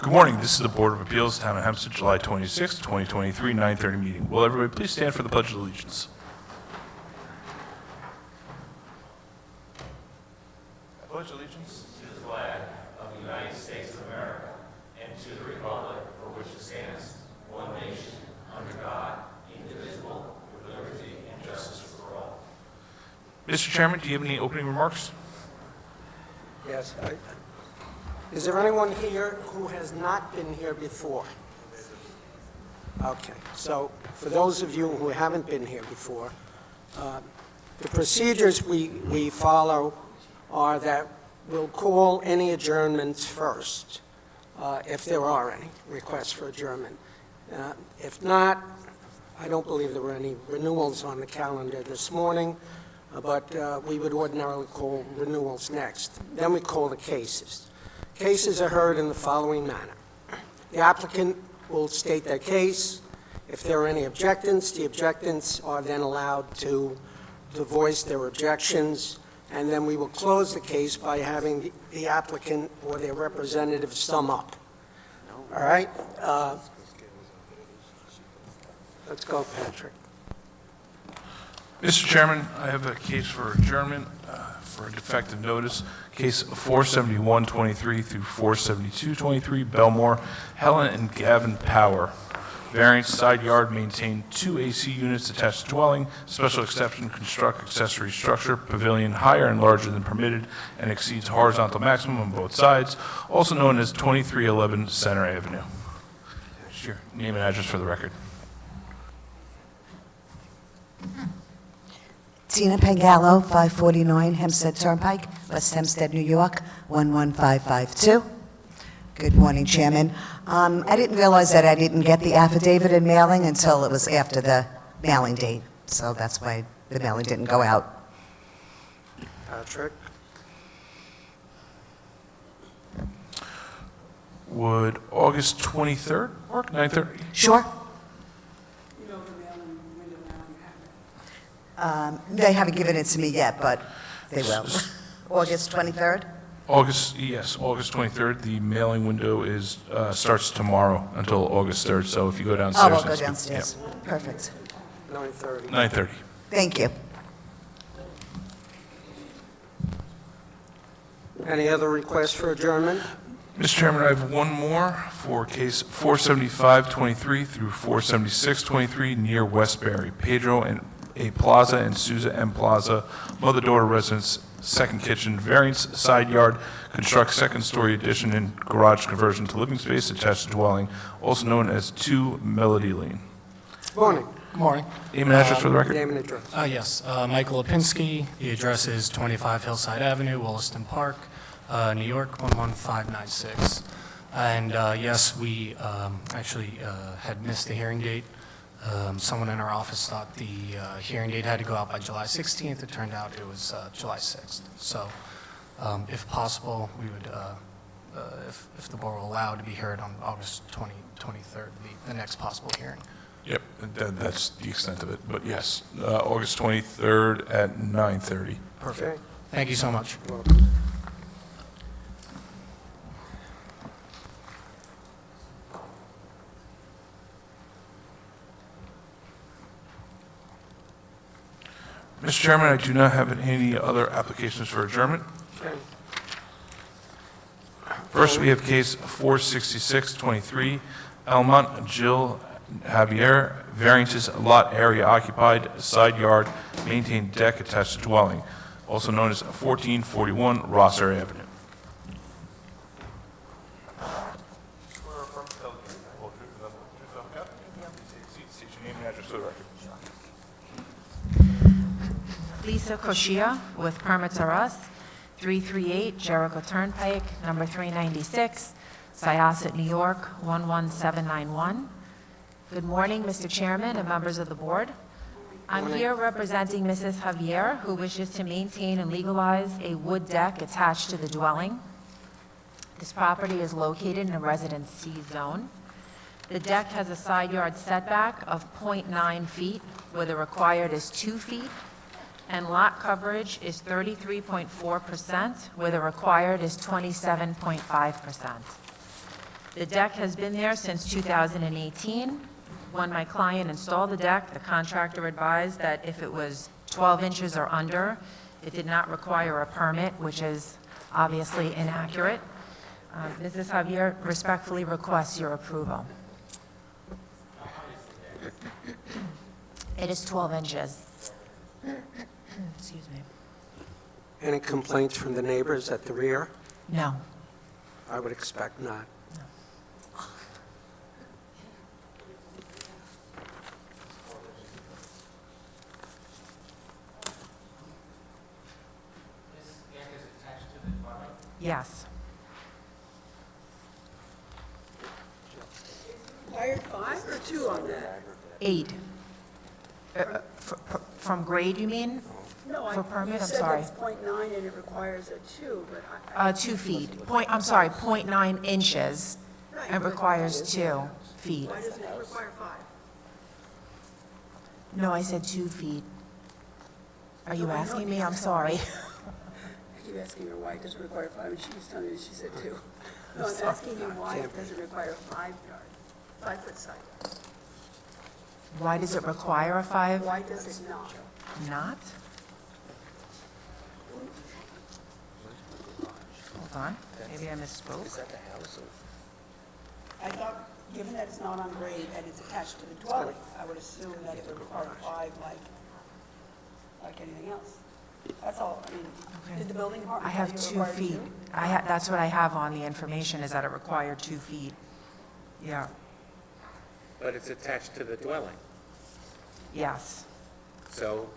Good morning. This is the Board of Appeals, Town of Hempstead, July 26, 2023, 9:30 meeting. Will everybody please stand for the Pledge of Allegiance? I pledge allegiance To the flag of the United States of America and to the republic for which it stands, one nation, under God, indivisible, with liberty and justice for all. Mr. Chairman, do you have any opening remarks? Yes. Is there anyone here who has not been here before? Okay, so for those of you who haven't been here before, the procedures we follow are that we'll call any adjournments first, if there are any requests for adjournment. If not, I don't believe there were any renewals on the calendar this morning, but we would ordinarily call renewals next. Then we call the cases. Cases are heard in the following manner. The applicant will state their case. If there are any objections, the objectants are then allowed to voice their objections, and then we will close the case by having the applicant or their representative sum up. All right? Let's go, Patrick. Mr. Chairman, I have a case for adjournment for a defective notice. Case 471-23 through 472-23, Belmore, Helen and Gavin Power. Variance side yard, maintain 2 AC units attached to dwelling. Special exception, construct accessory structure, pavilion higher and larger than permitted and exceeds horizontal maximum on both sides, also known as 2311 Center Avenue. Here's your name and address for the record. Tina Pangallo, 549 Hempstead Turnpike, West Hempstead, New York, 11552. Good morning, Chairman. I didn't realize that I didn't get the affidavit in mailing until it was after the mailing date, so that's why the mailing didn't go out. Patrick? Would August 23rd work, 9:30? Sure. They haven't given it to me yet, but they will. August 23rd? August 23rd. The mailing window is starts tomorrow until August 3rd, so if you go downstairs... Oh, I'll go and speak- downstairs. Perfect. 9:30. 9:30. Thank you. Any other requests for adjournment? Mr. Chairman, I have one more for case 475-23 through 476-23 near Westbury. Pedro and A. Plaza and Souza M. Plaza, mother-daughter residence, second kitchen, variance side yard, construct second-story addition and garage conversion to living space attached to dwelling, also known as 2 Melody Lane. Morning. Good morning. Name and address for the record? Name and address. Yes, Michael Lipinski. The address is 25 Hillside Avenue, Williston Park, New York, 11596. And yes, we actually had missed the hearing date. Someone in our office thought the hearing date had to go out by July 16th. It turned out it was July 6th. So if possible, we would, if the board will allow, to be heard on August 23rd, the next possible hearing. Yep, that's the extent of it, but yes, August 23rd at 9:30. Perfect. Thank you so much. Mr. Chairman, I do not have any other applications for adjournment. Okay. First, we have case 466-23, Elmont Jill Javier, variances lot area occupied, side yard, maintained deck attached to dwelling, also known as 1441 Rosser Avenue. State your name and address for the record. Lisa Koshia with Permits Are Us, 338 Jericho Turnpike, number 396, Syosset, New York, 11791. Good morning, Mr. Chairman and members of the board. I'm here representing Mrs. Javier, who wishes to maintain and legalize a wood deck attached to the dwelling. This property is located in a Residence C zone. The deck has a side yard setback of 0.9 feet, where the required is 2 feet, and lot coverage is 33.4%, where the required is 27.5%. The deck has been there since 2018. When my client installed the deck, the contractor advised that if it was 12 inches or under, it did not require a permit, which is obviously inaccurate. Mrs. Javier respectfully requests your approval. It is 12 inches. Excuse me. Any complaints from the neighbors at the rear? No. I would expect not. Yes. Required 5 or 2 on that? 8. From grade, you mean? No, For permit, you I'm said sorry. it's .9 and it requires a 2, but I... 2 feet. I'm sorry, 0.9 inches, and requires 2 feet. Why doesn't it require 5? No, I said 2 feet. Are you asking me? I'm sorry. I keep asking her why it doesn't require 5, and she was telling me she said 2. No, I'm asking you why it doesn't require a 5-foot side yard. Why does it require a 5? Why does it not? Not? Hold on, maybe I misspoke. I thought, given that it's not on grade and it's attached to the dwelling, I would assume that it would require 5 like anything else. That's all, I mean, did the building I department have tell you it 2 required feet. 2? That's what I have on the information, is that it required 2 feet. Yeah, But it's attached to the dwelling, yes. so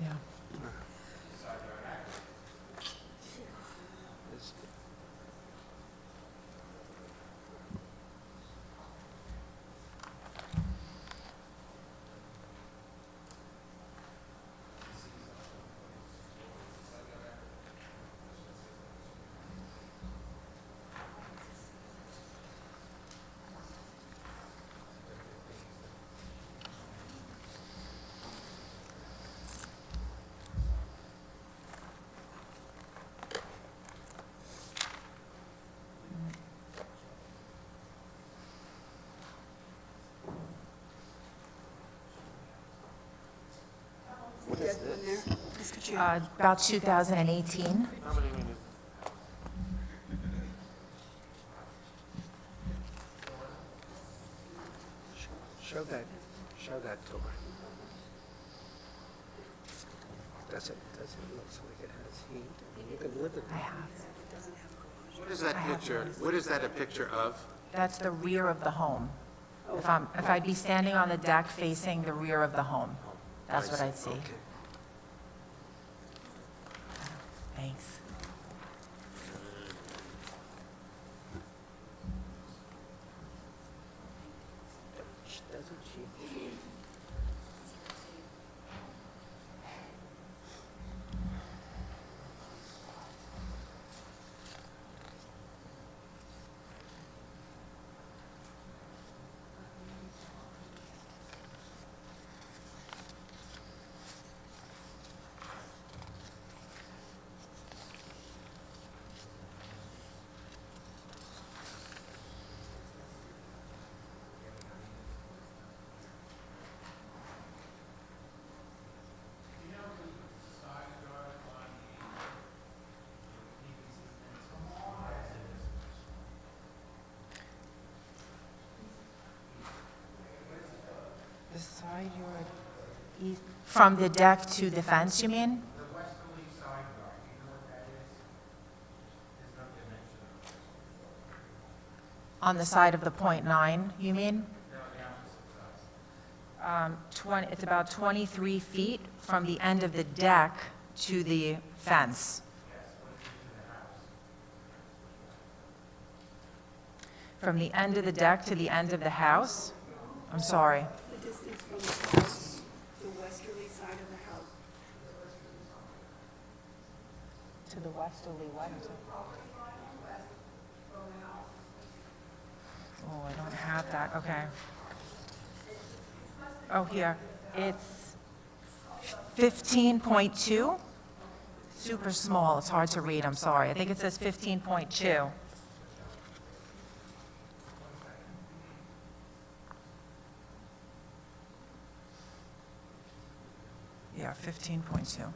Yeah. Is that in there? Ms. Cuccia? About 2018. Show that to her. Does it look like it has heat? You can live with I it. have. what is that picture, what is that a picture of? That's the rear of the home. If I'd be standing on the deck facing the rear of the home, that's what I'd see. Okay. Thanks. Doesn't she? The side yard east. From the deck to the fence, you mean? The westerly side yard, do you know what that is? There's no dimension. On the side of the .9, you mean? No, the opposite side. It's about 23 feet from the end of the deck to the fence. From the end of the deck to the end of the house? I'm sorry. The distance from the house, the westerly side of the house. To the westerly what? Oh, I don't have that, okay. Oh, here, it's 15.2, super small, it's hard to read, I'm sorry. I think it says 15.2. Yeah, 15.2.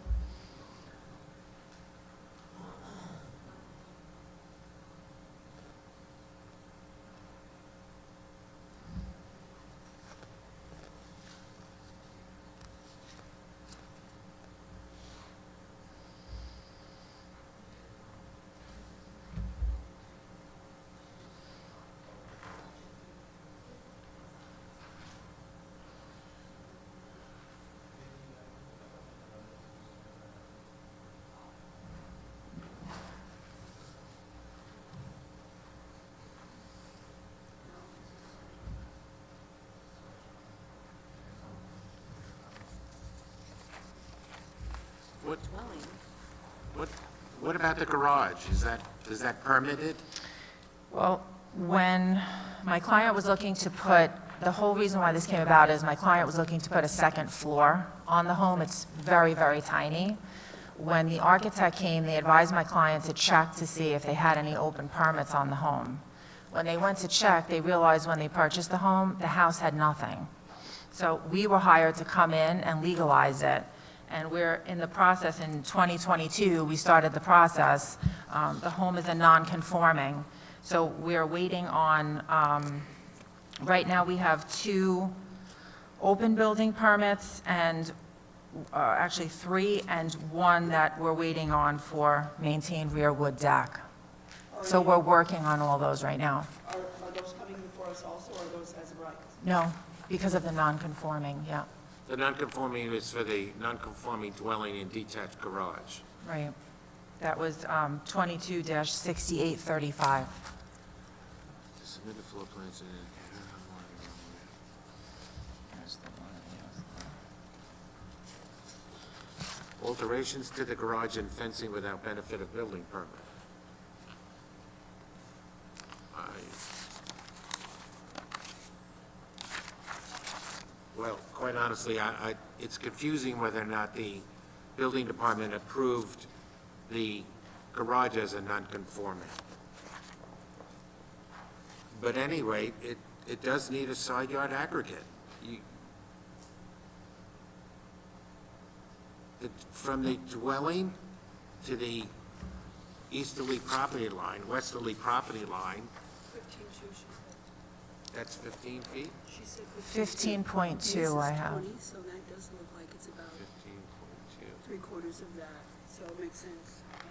What, what about the garage? Is that permitted? Well, when my client was looking to put, the whole reason why this came about is my client was looking to put a second floor on the home. It's very, very tiny. When the architect came, they advised my client to check to see if they had any open permits on the home. When they went to check, they realized when they purchased the home, the house had nothing. So we were hired to come in and legalize it. And we're in the process, in 2022, we started the process. The home is a non-conforming. So we're waiting on, right now we have 2 open building permits and actually 3 and 1 that we're waiting on for maintained rear wood deck. So we're working on all those right now. Are those coming before us also, or are those as of right? No, because of the non-conforming, yeah, The non-conforming is for the non-conforming dwelling and detached garage. right. That was 22-6835. Submit the floor plans and... Alterations to the garage and fencing without benefit of building permit. Well, quite honestly, it's confusing whether or not the building department approved the garage as a non-conforming. But anyway, it does need a side yard aggregate. From the dwelling to the easterly property line, westerly property line, 15, she said. that's 15 feet? She said 15.2 I have. 20, so that does look like it's about 15.2. 3/4 of that, so it makes sense. Like,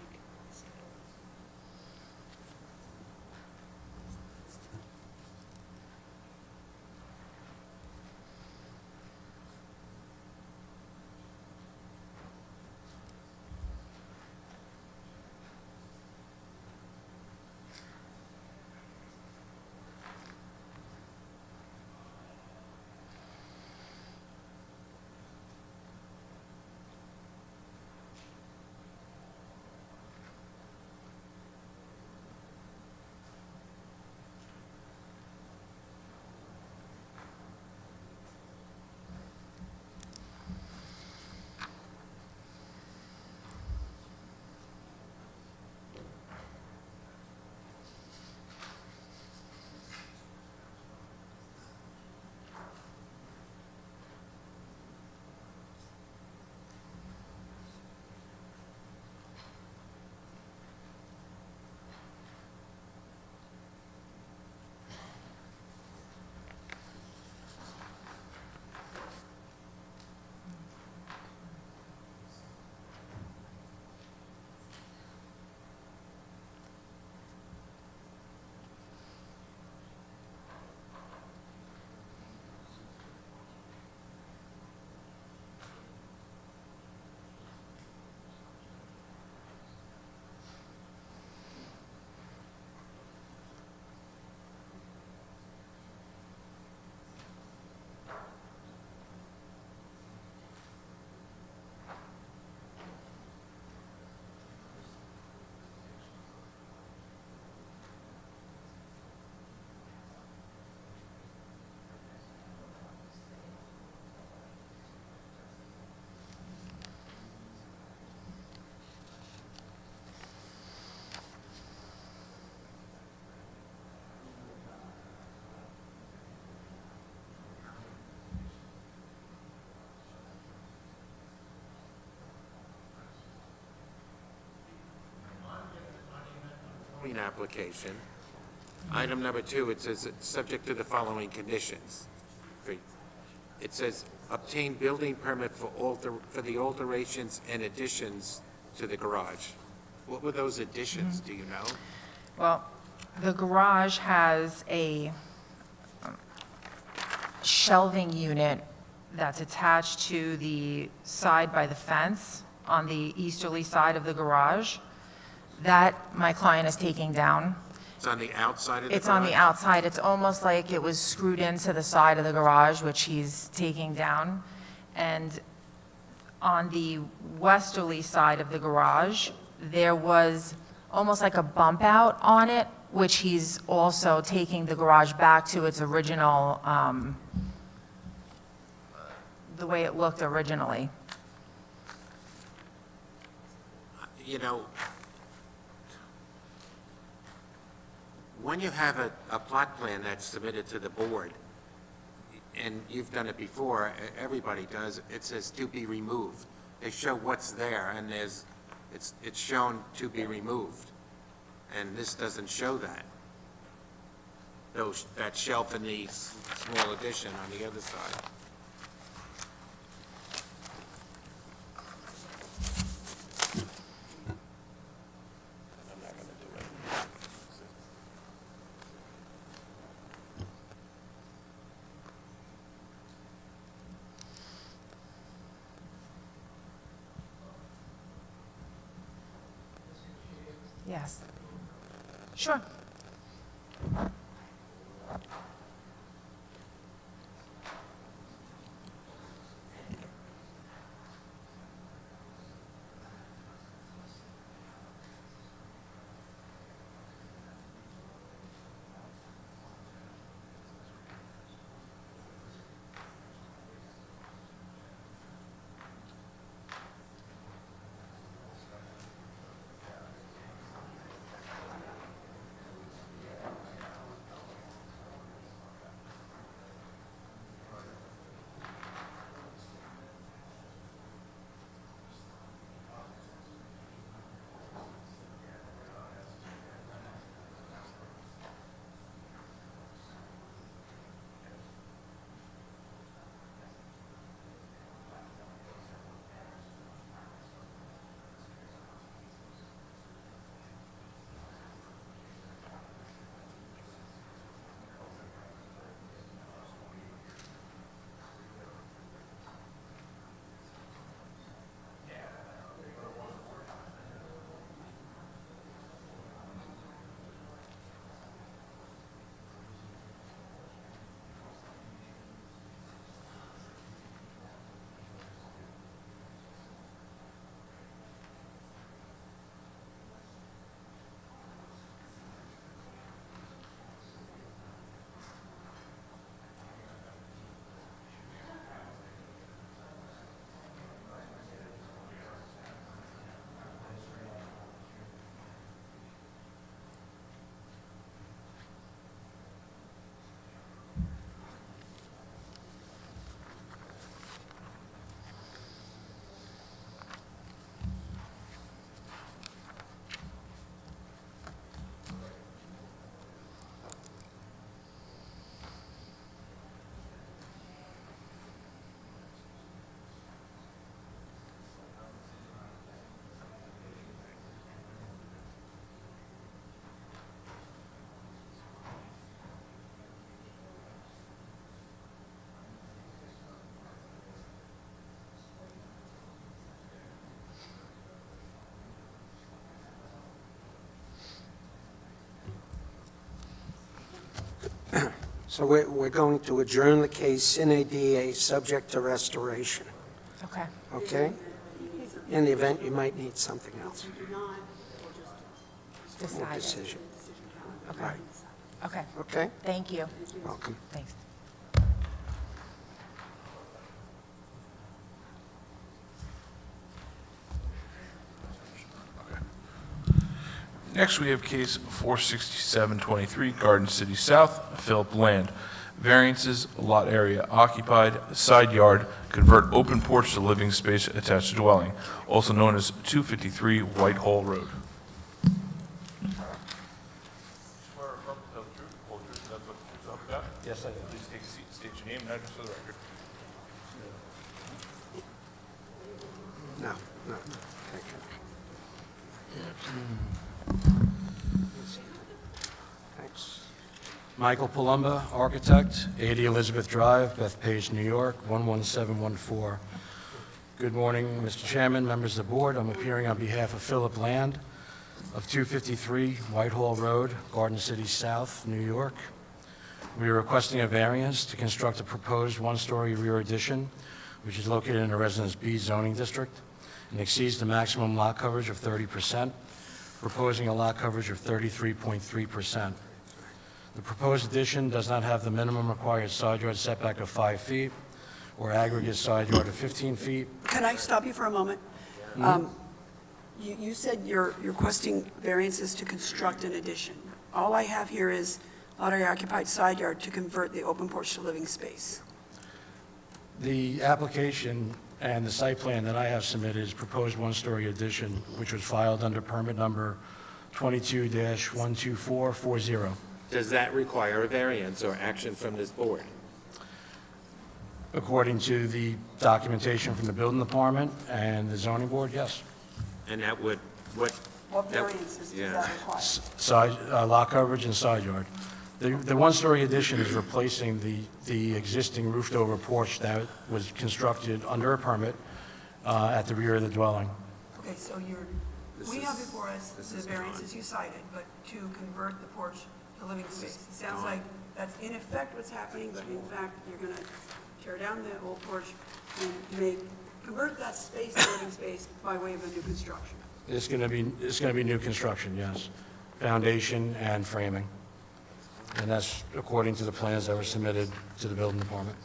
building application. Item number 2, it says, it's subject to the following conditions. It says, obtain building permit for the alterations and additions to the garage. What were those additions, do you know? Well, the garage has a shelving unit that's attached to the side by the fence on the easterly side of the garage. That my client is taking down. It's on the outside of the garage? It's on the outside. It's almost like it was screwed into the side of the garage, which he's taking down. And on the westerly side of the garage, there was almost like a bump out on it, which he's also taking the garage back to its original, the way it looked originally. You know, when you have a plot plan that's submitted to the board, and you've done it before, everybody does, it says to be removed. They show what's there, and it's shown to be removed. And this doesn't show that. That shelf and the small addition on the other side. I'm not gonna do it. Yes. Sure. So we're going to adjourn the case sine die, subject to restoration, Okay. okay? In the event you might need something else, or Decided. decision. Okay. Right, Okay. okay? Thank you. Welcome. Thanks. Next, we have case 46723, Garden City South, Philip Land. Variances, lot area occupied, side yard, convert open porch to living space attached dwelling, also known as 253 Whitehall Road. Yes, I do. Please take a seat. State your name and address for the record. No, no. Thanks. Michael Palumba, architect, 80 Elizabeth Drive, Bethpage, New York, 11714. Good morning, Mr. Chairman, members of the board. I'm appearing on behalf of Philip Land of 253 Whitehall Road, Garden City South, New York. We are requesting a variance to construct a proposed one-story rear addition, which is located in a Residence B zoning district and exceeds the maximum lot coverage of 30%, proposing a lot coverage of 33.3%. The proposed addition does not have the minimum required side yard setback of 5 feet or aggregate side yard of 15 feet. Can I stop you for a moment? You said you're requesting variances to construct an addition. All I have here is lot area occupied side yard to convert the open porch to living space. The application and the site plan that I have submitted is proposed one-story addition, which was filed under permit number 22-12440. Does that require a variance or action from this board? According to the documentation from the building department and the zoning board, yes. And that would, what? What that- variances does yeah. that require? Side, lot coverage and side yard. The one-story addition is replacing the existing roofed-over porch that was constructed under a permit at the rear of the dwelling. Okay, so we have before us the variances you cited, but to convert the porch to living space. It sounds like that's in effect what's happening, but in fact, you're going to tear down the old porch and convert that space to living space by way of a new construction. It's going to be new construction, yes. Foundation and framing. And that's according to the plans that were submitted to the building department.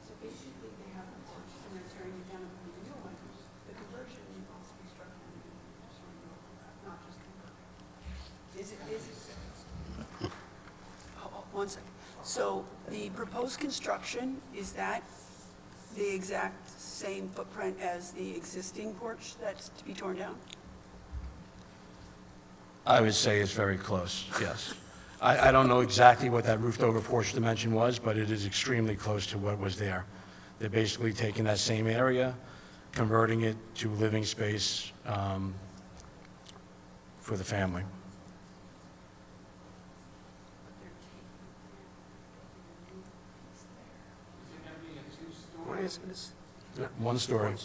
So basically, they have a porch, and they're tearing it down and putting a new one. The conversion involves construction, not just conversion. One second. So the proposed construction, is that the exact same footprint as the existing porch that's to be torn down? I would say it's very close, yes. I don't know exactly what that roofed-over porch dimension was, but it is extremely close to what was there. They're basically taking that same area, converting it to living space for the family. Why is this? One story.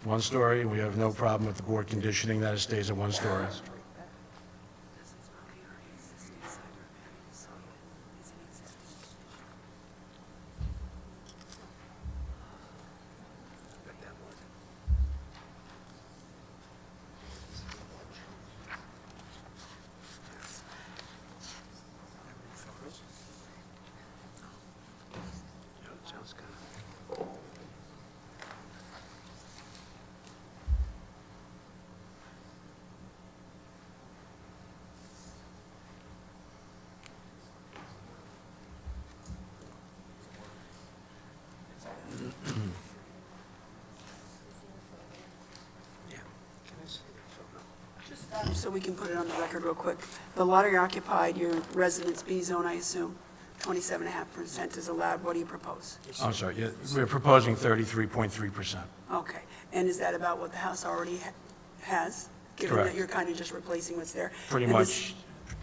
One story, we have no problem with the board conditioning that it stays at one story. Sounds good. Yeah. Can I see the photo? Just so we can put it on the record real quick. The lot area occupied, your Residence B zone, I assume, 27.5% is allowed. What do you propose? I'm sorry, yeah, we're proposing 33.3%. Okay. And is that about what the house already has? Given Correct. that you're kind of just replacing what's there? Pretty And much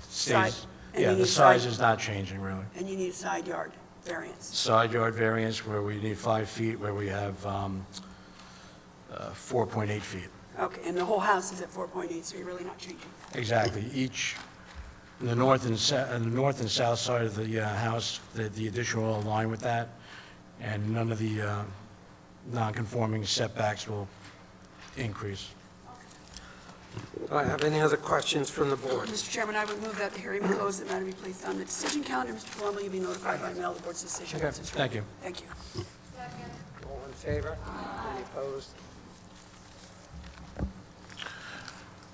side- stays, and yeah, you the need size side- is not changing, really. And you need a side yard variance? Side yard variance where we need 5 feet, where we have 4.8 feet. Okay, and the whole house is at 4.8, so you're really not changing? Exactly. Each, the north and south side of the house, the addition will align with that, and none of the non-conforming setbacks will increase. Do I have any other questions from the board? Mr. Chairman, I would move that the hearing be closed, that matter be placed on the decision calendar. Mr. Palumbo, you'll be notified by mail of the board's decision. Okay, thank you. Thank you. All in favor? Any opposed?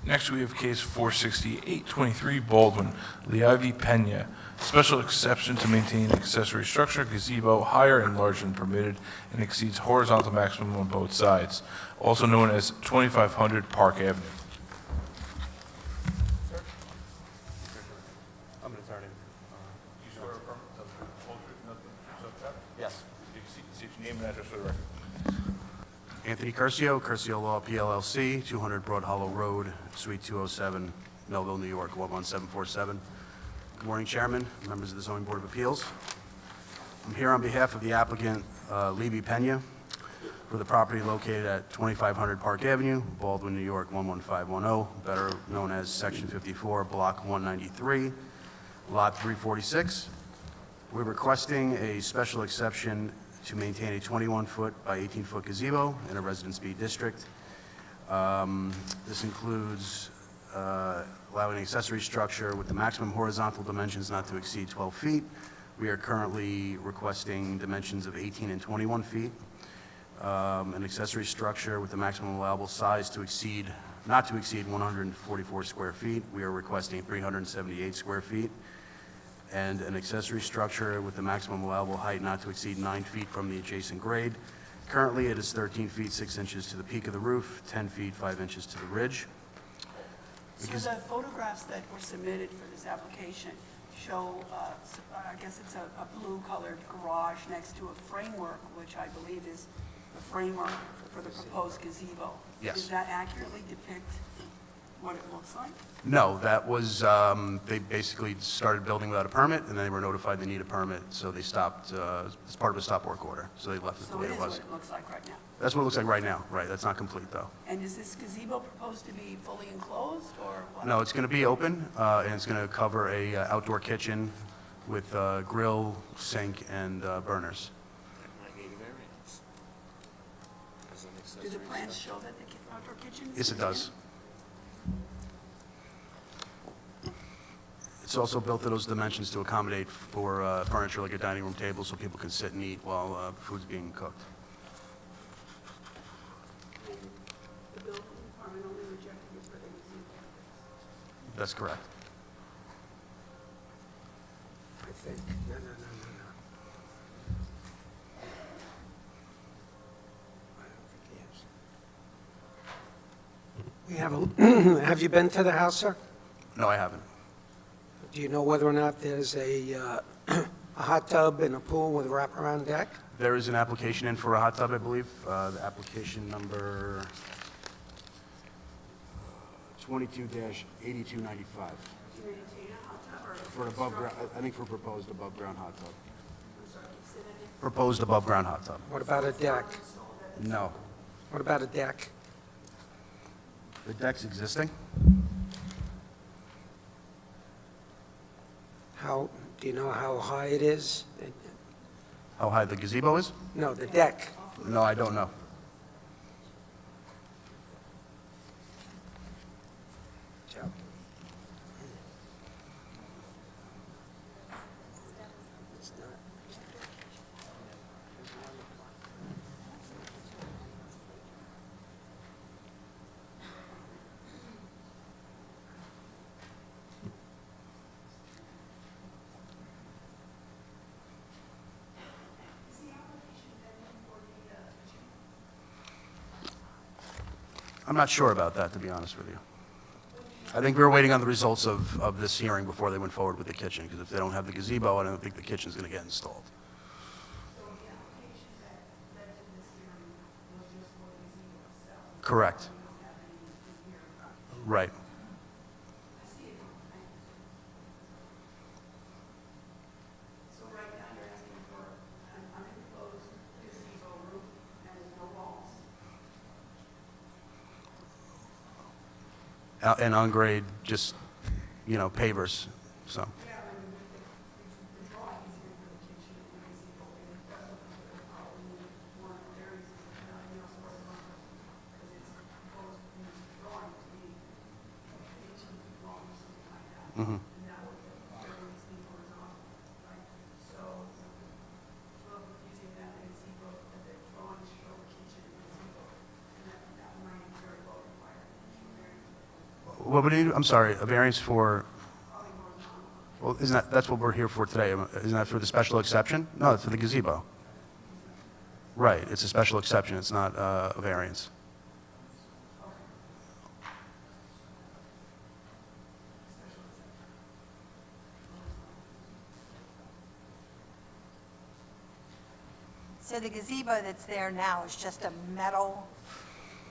Next, we have case 46823, Baldwin, Liavi Pena. Special exception to maintain accessory structure, gazebo higher and larger than permitted and exceeds horizontal maximum on both sides, also known as 2500 Park Avenue. I'm an attorney. Yes. State your name and address for the record. Anthony Curcio, Curcio Law PLLC, 200 Broad Hollow Road, Suite 207, Melville, New York, 11747. Good morning, Chairman, members of the Zoning Board of Appeals. I'm here on behalf of the applicant, Levy Pena, for the property located at 2500 Park Avenue, Baldwin, New York, 11510, better known as Section 54, Block 193, Lot 346. We're requesting a special exception to maintain a 21-foot by 18-foot gazebo in a Residence B district. This includes allowing an accessory structure with the maximum horizontal dimensions not to exceed 12 feet. We are currently requesting dimensions of 18 and 21 feet. An accessory structure with the maximum allowable size not to exceed 144 square feet. We are requesting 378 square feet. And an accessory structure with the maximum allowable height not to exceed 9 feet from the adjacent grade. Currently, it is 13 feet 6 inches to the peak of the roof, 10 feet 5 inches to the ridge. So the photographs that were submitted for this application show, I guess it's a blue-colored garage next to a framework, which I believe is the framework for the proposed gazebo. Yes. Does that accurately depict what it looks like? No, that was, they basically started building without a permit, and then they were notified they need a permit, so they stopped, it's part of a stop work order, so they left it the So way it it is what was. it looks like right now. That's what it looks like right now, right, that's not complete, though. And is this gazebo proposed to be fully enclosed, or what? No, it's going to be open, and it's going to cover a outdoor kitchen with grill, sink, and burners. Do the plans show that the outdoor kitchen is? Yes, it does. It's also built to those dimensions to accommodate for furniture like a dining room table so people can sit and eat while food's being cooked. The building department only rejected it for the gazebo. That's correct. I think. No. I don't think he is. We have have you been to the house, sir? No, I haven't. Do you know whether or not there's a hot tub and a pool with a wraparound deck? There is an application in for a hot tub, I believe. The application number 22-8295. Do you maintain a hot tub or? For an above ground, I think for proposed above ground hot tub. I'm sorry, can you say that again? Proposed above ground hot tub. What about a deck? No. What about a deck? The deck's existing. Do you know how high it is? How high the gazebo is? No, the deck. No, I don't know. It's not. I'm not sure about that, to be honest with you. I think we were waiting on the results of this hearing before they went forward with the kitchen, because if they don't have the gazebo, I don't think the kitchen's going to get installed. Correct. Right. So right now you're asking for an unenclosed gazebo roof and no walls. And on grade, just, pavers, so. Mm-hmm. What would you, I'm sorry, a variance for, well, that's what we're here for today. Isn't that for the special exception? No, it's for the gazebo. Right, it's a special exception, it's not a variance. So the gazebo that's there now is just a metal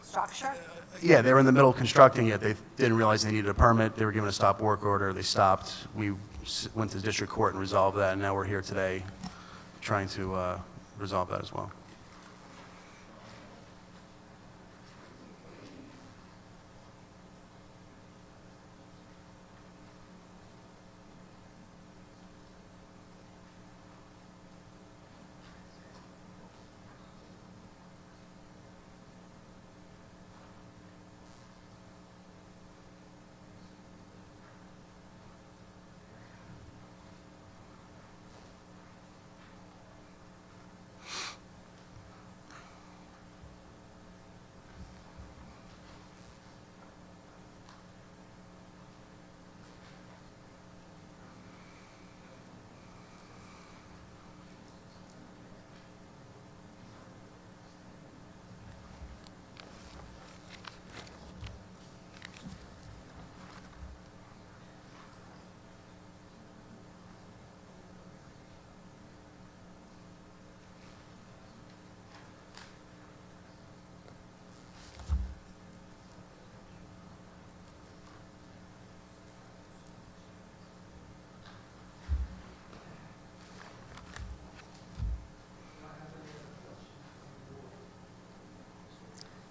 structure? Yeah, they were in the middle of constructing it. They didn't realize they needed a permit. They were given a stop work order. They stopped. We went to district court and resolved that, and now we're here today trying to resolve that as well.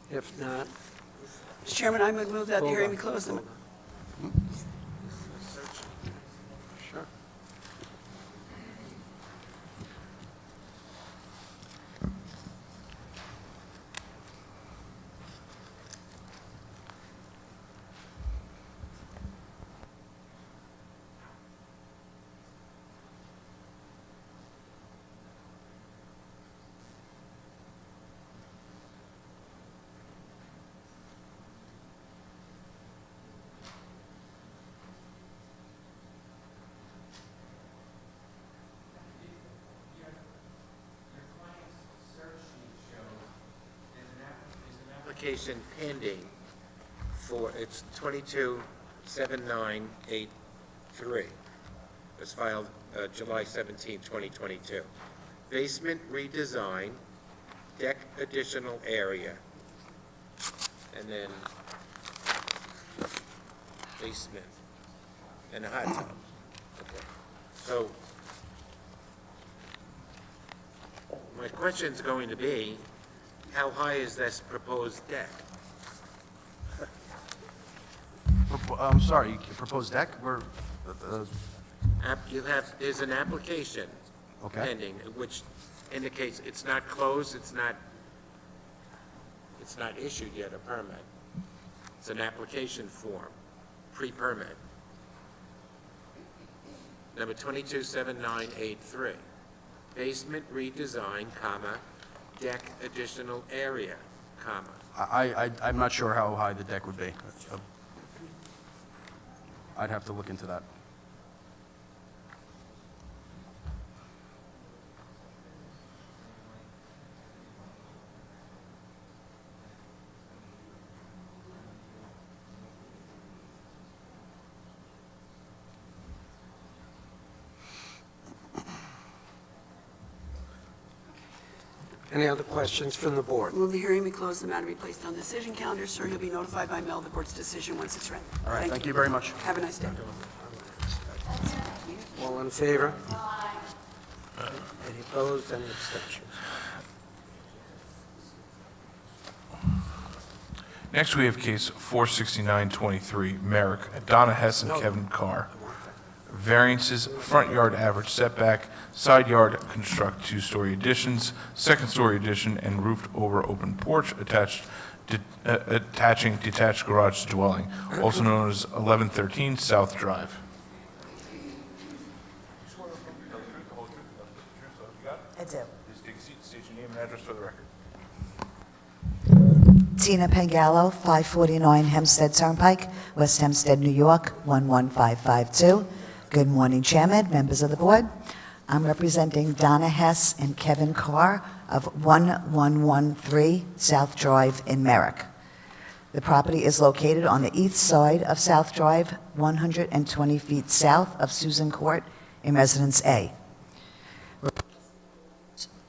If not, Mr. Chairman, I would move that the hearing be closed. sure. Application pending for, it's 227983. It was filed July 17, 2022. Basement redesign, deck additional area, and then basement and a hot tub. Okay. So my question's going to be, how high is this proposed deck? I'm sorry, proposed deck? There's an application Okay. pending, which indicates it's not closed, it's not issued yet, a permit. It's an application form, pre-permit. Number 227983. Basement redesign, comma, deck additional area, comma. I'm not sure how high the deck would be. I'd have to look into that. Any other questions from the board? Move the hearing be closed, the matter be placed on decision calendar. Sir, you'll be notified by mail of the board's decision once it's ready. All right, thank you very much. Have a nice day. All in favor? Any opposed, any abstentions? Next, we have case 46923, Merrick, Donna Hess and Kevin Carr. Variances, front yard average setback, side yard construct two-story additions, second-story addition, and roofed over open porch attaching detached garage dwelling, also known as 1113 South Drive. I do. Please take a seat, state your name and address for the record. Tina Pangallo, 549 Hempstead Turnpike, West Hempstead, New York, 11552. Good morning, Chairman, members of the board. I'm representing Donna Hess and Kevin Carr of 1113 South Drive in Merrick. The property is located on the east side of South Drive, 120 feet south of Susan Court in Residence A.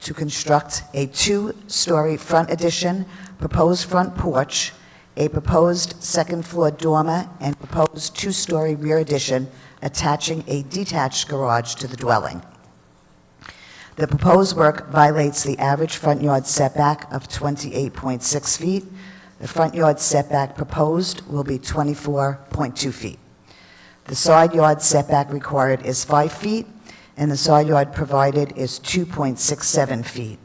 To construct a two-story front addition, proposed front porch, a proposed second-floor dormer, and proposed two-story rear addition attaching a detached garage to the dwelling. The proposed work violates the average front yard setback of 28.6 feet. The front yard setback proposed will be 24.2 feet. The side yard setback required is 5 feet, and the side yard provided is 2.67 feet.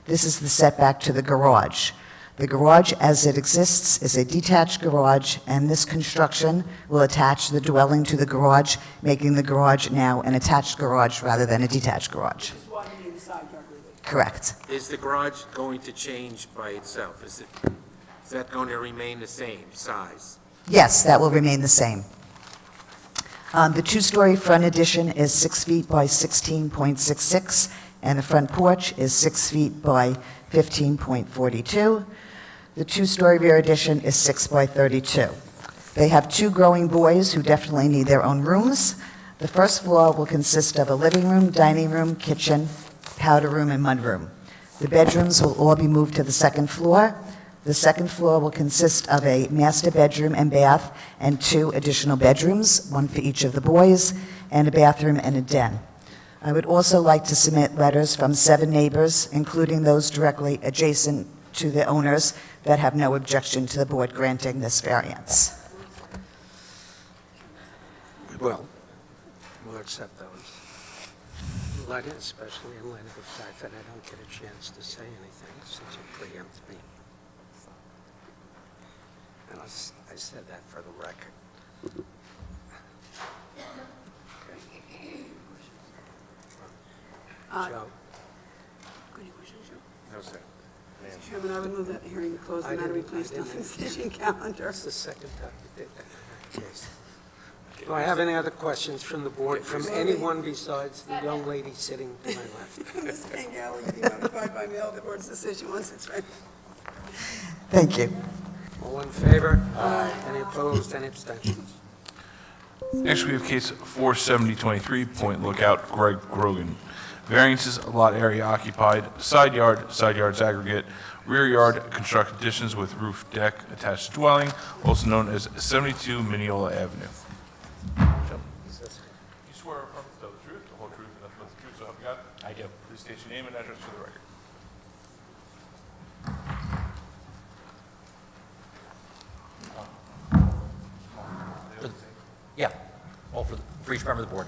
This is the setback to the garage. The garage as it exists is a detached garage, and this construction will attach the dwelling to the garage, making the garage now an attached garage rather than a detached garage. That's why you need the side yard relief. Correct. Is the garage going to change by itself? Is that going to remain the same size? Yes, that will remain the same. The two-story front addition is 6 feet by 16.66, and the front porch is 6 feet by 15.42. The two-story rear addition is 6 by 32. They have two growing boys who definitely need their own rooms. The first floor will consist of a living room, dining room, kitchen, powder room, and mudroom. The bedrooms will all be moved to the second floor. The second floor will consist of a master bedroom and bath and two additional bedrooms, one for each of the boys, and a bathroom and a den. I would also like to submit letters from 7 neighbors, including those directly adjacent to the owners, that have no objection to the board granting this variance. We'll accept those. Especially in light of the fact that I don't get a chance to say anything since you preempt me. And I said that for the record. Joe? Any questions, Joe? No, sir. Mr. Chairman, I would move that the hearing be closed I and that be didn't- placed I on the didn't- decision calendar. That's the second time you did that. Yes. Do I have any other questions from the board, from anyone besides the young lady sitting to my left? Ms. Pangallo, you'll be notified by mail of the board's decision once it's ready. Thank you. All in favor? Aye. Any opposed, any abstentions? Next, we have case 47023, Point Lookout, Greg Grogan. Variances, lot area occupied, side yards aggregate, rear yard, construct additions with roof deck attached dwelling, also known as 72 Mineola Avenue. You swear or affirm to tell the truth, the whole truth, and nothing but the truth, so help you God? I do. Please state your name and address for the record. Yeah, all for each member of the board.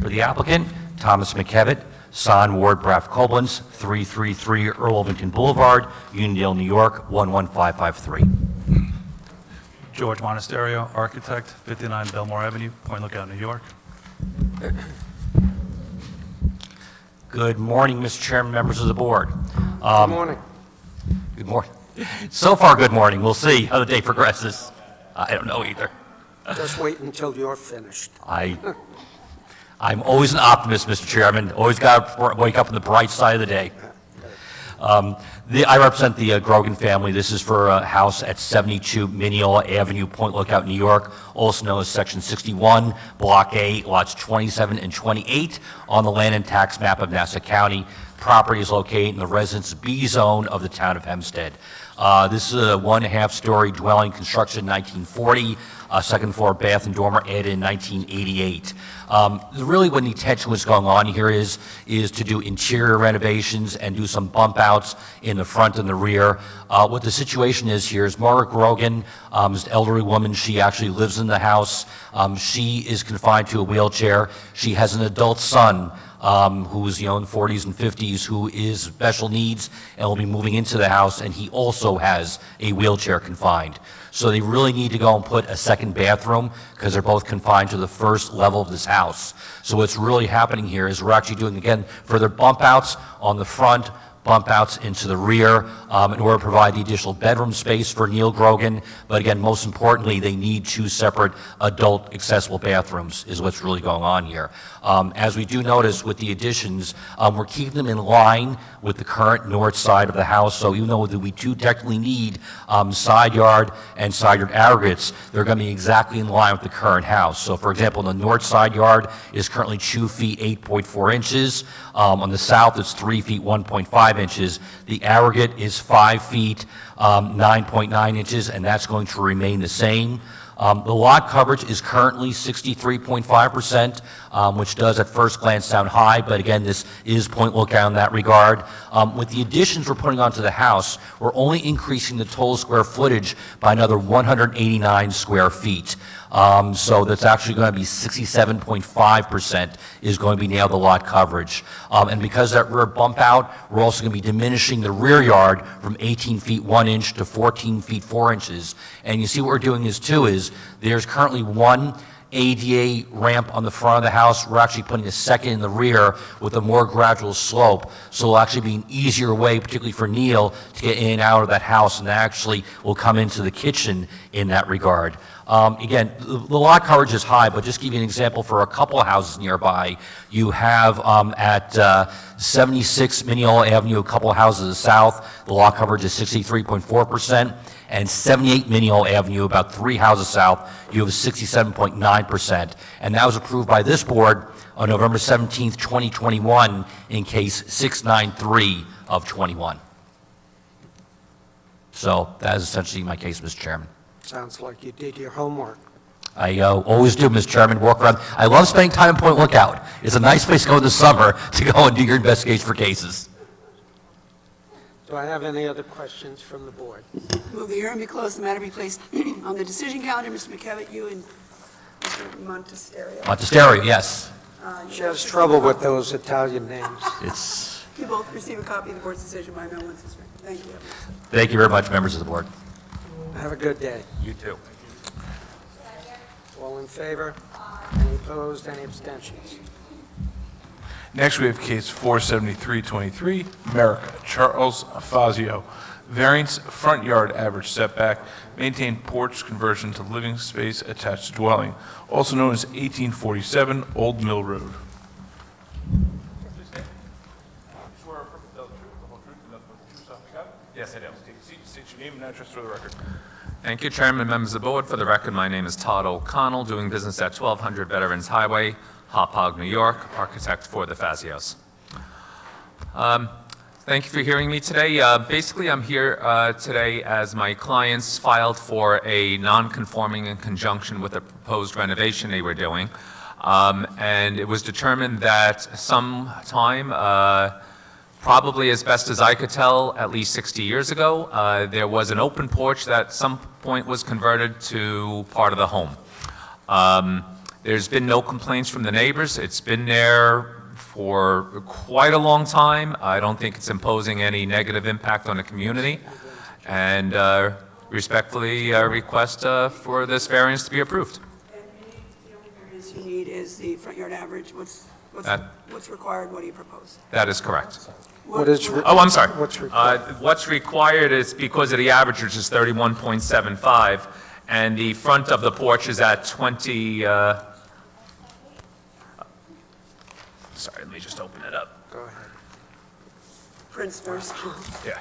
For the applicant, Thomas McKevitt, Son Ward Braff Koblenz, 333 Earl Ovington Boulevard, Uniondale, New York, 11553. George Monasterio, architect, 59 Belmore Avenue, Point Lookout, New York. Good morning, Mr. Chairman, members of the board. Good morning. Good morning. So far, good morning. We'll see how the day progresses. I don't know either. Just wait until you're finished. I'm always an optimist, Mr. Chairman. Always got to wake up on the bright side of the day. I represent the Grogan family. This is for a house at 72 Mineola Avenue, Point Lookout, New York, also known as Section 61, Block A, lots 27 and 28 on the land and tax map of Nassau County. Property is located in the Residence B zone of the town of Hempstead. This is a 1.5-story dwelling construction in 1940, a second-floor bath and dormer added in 1988. Really what the intention was going on here is to do interior renovations and do some bump outs in the front and the rear. What the situation is here is Margaret Grogan is an elderly woman. She actually lives in the house. She is confined to a wheelchair. She has an adult son who is in the 40s and 50s, who is special needs and will be moving into the house, and he also has a wheelchair confined. So they really need to go and put a second bathroom because they're both confined to the first level of this house. So what's really happening here is we're actually doing, again, further bump outs on the front, bump outs into the rear in order to provide the additional bedroom space for Neil Grogan. But again, most importantly, they need 2 separate adult accessible bathrooms is what's really going on here. As we do notice with the additions, we're keeping them in line with the current north side of the house. So even though we do technically need side yard and side yard aggregates, they're going to be exactly in line with the current house. So for example, the north side yard is currently 2 feet 8.4 inches. On the south, it's 3 feet 1.5 inches. The aggregate is 5 feet 9.9 inches, and that's going to remain the same. The lot coverage is currently 63.5%, which does at first glance sound high, but again, this is point lookout in that regard. With the additions we're putting onto the house, we're only increasing the total square footage by another 189 square feet. So that's actually going to be 67.5% is going to be now the lot coverage. And because that rear bump out, we're also going to be diminishing the rear yard from 18 feet 1 inch to 14 feet 4 inches. And you see what we're doing is too is there's currently 1 ADA ramp on the front of the house. We're actually putting a second in the rear with a more gradual slope. So it'll actually be an easier way, particularly for Neil, to get in and out of that house, and actually will come into the kitchen in that regard. Again, the lot coverage is high, but just to give you an example for a couple of houses nearby, you have at 76 Mineola Avenue, a couple of houses to the south, the lot coverage is 63.4%, and 78 Mineola Avenue, about 3 houses south, you have 67.9%. And that was approved by this board on November 17th, 2021, in case 693 of 21. So that is essentially my case, Mr. Chairman. Sounds like you did your homework. I always do, Mr. Chairman, walk around. I love spending time in Point Lookout. It's a nice place to go in the summer to go and do your investigation for cases. Do I have any other questions from the board? Move the hearing be closed, the matter be placed on the decision calendar. Mr. McKevitt, you and Mr. Montesterio. Montesterio, yes. She has trouble with those Italian names. It's. You both receive a copy of the board's decision by mail once it's ready. Thank you. Thank you very much, members of the board. Have a good day. You too. All in favor? Any opposed? Any abstentions? Next, we have case 47323, Merrick Charles Fazio. Variance, front yard average setback, maintained porch conversion to living space attached dwelling, also known as 1847 Old Mill Road. Yes, I do. State your name and address for the record. Thank you, Chairman, members of the board. For the record, my name is Todd O'Connell, doing business at 1200 Veterans Highway, Hauppauge, New York, architect for the Fazios. Thank you for hearing me today. Basically, I'm here today as my clients filed for a non-conforming in conjunction with a proposed renovation they were doing. And it was determined that sometime, probably as best as I could tell, at least 60 years ago, there was an open porch that at some point was converted to part of the home. There's been no complaints from the neighbors. It's been there for quite a long time. I don't think it's imposing any negative impact on the community. And respectfully request for this variance to be approved. And the only variance you need is the front yard average. What's required? What do you propose? That is correct. What is? Oh, I'm sorry. What's required? What's required is because of the average, which is 31.75, and the front of the porch is at 20, sorry, let me just open it up. Go ahead. Prince first. Yeah.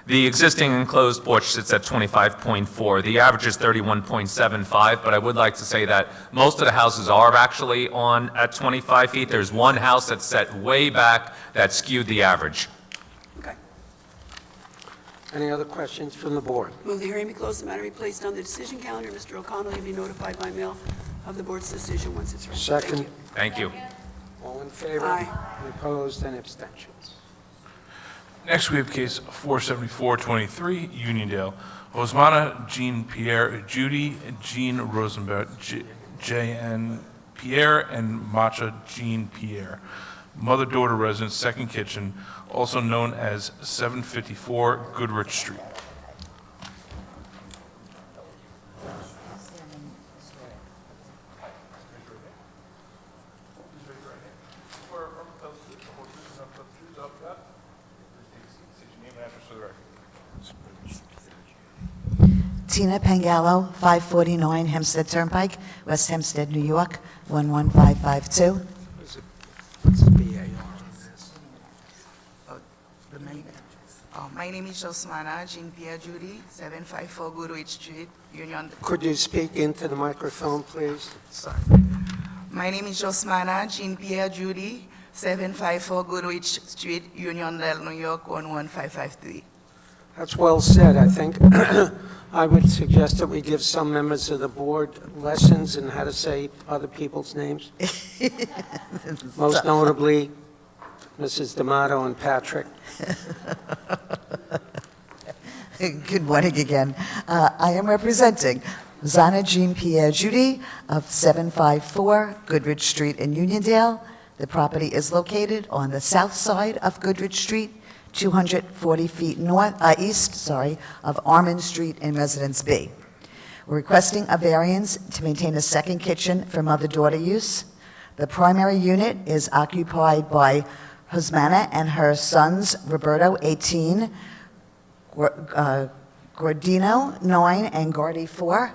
The existing enclosed porch sits at 25.4. The average is 31.75, but I would like to say that most of the houses are actually on at 25 feet. There's one house that's set way back that skewed the average. Okay. Any other questions from the board? Move the hearing be closed, the matter be placed on the decision calendar. Mr. O'Connell, you'll be notified by mail of the board's decision once it's ready. Second. Thank you. All in favor? Aye. Any opposed? Any abstentions? Next, we have case 47423, Uniondale. Osmana Jean Pierre, Judy Jean Rosenberg, J.N. Pierre, and Macha Jean Pierre. Mother-daughter residence, second kitchen, also known as 754 Goodrich Street. yourself up. Please take a seat. State your name and address for the record. Tina Pangallo, 549 Hempstead Turnpike, West Hempstead, New York, 11552. What's the BAR on this? My name is Josmana Jean Pierre Judy, 754 Goodrich Street, Union. Could you speak into the microphone, please? Sorry. My name is Josmana Jean Pierre Judy, 754 Goodrich Street, Uniondale, New York, 11553. That's well said. I think I would suggest that we give some members of the board lessons in how to say other people's names. Most notably, Mrs. D'Amato and Patrick. Good morning again. I am representing Zana Jean Pierre Judy of 754 Goodrich Street in Uniondale. The property is located on the south side of Goodrich Street, 240 feet east of Armand Street in Residence B. We're requesting a variance to maintain a second kitchen for mother-daughter use. The primary unit is occupied by Josmana and her sons, Roberto, 18, Gordino, 9, and Gordy, 4.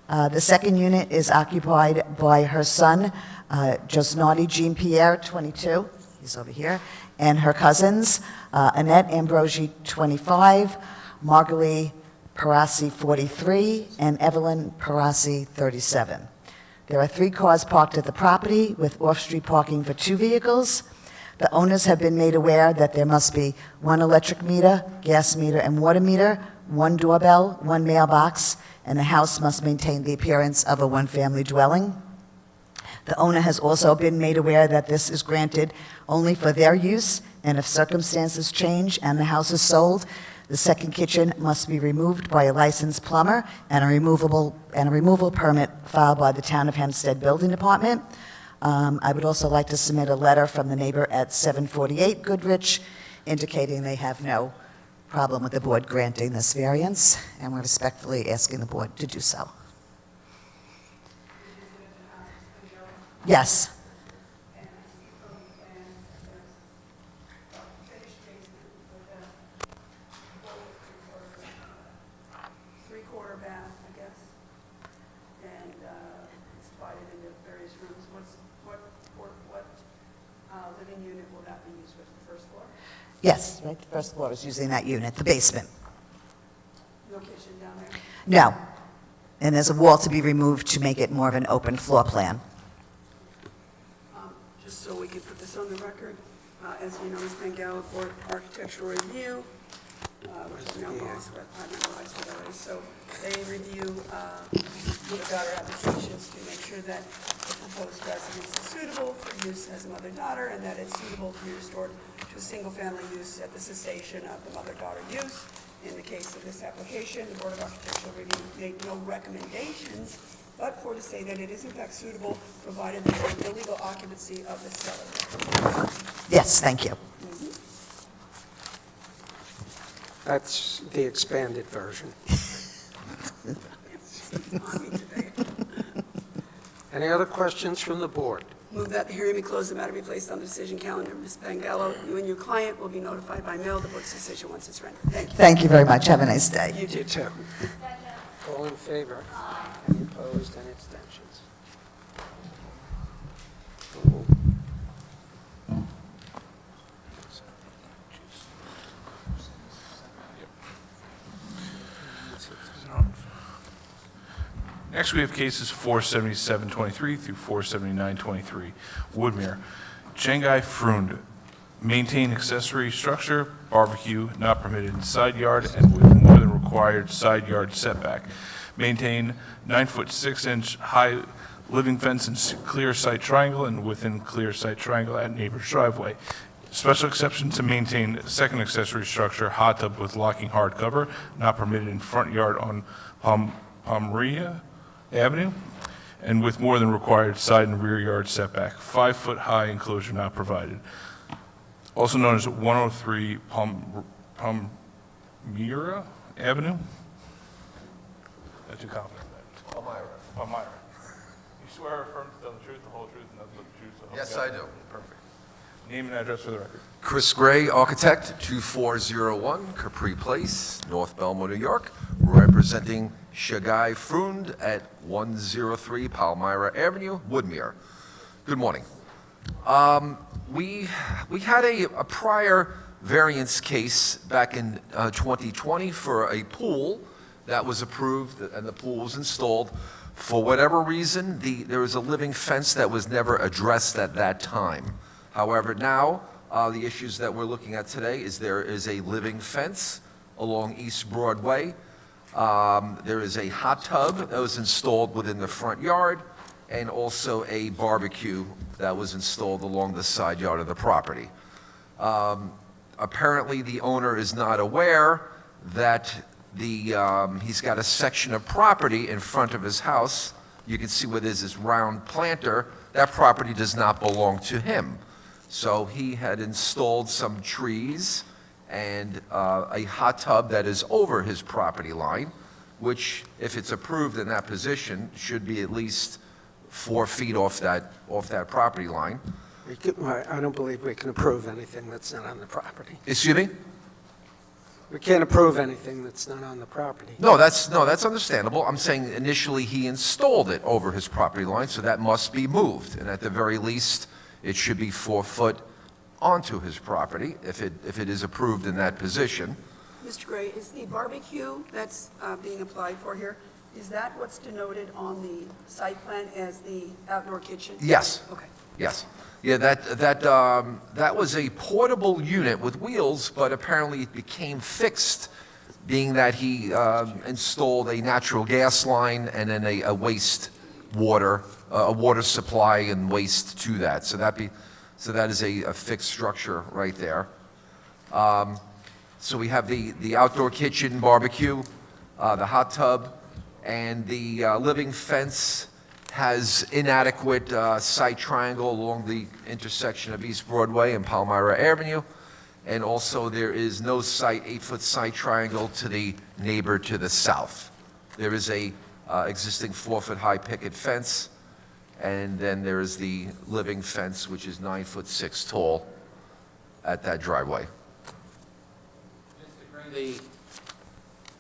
The second unit is occupied by her son, Josnati Jean Pierre, 22, he's over here, and her cousins, Annette Ambrosi, 25, Margalie Parassi, 43, and Evelyn Parassi, 37. There are 3 cars parked at the property with off-street parking for 2 vehicles. The owners have been made aware that there must be 1 electric meter, gas meter, and water meter, 1 doorbell, 1 mailbox, and the house must maintain the appearance of a one-family dwelling. The owner has also been made aware that this is granted only for their use, and if circumstances change and the house is sold, the second kitchen must be removed by a licensed plumber and a removal permit filed by the Town of Hempstead Building Department. I would also like to submit a letter from the neighbor at 748 Goodrich indicating they have no problem with the board granting this variance, and we're respectfully asking the board to do so. Yes. Three-quarter bath, I guess, and it's divided into various rooms. What living unit will that be used with, the first floor? Yes, right, the first floor is using that unit, the basement. No kitchen down there? No. And there's a wall to be removed to make it more of an open floor plan. Just so we can put this on the record, as you know, Ms. Pangallo, Board of Architectural Review, which is now lost, but I memorized it already. So they review mother-daughter applications to make sure that the proposed residence is suitable for use as a mother-daughter and that it's suitable to be restored to a single-family use at the cessation of the mother-daughter use. In the case of this application, the Board of Architectural Review made no recommendations, but for to say that it is in fact suitable, provided there's no illegal occupancy of the cellar. Yes, thank you. That's the expanded version. Any other questions from the board? Move that the hearing be closed, the matter be placed on the decision calendar. Ms. Pangallo, you and your client will be notified by mail of the board's decision once it's rendered. Thank you. Thank you very much. Have a nice day. You do too. All in favor? Any opposed? Any abstentions? Next, we have cases 47723 through 47923. Woodmere, Chengai Frund, maintain accessory structure, barbecue, not permitted in side yard and with more than required side yard setback. Maintain 9-foot 6-inch high living fence and clear sight triangle and within clear sight triangle at neighbor's driveway. Special exception to maintain second accessory structure, hot tub with locking hard cover, not permitted in front yard on Palmyra Avenue, and with more than required side and rear yard setback. 5-foot high enclosure not provided. Also known as 103 Palmyra Avenue. That's too complicated. Palmyra. You swear or affirm to tell the truth, the whole truth, and nothing but the truth, so help you Yes, God? I do. Perfect. Name and address for the record. Chris Gray, architect, 2401 Capri Place, North Belmore, New York, representing Shagai Frund at 103 Palmyra Avenue, Woodmere. Good morning. We had a prior variance case back in 2020 for a pool that was approved and the pool was installed. For whatever reason, there was a living fence that was never addressed at that time. However, now, the issues that we're looking at today is there is a living fence along East Broadway. There is a hot tub that was installed within the front yard, and also a barbecue that was installed along the side yard of the property. Apparently, the owner is not aware that he's got a section of property in front of his house. You can see where there's this round planter. That property does not belong to him. So he had installed some trees and a hot tub that is over his property line, which, if it's approved in that position, should be at least 4 feet off that property line. I don't believe we can approve anything that's not on the property. Excuse me? We can't approve anything that's not on the property. No, that's understandable. I'm saying initially he installed it over his property line, so that must be moved. And at the very least, it should be 4 foot onto his property if it is approved in that position. Mr. Gray, is the barbecue that's being applied for here, is that what's denoted on the site plan as the outdoor kitchen? Yes. Okay. Yes. Yeah, that was a portable unit with wheels, but apparently it became fixed, being that he installed a natural gas line and then a water supply and waste to that. So that is a fixed structure right there. So we have the outdoor kitchen, barbecue, the hot tub, and the living fence has inadequate sight triangle along the intersection of East Broadway and Palmyra Avenue. And also there is no 8-foot sight triangle to the neighbor to the south. There is a existing 4-foot high picket fence, and then there is the living fence, which is 9'6" tall at that driveway. The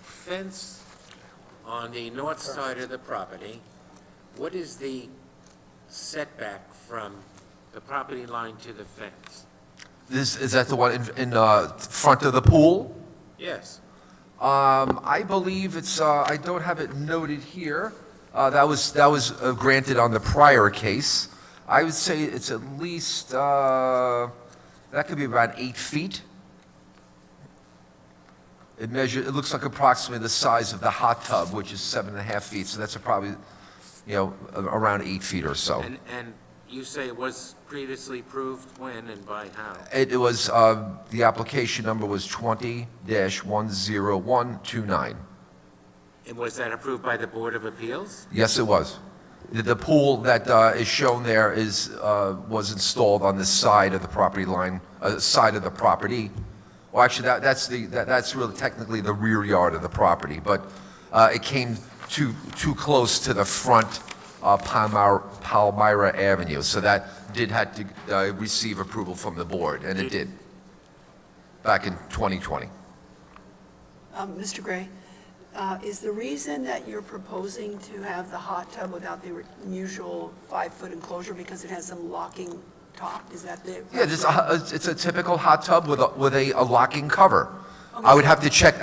fence on the north side of the property, what is the setback from the property line to the fence? Is that the one in front of the pool? Yes. I believe it's, I don't have it noted here. That was granted on the prior case. I would say it's at least, that could be about 8 feet. It looks like approximately the size of the hot tub, which is 7.5 feet, so that's probably, around 8 feet or so. And you say it was previously approved when and by how? It was, the application number was 20-10129. And was that approved by the Board of Appeals? Yes, it was. The pool that is shown there was installed on the side of the property line, side of the property. Well, actually, that's really technically the rear yard of the property, but it came too close to the front Palmyra Avenue, so that did have to receive approval from the board, and it did, back in 2020. Mr. Gray, is the reason that you're proposing to have the hot tub without the usual 5-foot enclosure because it has some locking top? Is that the? Yeah, it's a typical hot tub with a locking cover. Okay. I would have to check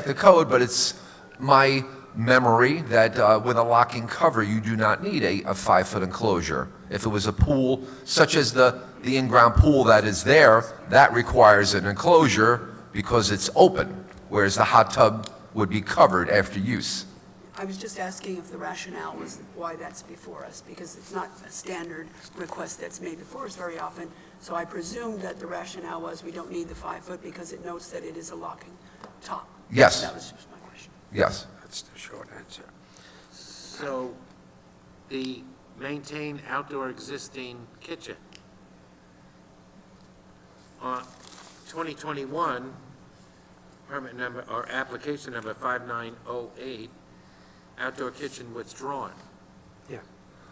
the code, but it's my memory that with a locking cover, you do not need a 5-foot enclosure. If it was a pool, such as the in-ground pool that is there, that requires an enclosure because it's open, whereas the hot tub would be covered after use. I was just asking if the rationale was why that's before us, because it's not a standard request that's made before us very often. So I presumed that the rationale was we don't need the 5-foot because it notes that it is a locking top. Yes. That was just my question. Yes. That's the short answer. So the maintain outdoor existing kitchen. 2021, permit number, or application number 5908, outdoor kitchen withdrawn. Yeah.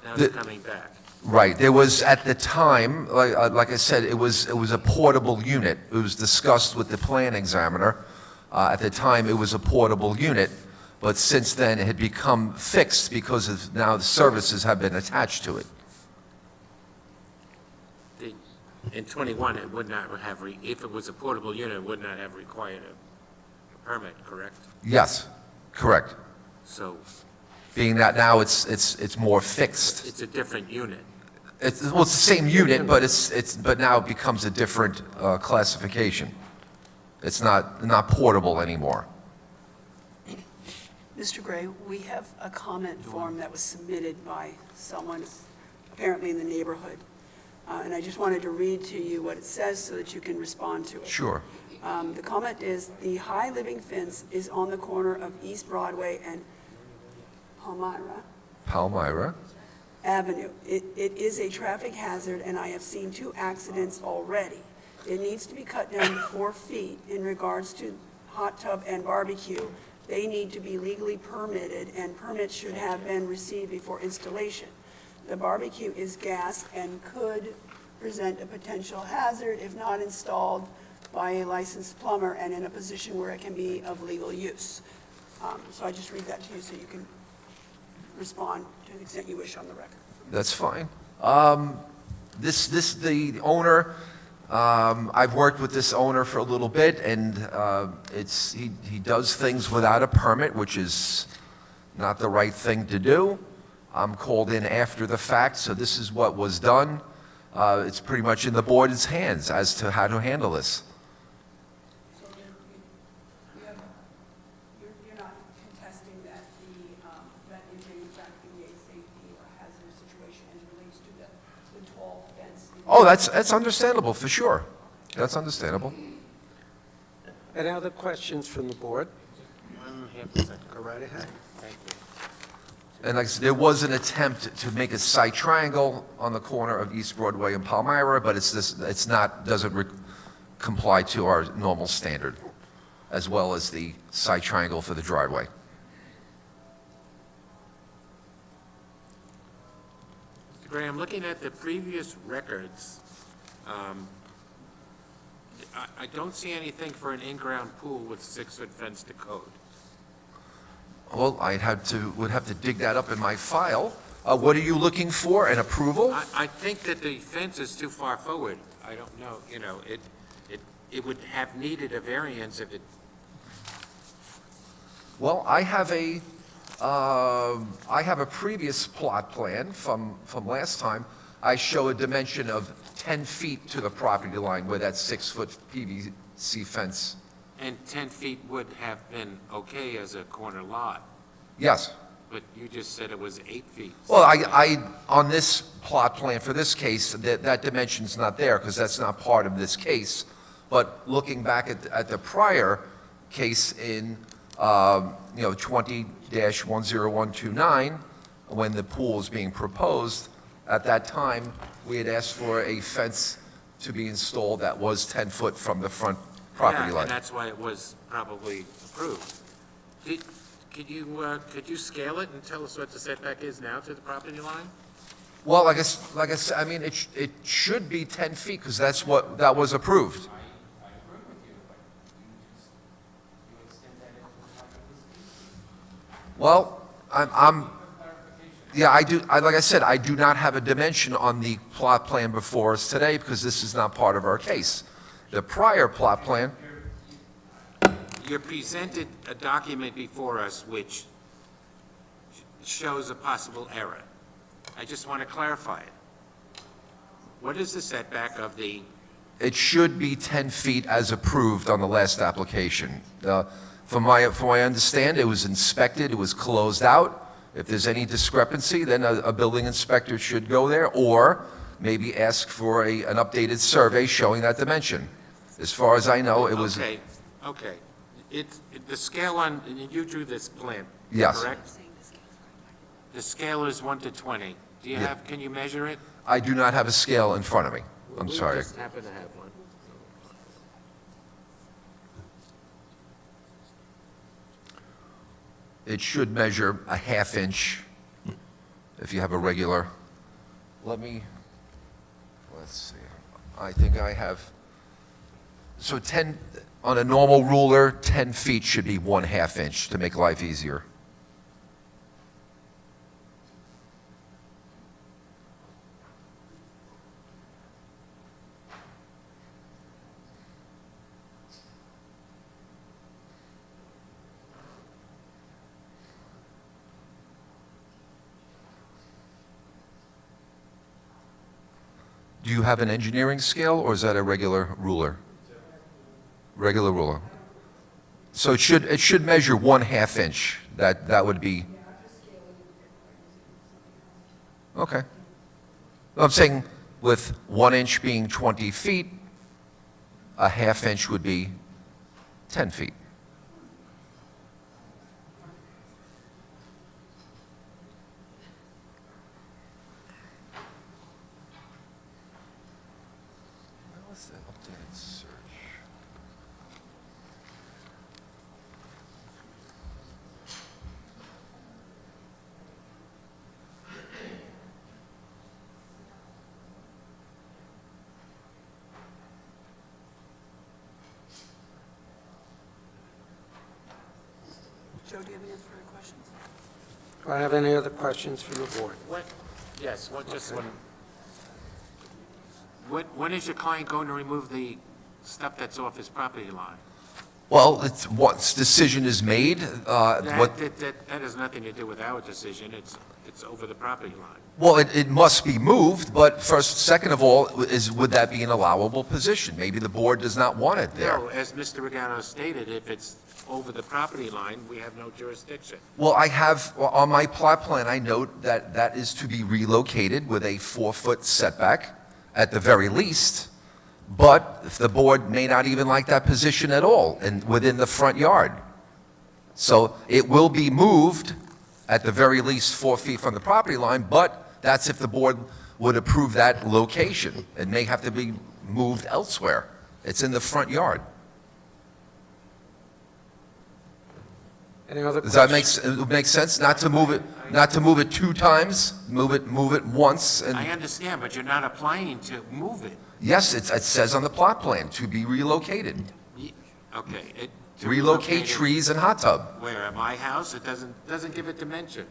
Now it's coming back. Right, there was, at the time, like I said, it was a portable unit. It was discussed with the plan examiner. At the time, it was a portable unit, but since then, it had become fixed because of now the services have been attached to it. In 21, it would not have, if it was a portable unit, it would not have required a permit, correct? Yes, correct. So Being that now it's more fixed. it's a different unit. It's the same unit, but now it becomes a different classification. It's not portable anymore. Mr. Gray, we have a comment form that was submitted by someone apparently in the neighborhood. And I just wanted to read to you what it says so that you can respond to it. Sure. The comment is, "The high living fence is on the corner of East Broadway and Palmyra. Avenue. It is a traffic hazard, and I have seen 2 accidents already. It needs to be cut down to 4 feet. In regards to hot tub and barbecue, they need to be legally permitted, and permits should have been received before installation. The barbecue is gas and could present a potential hazard if not installed by a licensed plumber and in a position where it can be of legal use." So I just read that to you so you can respond to the extent you wish on the record. That's fine. The owner, I've worked with this owner for a little bit, and he does things without a permit, which is not the right thing to do. I'm called in after the fact, so this is what was done. It's pretty much in the board's hands as to how to handle this. So you're not contesting that that is in fact a safety or hazardous situation as it relates to the tall fence? Oh, that's understandable, for sure. That's understandable. Any other questions from the board? Go right ahead. And like I said, there was an attempt to make a side triangle on the corner of East Broadway and Palmyra, but doesn't comply to our normal standard, as well as the side triangle for the driveway. Mr. Gray, I'm looking at the previous records. I don't see anything for an in-ground pool with 6-foot fence to code. Well, would have to dig that up in my file. What are you looking for, an approval? I think that the fence is too far forward. I don't know, it would have needed a variance if it, Well, I have a previous plot plan from last time. I show a dimension of 10 feet to the property line where that 6-foot PVC fence. and 10 feet would have been okay as a corner lot, Yes. but you just said it was 8 feet. Well, on this plot plan for this case, that dimension's not there because that's not part of this case. But looking back at the prior case in, 20-10129, when the pool was being proposed, at that time, we had asked for a fence to be installed that was 10 foot from the front property Yeah, line. and that's why it was probably approved. Could you scale it and tell us what the setback is now to the property line? Well, like I said, I mean, it should be 10 feet because that was approved. Well, yeah, I do, like I said, I do not have a dimension on the plot plan before us today because this is not part of our case. The prior plot plan, You presented a document before us which shows a possible error. I just want to clarify it. What is the setback of the, it should be 10 feet as approved on the last application. From my understanding, it was inspected, it was closed out. If there's any discrepancy, then a building inspector should go there, or maybe ask for an updated survey showing that dimension. As far as I know, it was... okay. The scale on, and you drew this plan, Yes. correct? The scale is 1 to 20. Do you Yeah. have, can you measure it? I do not have a scale in front of me. I'm sorry. We just happen to have one. It should measure a half inch if you have a regular let's see, I think I have, so 10, on a normal ruler, 10 feet should be 1/2 inch to make life easier. Do you have an engineering scale, or is that a regular ruler? Regular ruler. So it should measure 1/2 inch. That would be. Okay. I'm saying with 1 inch being 20 feet, a 1/2 inch would be 10 feet. What's the updated search? Joe, do you have any further questions? Do I have any other questions from the board? Yes, just one. When is your client going to remove the stuff that's off his property line? Well, it's once decision is made, That has nothing to do with our decision, it's over the property line. well, it must be moved, but second of all, would that be an allowable position? Maybe the board does not want it there. No, as Mr. Regano stated, if it's over the property line, we have no jurisdiction. Well, I have, on my plot plan, I note that that is to be relocated with a 4-foot setback at the very least, but if the board may not even like that position at all, and within the front yard. So it will be moved at the very least 4 feet from the property line, but that's if the board would approve that location. It may have to be moved elsewhere. It's in the front yard. Any other Does questions? that make sense? Not to move it 2 times, move it once, and I understand, but you're not applying to move it. yes, it says on the plot plan, to be relocated. Okay. To Relocate it trees and hot tub. Where, at my house? It doesn't give it dimension.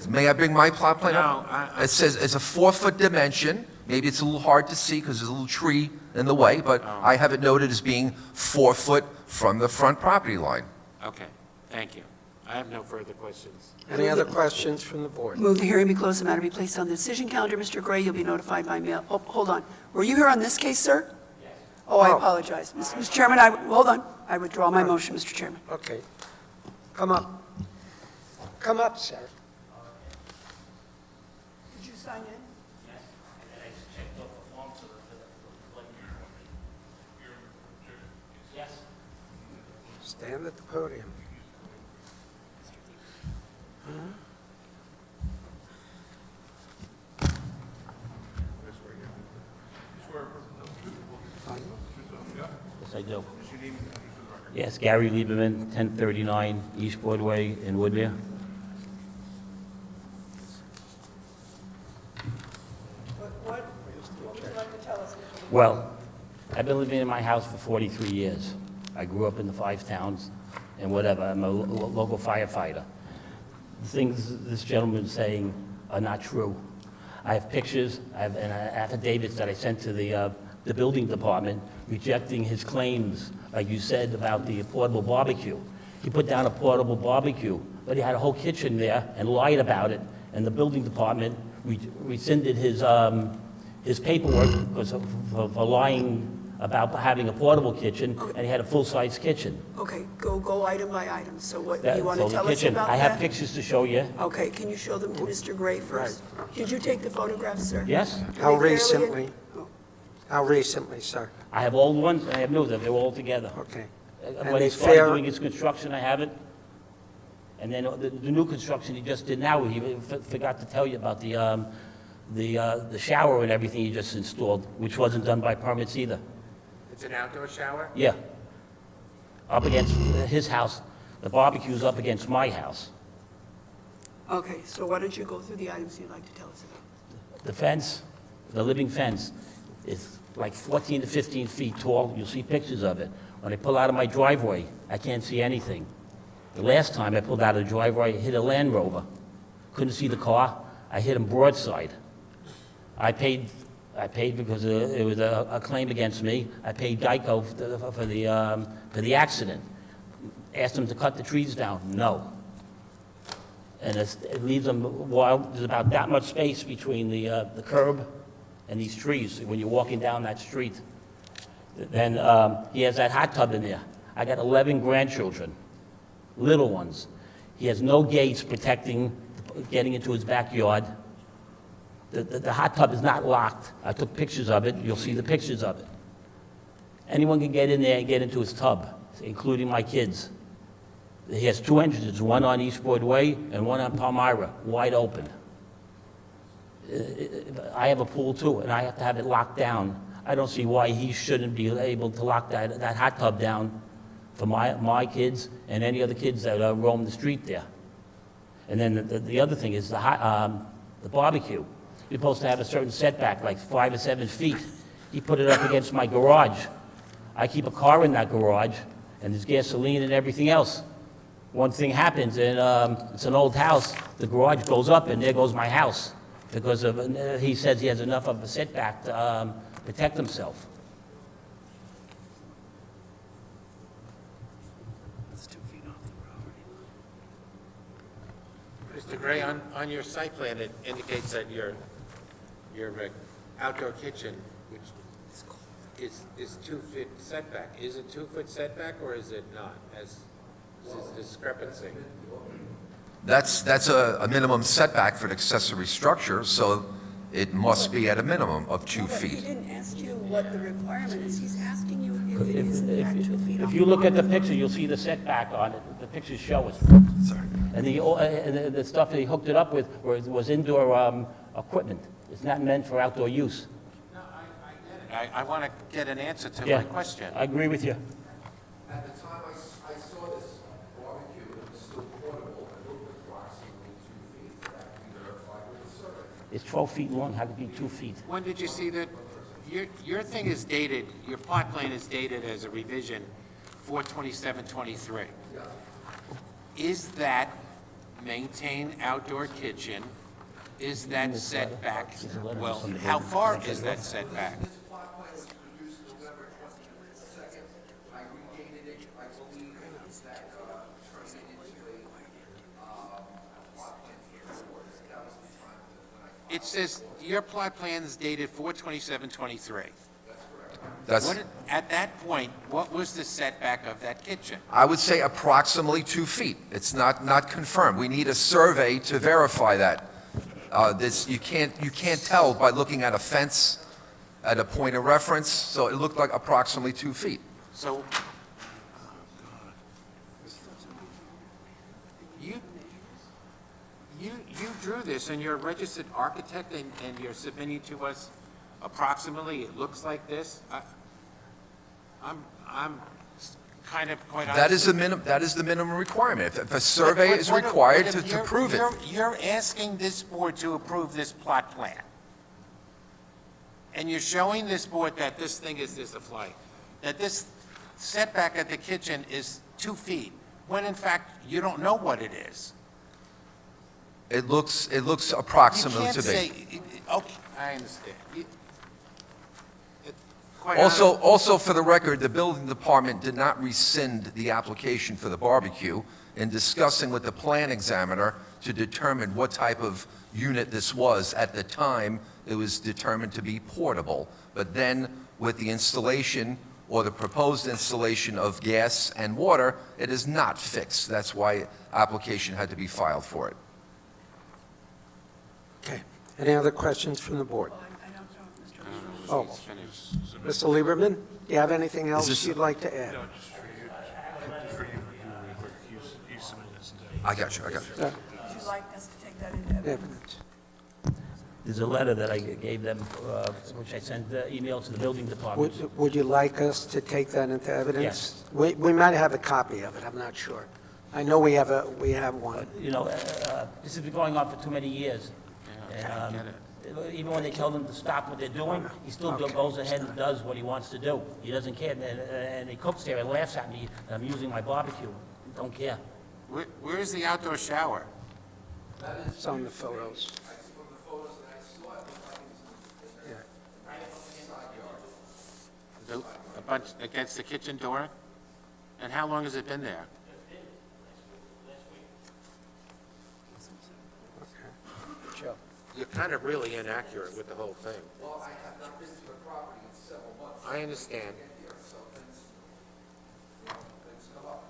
May I bring my plot plan up? No, It says it's a 4-foot dimension. Maybe it's a little hard to see because there's a little tree in the way, but I have it noted as being 4 foot from the front property line. Okay, thank you. I have no further questions. Any other questions from the board? Move the hearing be closed, the matter be placed on the decision calendar. Mr. Gray, you'll be notified by mail. Oh, hold on. Were you here on this case, sir? Yes. Oh, I apologize. Mr. Chairman, hold on. I withdraw my motion, Mr. Chairman. Okay. Come up. Come up, sir. Did you sign in? Stand at the podium. Yes, I do. Yes, Gary Lieberman, 1039 East Broadway in Woodmere. What would you like to tell us? Well, I've been living in my house for 43 years. I grew up in the 5 towns and whatever. I'm a local firefighter. The things this gentleman's saying are not true. I have pictures, I have affidavits that I sent to the building department rejecting his claims, like you said, about the portable barbecue. He put down a portable barbecue, but he had a whole kitchen there and lied about it, and the building department rescinded his paperwork because for lying about having a portable kitchen, and he had a full-size kitchen. Okay, go item by item. So what, you want to So the tell us kitchen, about I have that? pictures to show you. Okay, can you show them to Mr. Gray first? Did you take the photographs, sir? Yes? How Are they fairly- recently? Oh, How recently, sir? I have old ones, and I have new ones, they're all together. Okay. When they he started fair- doing his construction, I have it. And then the new construction he just did now, he forgot to tell you about the shower and everything he just installed, which wasn't done by permits either. It's an outdoor shower? Yeah. Up against his house, the barbecue's up against my house. Okay, so why don't you go through the items you'd like to tell us The fence, the living fence, is like 14 to 15 feet tall. You'll see pictures of it. When I pull out of my driveway, I can't see anything. The last time I pulled out of the driveway, I hit a Land Rover. Couldn't see the car. I hit him broadside. I paid because it was a claim against me. I paid Geico for the accident. Asked them to cut the trees down. No. And it leaves them wild. There's about that much space between the curb and these trees when you're walking down that street. Then he has that hot tub in there. I got 11 grandchildren, little ones. He has no gates protecting getting into his backyard. The hot tub is not locked. I took pictures of it. You'll see the pictures of it. Anyone can get in there and get into his tub, including my kids. He has 2 entrances, one on East Broadway and one on Palmyra, wide open. I have a pool too, and I have to have it locked down. I don't see why he shouldn't be able to lock that hot tub down for my kids and any other kids that roam the street there. And then the other thing is the barbecue. You're supposed to have a certain setback, like 5 or 7 feet. He put it up against my garage. I keep a car in that garage, and there's gasoline and everything else. One thing happens, and it's an old house, the garage goes up, and there goes my house, because he says he has enough of a setback to protect himself. Mr. Gray, on your site plan, it indicates that your outdoor kitchen, which is 2 feet setback. Is it 2 foot setback, or is it not? As this is discrepancy. That's a minimum setback for an accessory structure, so it must be at a minimum of 2 He feet. didn't ask you what the requirement is. He's asking you if it is in fact 2 feet. If you look at the picture, you'll see the setback on it. The pictures show it. Sorry. And the stuff that he hooked it up with was indoor equipment. It's not meant for outdoor use. No, I get it. I want to get an answer to Yeah, my question. I agree with you. At the time I saw this barbecue, it was still portable, it looked approximately 2 feet. That can be verified with the survey. It's 12 feet long. How could it be 2 feet? When did you see that? Your thing is dated, your plot plan is dated as a revision 4/27/23. Is that maintained outdoor kitchen, is that setback, well, how far is that setback? This plot plan was produced November 22nd. I redated it, I believe, that turned it into a plot plan for the board. That was the time when I... It says your plot plan is dated 4/27/23. That's, At that point, what was the setback of that kitchen? I would say approximately 2 feet. It's not confirmed. We need a survey to verify that. You can't tell by looking at a fence at a point of reference, so it looked like approximately 2 feet. So, you drew this, and you're a registered architect, and you're submitting to us approximately, it looks like this? I'm kind of quite honest. That is the minimum requirement. If a survey is required to prove it. You're asking this board to approve this plot plan. And you're showing this board that this thing is this flight, that this setback at the kitchen is 2 feet, when in fact, you don't know what it is. It looks approximately to be. You can't say, okay, I understand. Also, for the record, the building department did not rescind the application for the barbecue. In discussing with the plan examiner to determine what type of unit this was, at the time, it was determined to be portable. But then, with the installation or the proposed installation of gas and water, it is not fixed. That's why application had to be filed for it. Okay. Any other questions from the board? I don't know if Mr. Oh, Mr. Lieberman, do you have anything else you'd like to add? I got you. Would you like us to take that into evidence? There's a letter that I gave them, which I sent email to the building department. Would you like us to take that into evidence? Yes. We might have a copy of it, I'm not sure. I know we have one. You know, this has been going on for too many years. Yeah, I get it. Even when they tell him to stop what they're doing, he still goes ahead and does what he wants to do. He doesn't care, and he cooks there and laughs at me that I'm using my barbecue. Don't care. Where's the outdoor shower? It's on the photos. A bunch against the kitchen door? And how long has it been there? Joe. You're kind of really inaccurate with the whole thing. Well, I have not been to the property in several months. I understand. So things come up.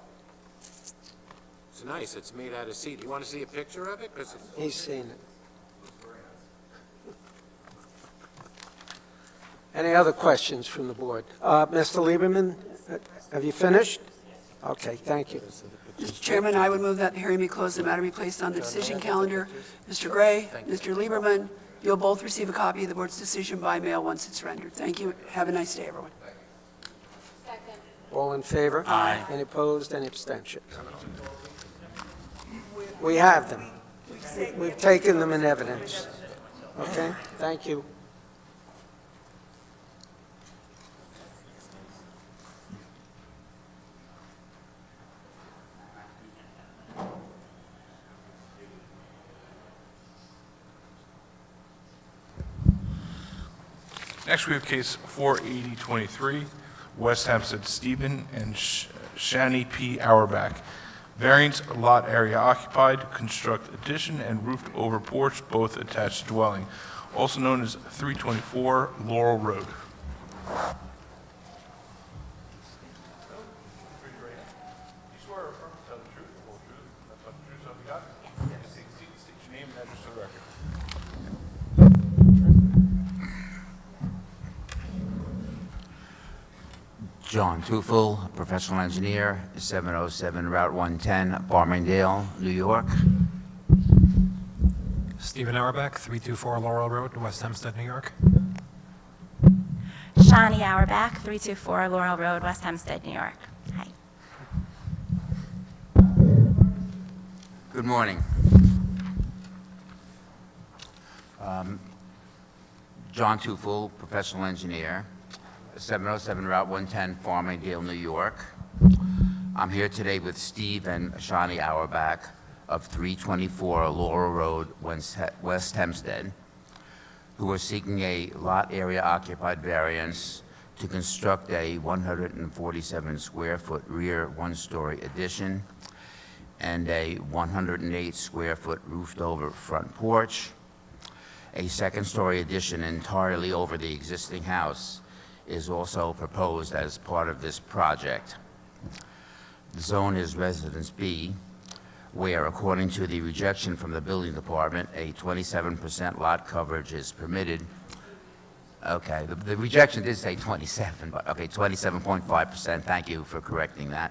It's nice, it's made out of cedar. You want to see a picture of it? 'Cause it's- He's seen it. Any other questions from the board? Mr. Lieberman, have you finished? Okay, thank you. Mr. Chairman, I would move that the hearing be closed, the matter be placed on the decision calendar. Mr. Gray, Mr. Lieberman, you'll both receive a copy of the board's decision by mail once it's rendered. Thank you. Have a nice day, everyone. All in favor? Aye. Any opposed, any abstentions? We have them. We've taken them in evidence. Okay, thank you. Next, we have case 48023, West Hempstead Stephen and Shani P. Auerbach. Variance lot area occupied, construct addition and roofed over porch, both attached dwelling, also known as 324 Laurel Road. John Tufel, professional engineer, 707 Route 110, Farmingdale, New York. Stephen Auerbach, 324 Laurel Road, West Hempstead, New York. Shani Auerbach, 324 Laurel Road, West Hempstead, New York. Hi. Good morning. John Tufel, professional engineer, 707 Route 110, Farmingdale, New York. I'm here today with Steve and Shani Auerbach of 324 Laurel Road, West Hempstead, who are seeking a lot area occupied variance to construct a 147 square foot rear one-story addition and a 108 square foot roofed over front porch. A second-story addition entirely over the existing house is also proposed as part of this project. The zone is Residence B, where, according to the rejection from the building department, a 27% lot coverage is permitted. Okay, the rejection did say 27, but okay, 27.5%, thank you for correcting that,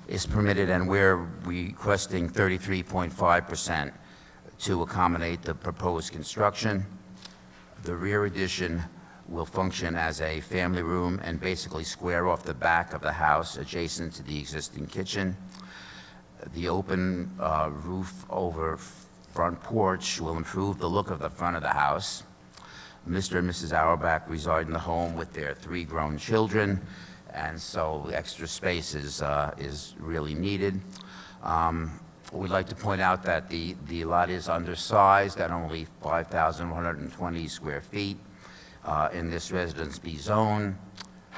is permitted, and we're requesting 33.5% to accommodate the proposed construction. The rear addition will function as a family room and basically square off the back of the house adjacent to the existing kitchen. The open roof over front porch will improve the look of the front of the house. Mr. and Mrs. Auerbach reside in the home with their 3 grown children, and so extra space is really needed. We'd like to point out that the lot is undersized at only 5,120 square feet. In this Residence B zone,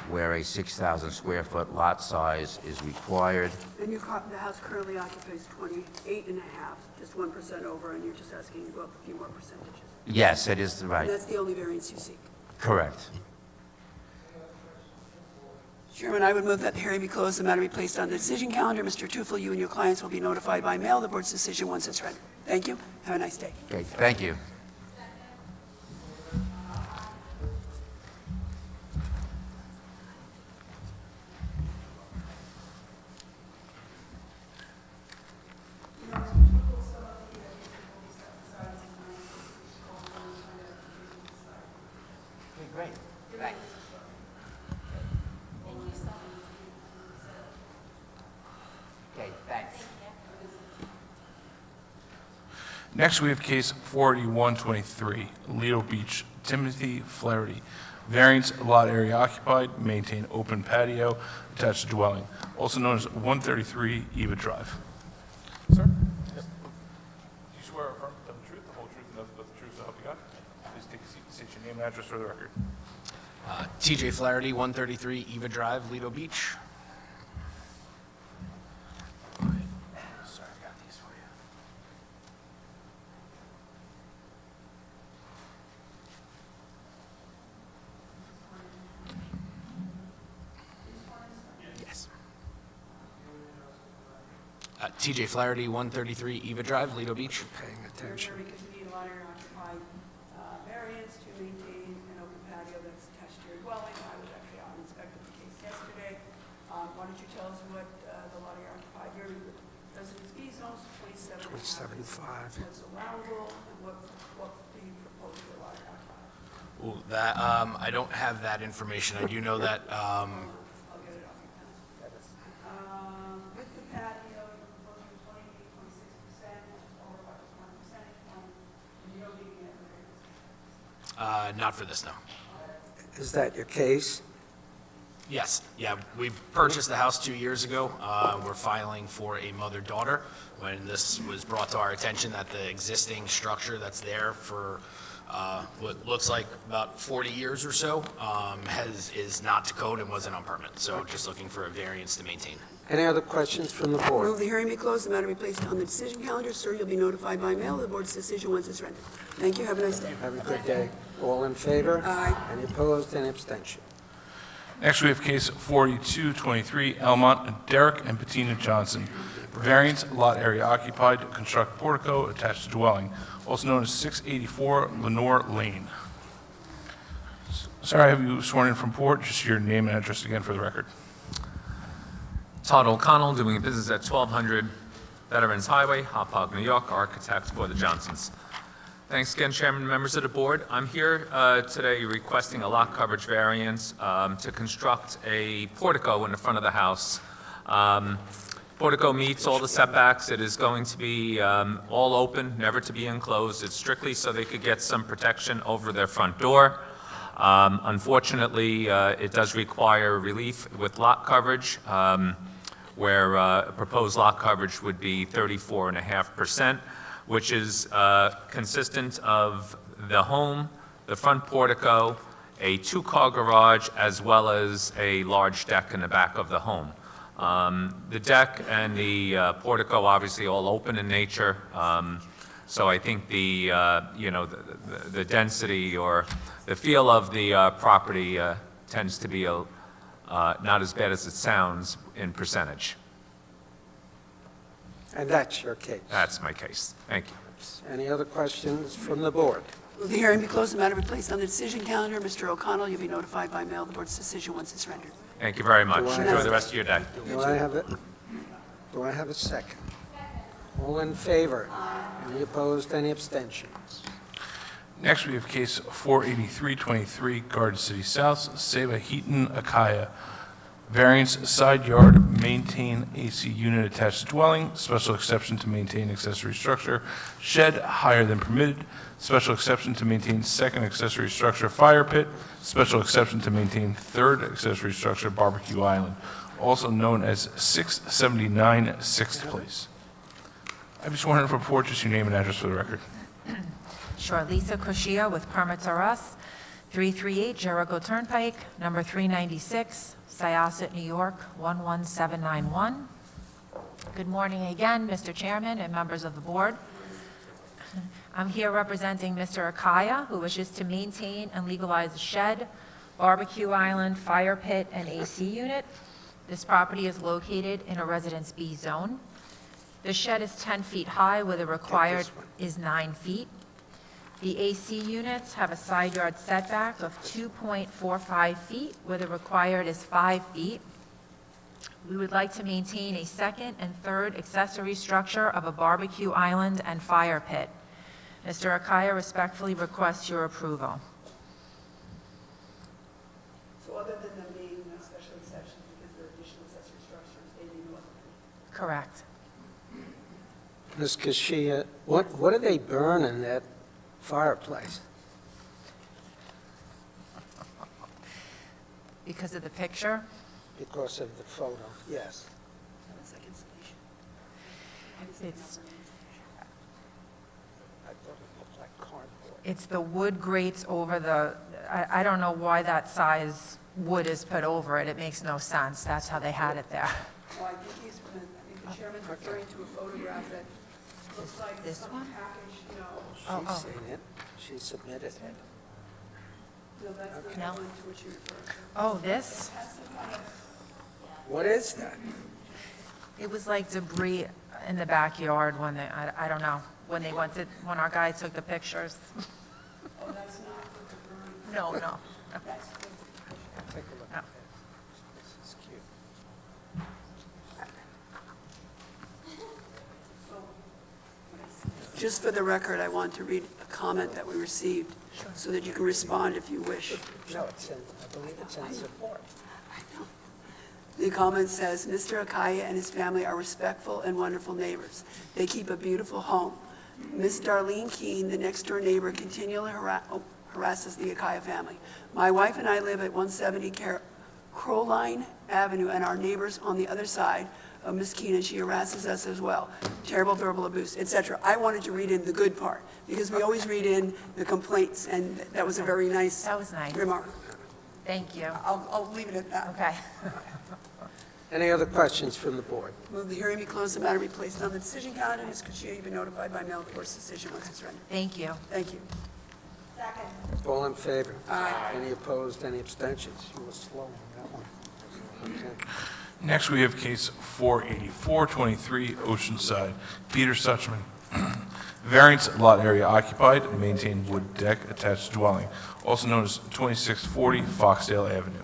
where a 6,000 square foot lot size is required. And the house currently occupies 28 and a half, just 1% over, and you're just asking to go up a few more percentages. Yes, it is right. And that's the only variance you seek. Correct. Chairman, I would move that the hearing be closed, the matter be placed on the decision calendar. Mr. Tufel, you and your clients will be notified by mail of the board's decision once it's ready. Thank you. Have a nice day. Okay, thank you. Great, thanks. Okay, thanks. Next, we have case 48123, Lido Beach, Timothy Flaherty. Variance, lot area occupied, maintain open patio, attached dwelling, also known as 133 Eva Drive. Sir? Yep. Do you swear or affirm to tell the truth, the whole truth, and nothing but the truth, so help you God? Please take a seat and state your name and address for the record. TJ Flaherty, 133 Eva Drive, Lido Beach. Sorry, I got these for you. Yes. TJ Flaherty, 133 Eva Drive, Lido Beach. Paying attention. Because you need a lot area occupied variance to maintain an open patio that's attached to your dwelling. I was actually out and inspected the case yesterday. Why don't you tell us what the lot area occupied, your residence B zones, 27.5. What's allowable, and what do you propose for lot area occupied? Ooh, that, I don't have that information. I do know that, I'll get it off your pen. With the patio, you're proposing 28.6%, over by just 1 percentage point, and you don't need any variance. not for this, no. Is that your case? Yes, yeah, we purchased the house 2 years ago. We're filing for a mother-daughter. When this was brought to our attention that the existing structure that's there for what looks like about 40 years or so is not to code and wasn't on permit. So just looking for a variance to maintain. Any other questions from the board? Move the hearing be closed, the matter be placed on the decision calendar. Sir, you'll be notified by mail of the board's decision once it's rendered. Thank you, have a nice day. Have a good day. All in favor? Aye. Any opposed? Any abstention? Next, we have case 4223, Elmont, Derek and Bettina Johnson. Variance, lot area occupied, construct portico, attached to dwelling, also known as 684 Lenore Lane. Sir, I have you sworn in from court. Just your name and address again for the record. Todd O'Connell, doing business at 1200 Veterans Highway, Hauppauge, New York, architect for the Johnsons. Thanks again, Chairman and members of the board. I'm here today requesting a lot coverage variance to construct a portico in the front of the house. Portico meets all the setbacks. It is going to be all open, never to be enclosed. It's strictly so they could get some protection over their front door. Unfortunately, it does require relief with lot coverage, where proposed lot coverage would be 34.5%, which is consistent of the home, the front portico, a two-car garage, as well as a large deck in the back of the home. The deck and the portico obviously all open in nature, so I think the density or the feel of the property tends to be not as bad as it sounds in percentage. And that's your case. That's my case. Thank you. Any other questions from the board? Move the hearing be closed, the matter be placed on the decision calendar. Mr. O'Connell, you'll be notified by mail of the board's decision once it's rendered. Thank you very much. Do I Enjoy have- the rest of your day. Do I have a second? All in favor? Any opposed? Any abstentions? Next, we have case 48323, Garden City South, Seva Heaton Akaya. Variance, side yard, maintain AC unit attached to dwelling, special exception to maintain accessory structure, shed higher than permitted, special exception to maintain second accessory structure, fire pit, special exception to maintain third accessory structure, barbecue island, also known as 679 Sixth Place. I've sworn in for report, just your name and address for the record. Sure, Lisa Koshia with Permits R Us, 338 Jericho Turnpike, number 396, Syosset, New York, 11791. Good morning again, Mr. Chairman and members of the board. I'm here representing Mr. Akaya, who wishes to maintain and legalize a shed, barbecue island, fire pit, and AC unit. This property is located in a Residence B zone. The shed is 10 feet high, where the required is 9 feet. The AC units have a side yard setback of 2.45 feet, where the required is 5 feet. We would like to maintain a second and third accessory structure of a barbecue island and fire pit. Mr. Akaya respectfully requests your approval. So other than them being a special exception because they're additional accessory structures, they need no other. Correct. Ms. Kashia, what do they burn in that fireplace? Because of the picture? Because of the photo, yes. It's, I thought it looked like cardboard. it's the wood grates over the, I don't know why that size wood is put over it. It makes no sense. That's how they had it there. Well, I think the chairman's referring to a photograph that looks like This some one? package, She's seen it, she submitted it. No, that's not the No. one to which you refer to. Oh, this? What is that? It was like debris in the backyard when they, I don't know, when our guy took the pictures. Oh, that's not what the burn. No, no. Take a look No. at this. This is cute. Just for the record, I want to read a comment that we received so that you can respond if you wish. No, I believe it's in support. The comment says, Mr. Akaya and his family are respectful and wonderful neighbors. They keep a beautiful home. Miss Darlene Keene, the next-door neighbor, continually harasses the Akaya family. My wife and I live at 170 Crowline Avenue, and our neighbors on the other side of Miss Keene, and she harasses us as well. Terrible verbal abuse, etc. I wanted to read in the good part, because we always read in the complaints, and that was a very nice That was nice. remark. Thank you. I'll leave it at that. Okay. Any other questions from the board? Move the hearing be closed, the matter be placed on the decision calendar. Ms. Kuchia, you've been notified by mail of the court's decision once it's rendered. Thank you. Thank you. All in favor? Aye. Any opposed, any abstentions? You were slow on that one. Okay. Next, we have case 48423 Oceanside. Peter Suchman. Variance lot area occupied, maintained wood deck attached dwelling, also known as 2640 Foxdale Avenue.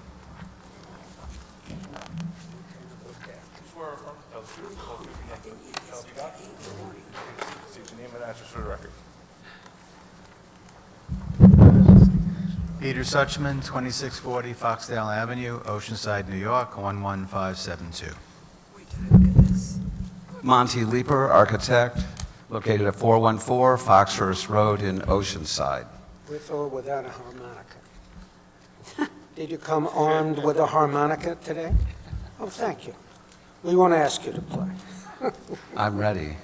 State your name and address for the record. Peter Suchman, 2640 Foxdale Avenue, Oceanside, New York, 11572. Monty Leeper, architect, located at 414 Foxhurst Road in Oceanside. With or without a harmonica? Did you come armed with a harmonica today? Oh, thank you. We won't ask you to play. I'm ready.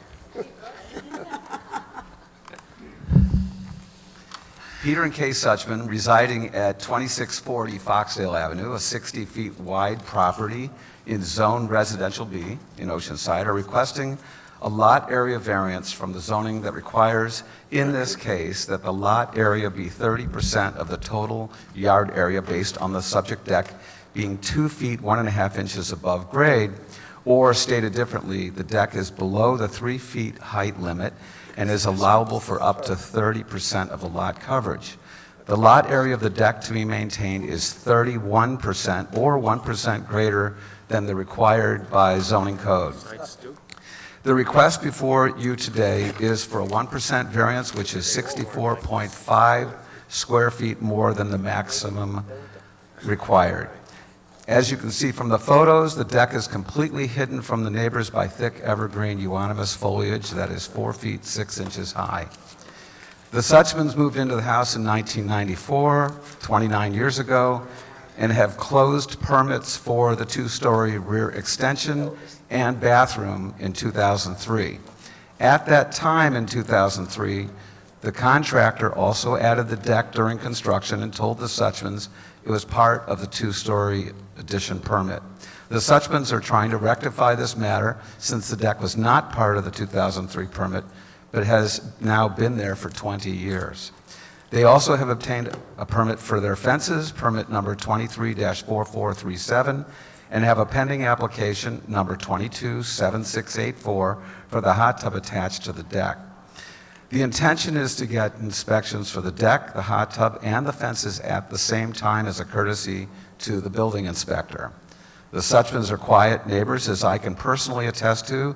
Peter and Kay Suchman, residing at 2640 Foxdale Avenue, a 60 feet wide property in Zone Residential B in Oceanside, are requesting a lot area variance from the zoning that requires, in this case, that the lot area be 30% of the total yard area based on the subject deck being 2 feet 1.5 inches above grade, or stated differently, the deck is below the 3 feet height limit and is allowable for up to 30% of the lot coverage. The lot area of the deck to be maintained is 31% or 1% greater than the required by zoning code. The request before you today is for a 1% variance, which is 64.5 square feet more than the maximum required. As you can see from the photos, the deck is completely hidden from the neighbors by thick evergreen euonymus foliage that is 4 feet 6 inches high. The Suchmans moved into the house in 1994, 29 years ago, and have closed permits for the 2-story rear extension and bathroom in 2003. At that time in 2003, the contractor also added the deck during construction and told the Suchmans it was part of the 2-story addition permit. The Suchmans are trying to rectify this matter since the deck was not part of the 2003 permit, but has now been there for 20 years. They also have obtained a permit for their fences, permit number 23-4437, and have a pending application number 227684 for the hot tub attached to the deck. The intention is to get inspections for the deck, the hot tub, and the fences at the same time as a courtesy to the building inspector. The Suchmans are quiet neighbors, as I can personally attest to,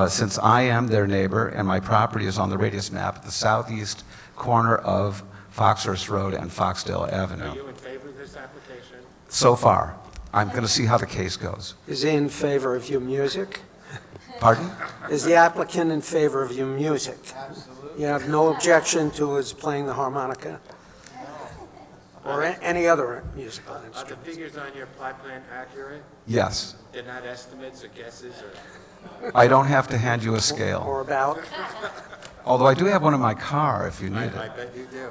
since I am their neighbor and my property is on the radius map at the southeast corner of Foxhurst Road and Foxdale Avenue. Are you in favor of this application? So far, I'm going to see how the case goes. Is he in favor of your music? Pardon? Is the applicant in favor of your music? Absolutely. You have no objection to his playing the harmonica? Or any other musical Are the instrument? figures on your plot plan accurate? Yes. They're not estimates or guesses or? I don't have to hand you a scale, Or about? although I do have one in my car if you need I it. bet you do.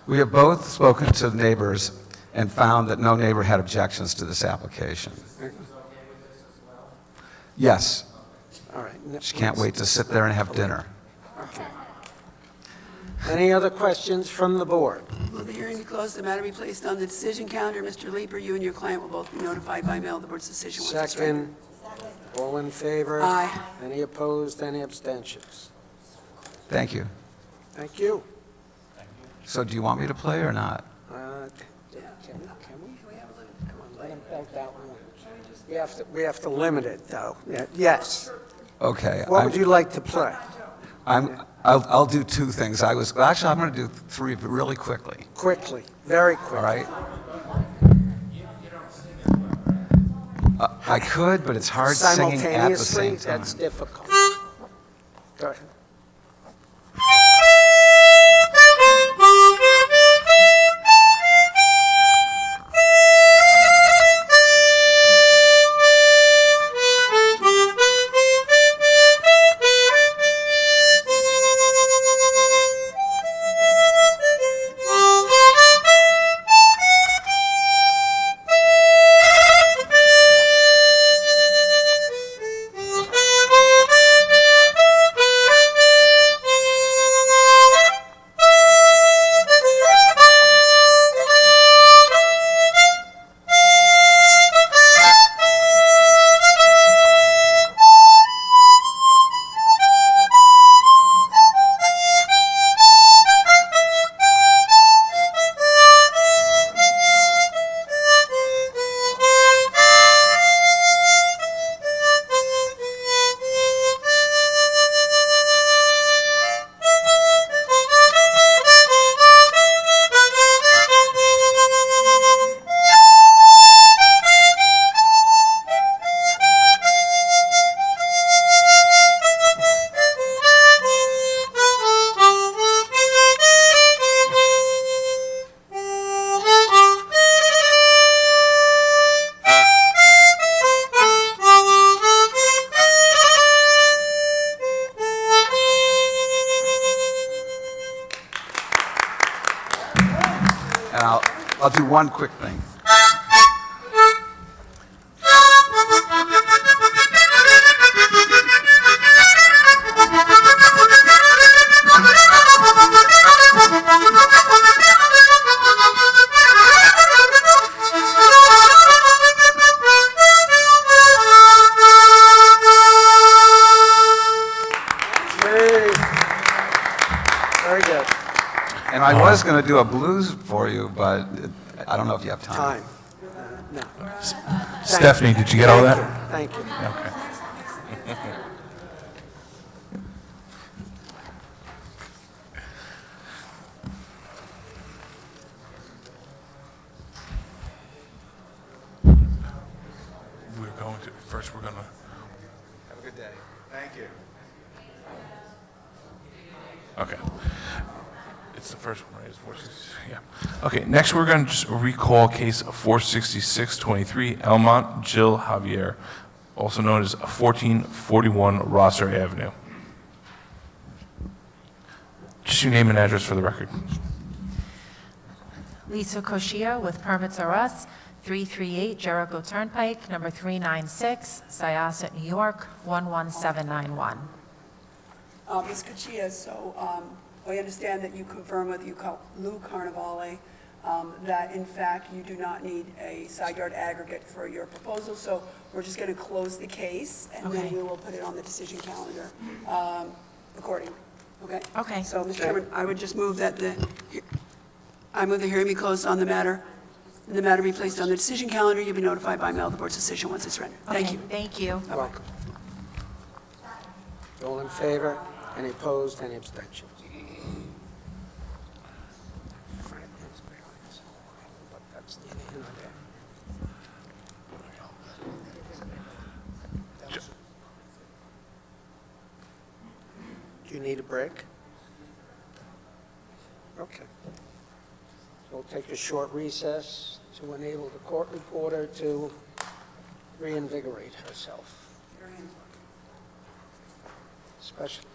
We have both spoken to neighbors and found that no neighbor had objections to this application. Yes. All right. She can't wait to sit there and have dinner. Okay. Any other questions from the board? Will the hearing be closed, the matter be placed on the decision calendar? Mr. Leeper, you and your client will both be notified by mail of the board's decision once it's rendered. Second. All in favor? Aye. Any opposed, any abstentions? Thank you. Thank you. So do you want me to play or not? Can we have a little, come on, let him belt out one. We have to limit it, though. Yes. Okay. What would you like to play? I'll do two things. Actually, I'm going to do three really quickly. Quickly, very quickly. All right? I could, but it's hard singing at the same Simultaneously, time. that's difficult. Go ahead. And I'll do one quick thing. Very good. And I was going to do a blues for you, but I don't know if you have time. No. Stephanie, did you get all that? Thank you. Okay. First, we're going to... Have a good day. Thank you. Okay. It's the first one, right? It's 466, yeah. Okay, next we're going to just recall case 46623, Elmont Jill Javier, also known as 1441 Rosser Avenue. Just your name and address for the record. Lisa Koshia with Permits R Us, 338 Jericho Turnpike, number 396, Syosset, New York, 11791. Ms. Cuccia, so I understand that you confirm with Lou Carnevale that in fact you do not need a side yard aggregate for your proposal, so we're just going to close the case and then Okay. we will put it on the decision calendar accordingly, okay? Okay. So, Mr. Chairman, I would just move that I move the hearing be closed on the matter, and the matter be placed on the decision calendar. You'll be notified by mail of the board's decision once it's rendered. Thank Okay, you. Thank you. You're welcome. All in favor? Any opposed? Any abstentions? Do you need a break? Okay. So we'll take a short recess to enable the court reporter to reinvigorate herself. Especially.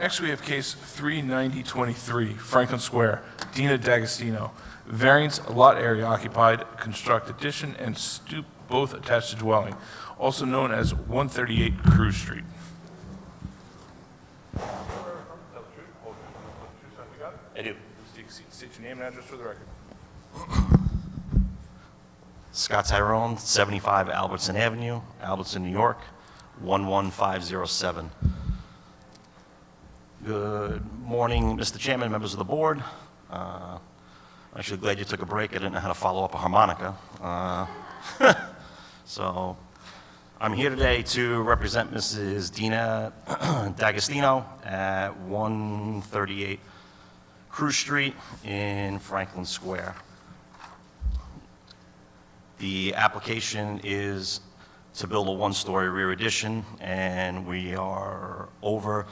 Next, we have case 39023, Franklin Square, Dina D'Agostino. Variance, lot area occupied, construct addition, and stoop both attached to dwelling, also known as 138 Cruz Street. I do. State your name and address for the record. Scott Tyrone, 75 Albertson Avenue, Albertson, New York, 11507. Good morning, Mr. Chairman, members of the board. I'm actually glad you took a break. I didn't know how to follow up a harmonica. So I'm here today to represent Mrs. Dina D'Agostino at 138 Cruz Street in Franklin Square. The application is to build a one-story rear addition, and we are over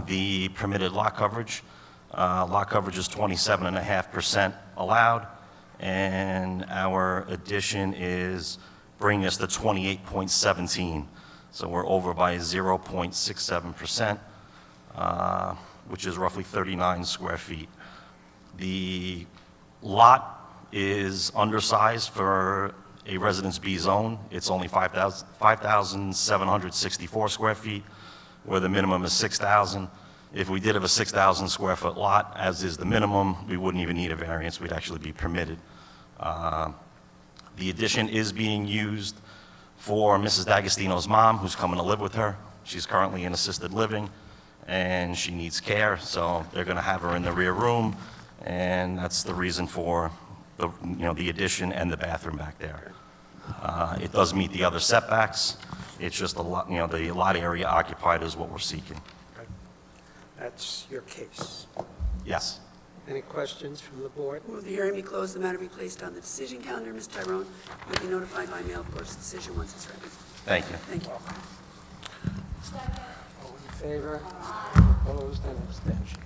the permitted lot coverage. Lot coverage is 27.5% allowed, and our addition is bringing us to 28.17. So we're over by 0.67%, which is roughly 39 square feet. The lot is undersized for a Residence B zone. It's only 5,764 square feet, where the minimum is 6,000. If we did have a 6,000 square foot lot, as is the minimum, we wouldn't even need a variance. We'd actually be permitted. The addition is being used for Mrs. D'Agostino's mom, who's coming to live with her. She's currently in assisted living, and she needs care, so they're going to have her in the rear room, and that's the reason for the addition and the bathroom back there. It does meet the other setbacks. It's just the lot area occupied is what we're seeking. That's your case. Yes. Any questions from the board? Move the hearing be closed, the matter be placed on the decision calendar. Ms. Tyrone, you'll be notified by mail, of course, the decision once it's ready. Thank you. Thank you. All in favor? Opposed and abstentions.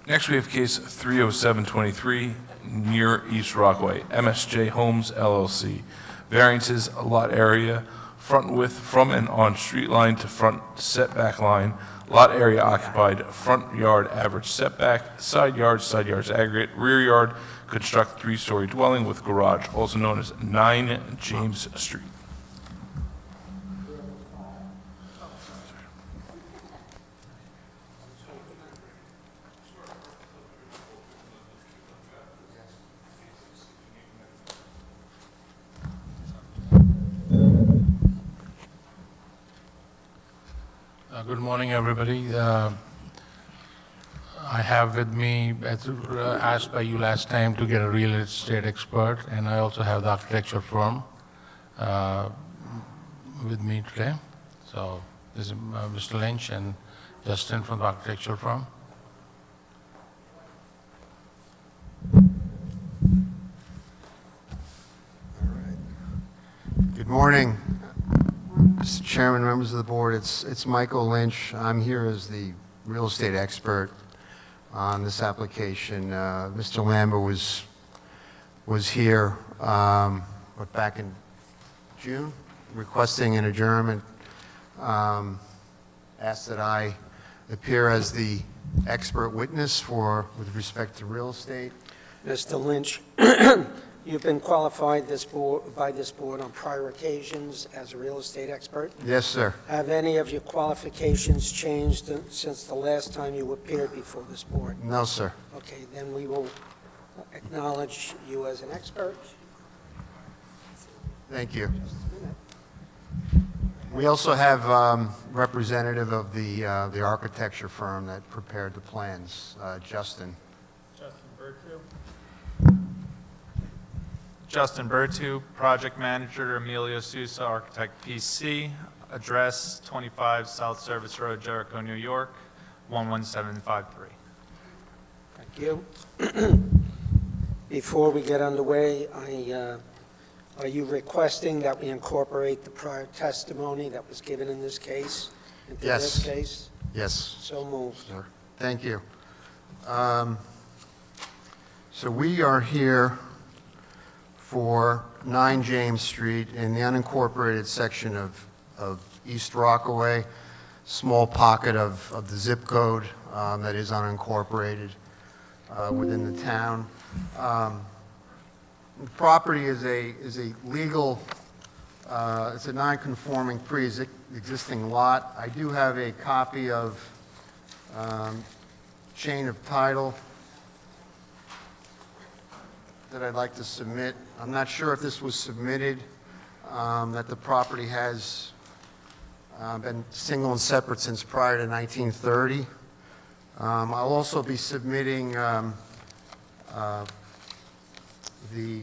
Next, we have case 30723, near East Rockaway, MSJ Homes LLC. Variances, lot area, front width from and on street line to front setback line, lot area occupied, front yard average setback, side yards aggregate, rear yard, construct 3-story dwelling with garage, also known as 9 James Street. Good morning, everybody. I have with me, as asked by you last time, to get a real estate expert, and I also have the architecture firm with me today. So this is Mr. Lynch and Justin from the architectural firm. Good morning, Mr. Chairman, members of the board. It's Michael Lynch. I'm here as the real estate expert on this application. Mr. Lambert was here back in June, requesting an adjournment. Asked that I appear as the expert witness with respect to real estate. Mr. Lynch, you've been qualified by this board on prior occasions as a real estate expert. Yes, sir. Have any of your qualifications changed since the last time you appeared before this board? No, sir. Okay, then we will acknowledge you as an expert. Thank you. We also have representative of the architecture firm that prepared the plans, Justin. Justin Bertu, Project Manager, Emilio Sousa, Architect PC, address 25 South Service Road, Jericho, New York, 11753. Thank you. Before we get underway, are you requesting that we incorporate the prior testimony that was given in this case into this case? Yes. So moved. Sir. Thank you. So we are here for 9 James Street in the unincorporated section of East Rockaway, small pocket of the zip code that is unincorporated within the town. The property is a legal, it's a non-conforming pre-existing lot. I do have a copy of chain of title that I'd like to submit. I'm not sure if this was submitted, that the property has been single and separate since prior to 1930. I'll also be submitting the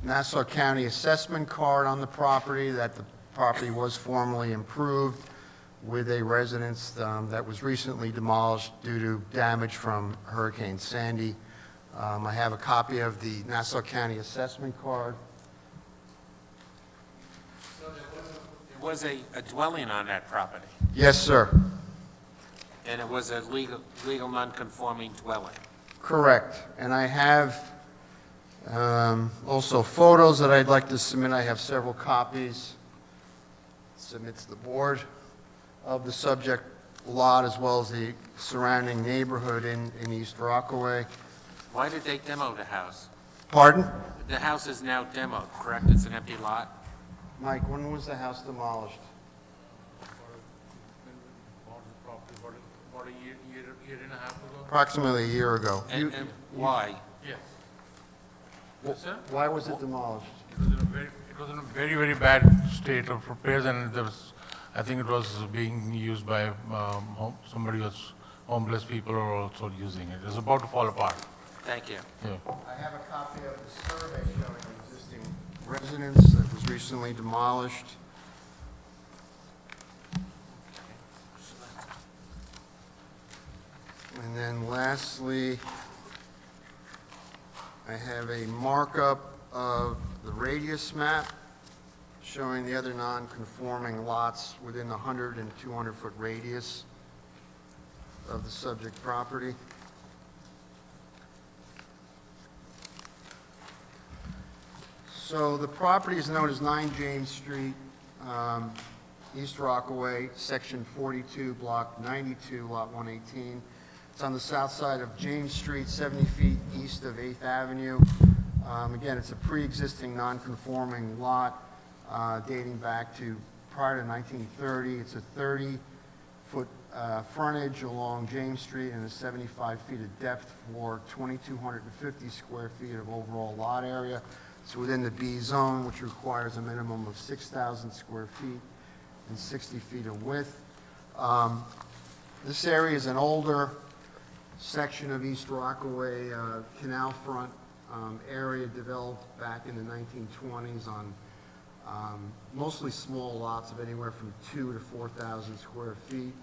Nassau County assessment card on the property, that the property was formerly improved with a residence that was recently demolished due to damage from Hurricane Sandy. I have a copy of the Nassau County assessment card. There was a dwelling on that property, Yes, sir. and it was a legal non-conforming dwelling. Correct. And I have also photos that I'd like to submit. I have several copies. Submit to the board of the subject lot as well as the surrounding neighborhood in East Rockaway. Why did they demo the house? Pardon? The house is now demoed, correct? It's an empty lot? Mike, when was the house demolished? About a year and a half ago. Approximately a year ago. And why? Yes. Why was it demolished? It was in a very, very bad state of repairs, and there was, I think it was being used by somebody was homeless people are also using it. It was about to fall apart. Thank you. Yeah. I have a copy of the survey showing the existing residence that was recently demolished. And then lastly, I have a markup of the radius map showing the other non-conforming lots within the 100 and 200-foot radius of the subject property. So the property is known as 9 James Street, East Rockaway, Section 42, Block 92, Lot 118. It's on the south side of James Street, 70 feet east of 8th Avenue. Again, it's a pre-existing non-conforming lot dating back to prior to 1930. It's a 30-foot frontage along James Street and a 75 feet of depth for 2,250 square feet of overall lot area. It's within the B zone, which requires a minimum of 6,000 square feet and 60 feet of width. This area is an older section of East Rockaway canal front area developed back in the 1920s on mostly small lots of anywhere from 2,000 to 4,000 square feet.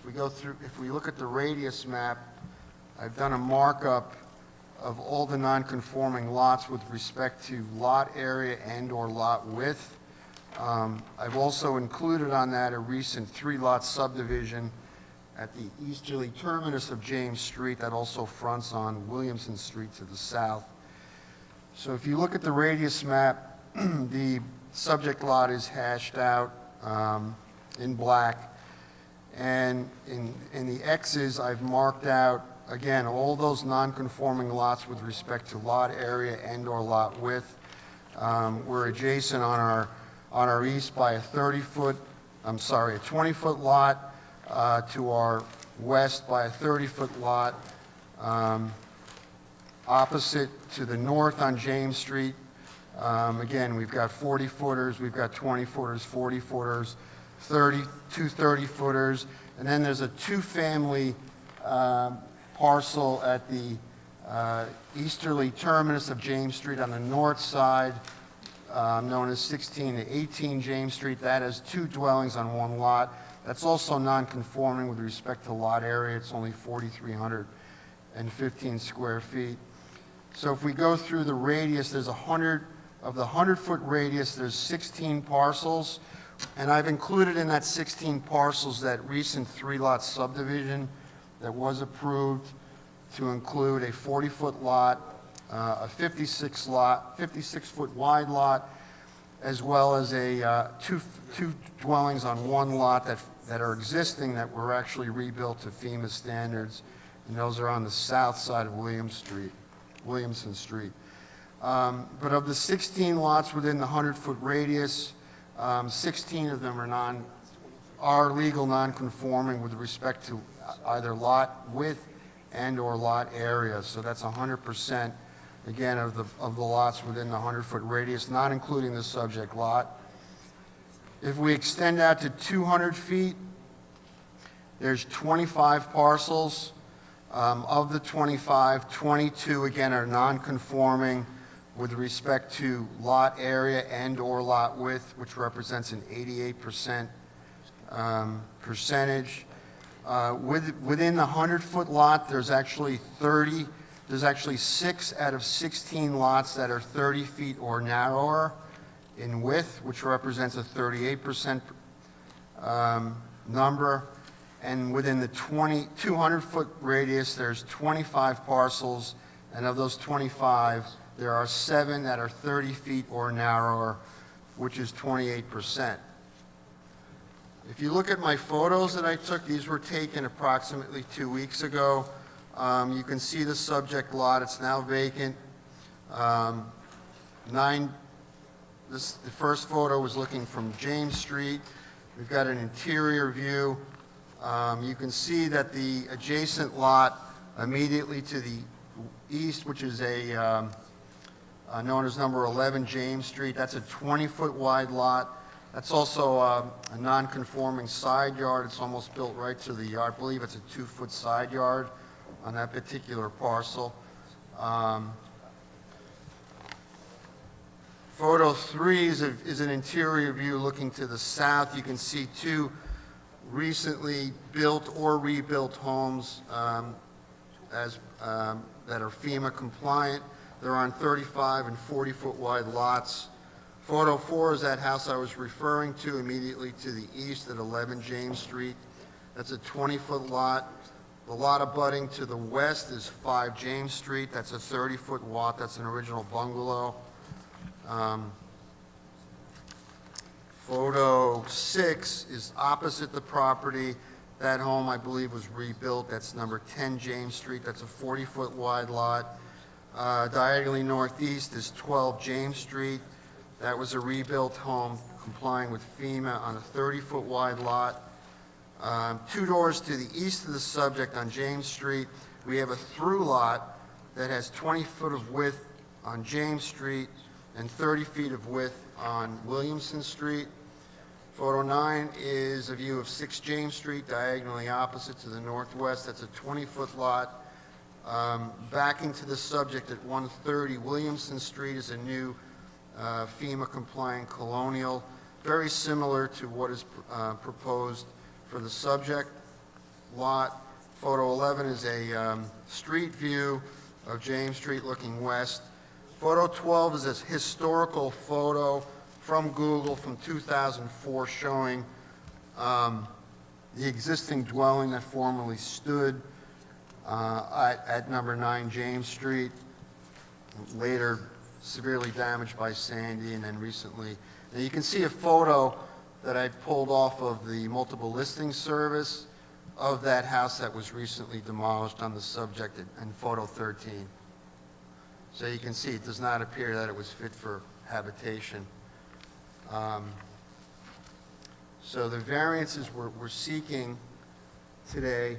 If we look at the radius map, I've done a markup of all the non-conforming lots with respect to lot area and/or lot width. I've also included on that a recent 3-lot subdivision at the easterly terminus of James Street that also fronts on Williamson Street to the south. So if you look at the radius map, the subject lot is hashed out in black. And in the X's, I've marked out, again, all those non-conforming lots with respect to lot area and/or lot width. We're adjacent on our east by a 20-foot lot, to our west by a 30-foot lot. Opposite to the north on James Street, again, we've got 40-footers, we've got 20-footers, 40-footers, 2 30-footers, and then there's a 2-family parcel at the easterly terminus of James Street on the north side, known as 16 to 18 James Street. That has 2 dwellings on 1 lot. That's also non-conforming with respect to lot area. It's only 4,315 square feet. So if we go through the radius, there's 100, of the 100-foot radius, there's 16 parcels. And I've included in that 16 parcels that recent 3-lot subdivision that was approved to include a 40-foot lot, a 56-foot wide lot, as well as a two dwellings on 1 lot that are existing that were actually rebuilt to FEMA standards, and those are on the south side of Williamson Street. But of the 16 lots within the 100-foot radius, 16 of them are legal non-conforming with respect to either lot width and/or lot area. So that's 100%, again, of the lots within the 100-foot radius, not including the subject lot. If we extend out to 200 feet, there's 25 parcels. Of the 25, 22, again, are non-conforming with respect to lot area and/or lot width, which represents an 88% percentage. Within the 100-foot lot, there's actually 6 out of 16 lots that are 30 feet or narrower in width, which represents a 38% number. And within the 200-foot radius, there's 25 parcels, and of those 25, there are 7 that are 30 feet or narrower, which is 28%. If you look at my photos that I took, these were taken approximately 2 weeks ago. You can see the subject lot. It's now vacant. The first photo was looking from James Street. We've got an interior view. You can see that the adjacent lot immediately to the east, which is known as number 11 James Street, that's a 20-foot wide lot. That's also a non-conforming side yard. It's almost built right to the yard. I believe it's a 2-foot side yard on that particular parcel. Photo 3 is an interior view looking to the south. You can see 2 recently built or rebuilt homes that are FEMA compliant. They're on 35 and 40-foot wide lots. Photo 4 is that house I was referring to immediately to the east at 11 James Street. That's a 20-foot lot. The lot abutting to the west is 5 James Street. That's a 30-foot lot. That's an original bungalow. Photo 6 is opposite the property. That home, I believe, was rebuilt. That's number 10 James Street. That's a 40-foot wide lot. Diagonally northeast is 12 James Street. That was a rebuilt home complying with FEMA on a 30-foot wide lot. 2 doors to the east of the subject on James Street, we have a through lot that has 20 foot of width on James Street and 30 feet of width on Williamson Street. Photo 9 is a view of 6 James Street, diagonally opposite to the northwest. That's a 20-foot lot. Backing to the subject at 130 Williamson Street is a new FEMA-compliant colonial, very similar to what is proposed for the subject lot. Photo 11 is a street view of James Street looking west. Photo 12 is a historical photo from Google from 2004 showing the existing dwelling that formerly stood at number 9 James Street, later severely damaged by Sandy, and then recently. Now you can see a photo that I pulled off of the multiple listing service of that house that was recently demolished on the subject in photo 13. So you can see it does not appear that it was fit for habitation. So the variances we're seeking today,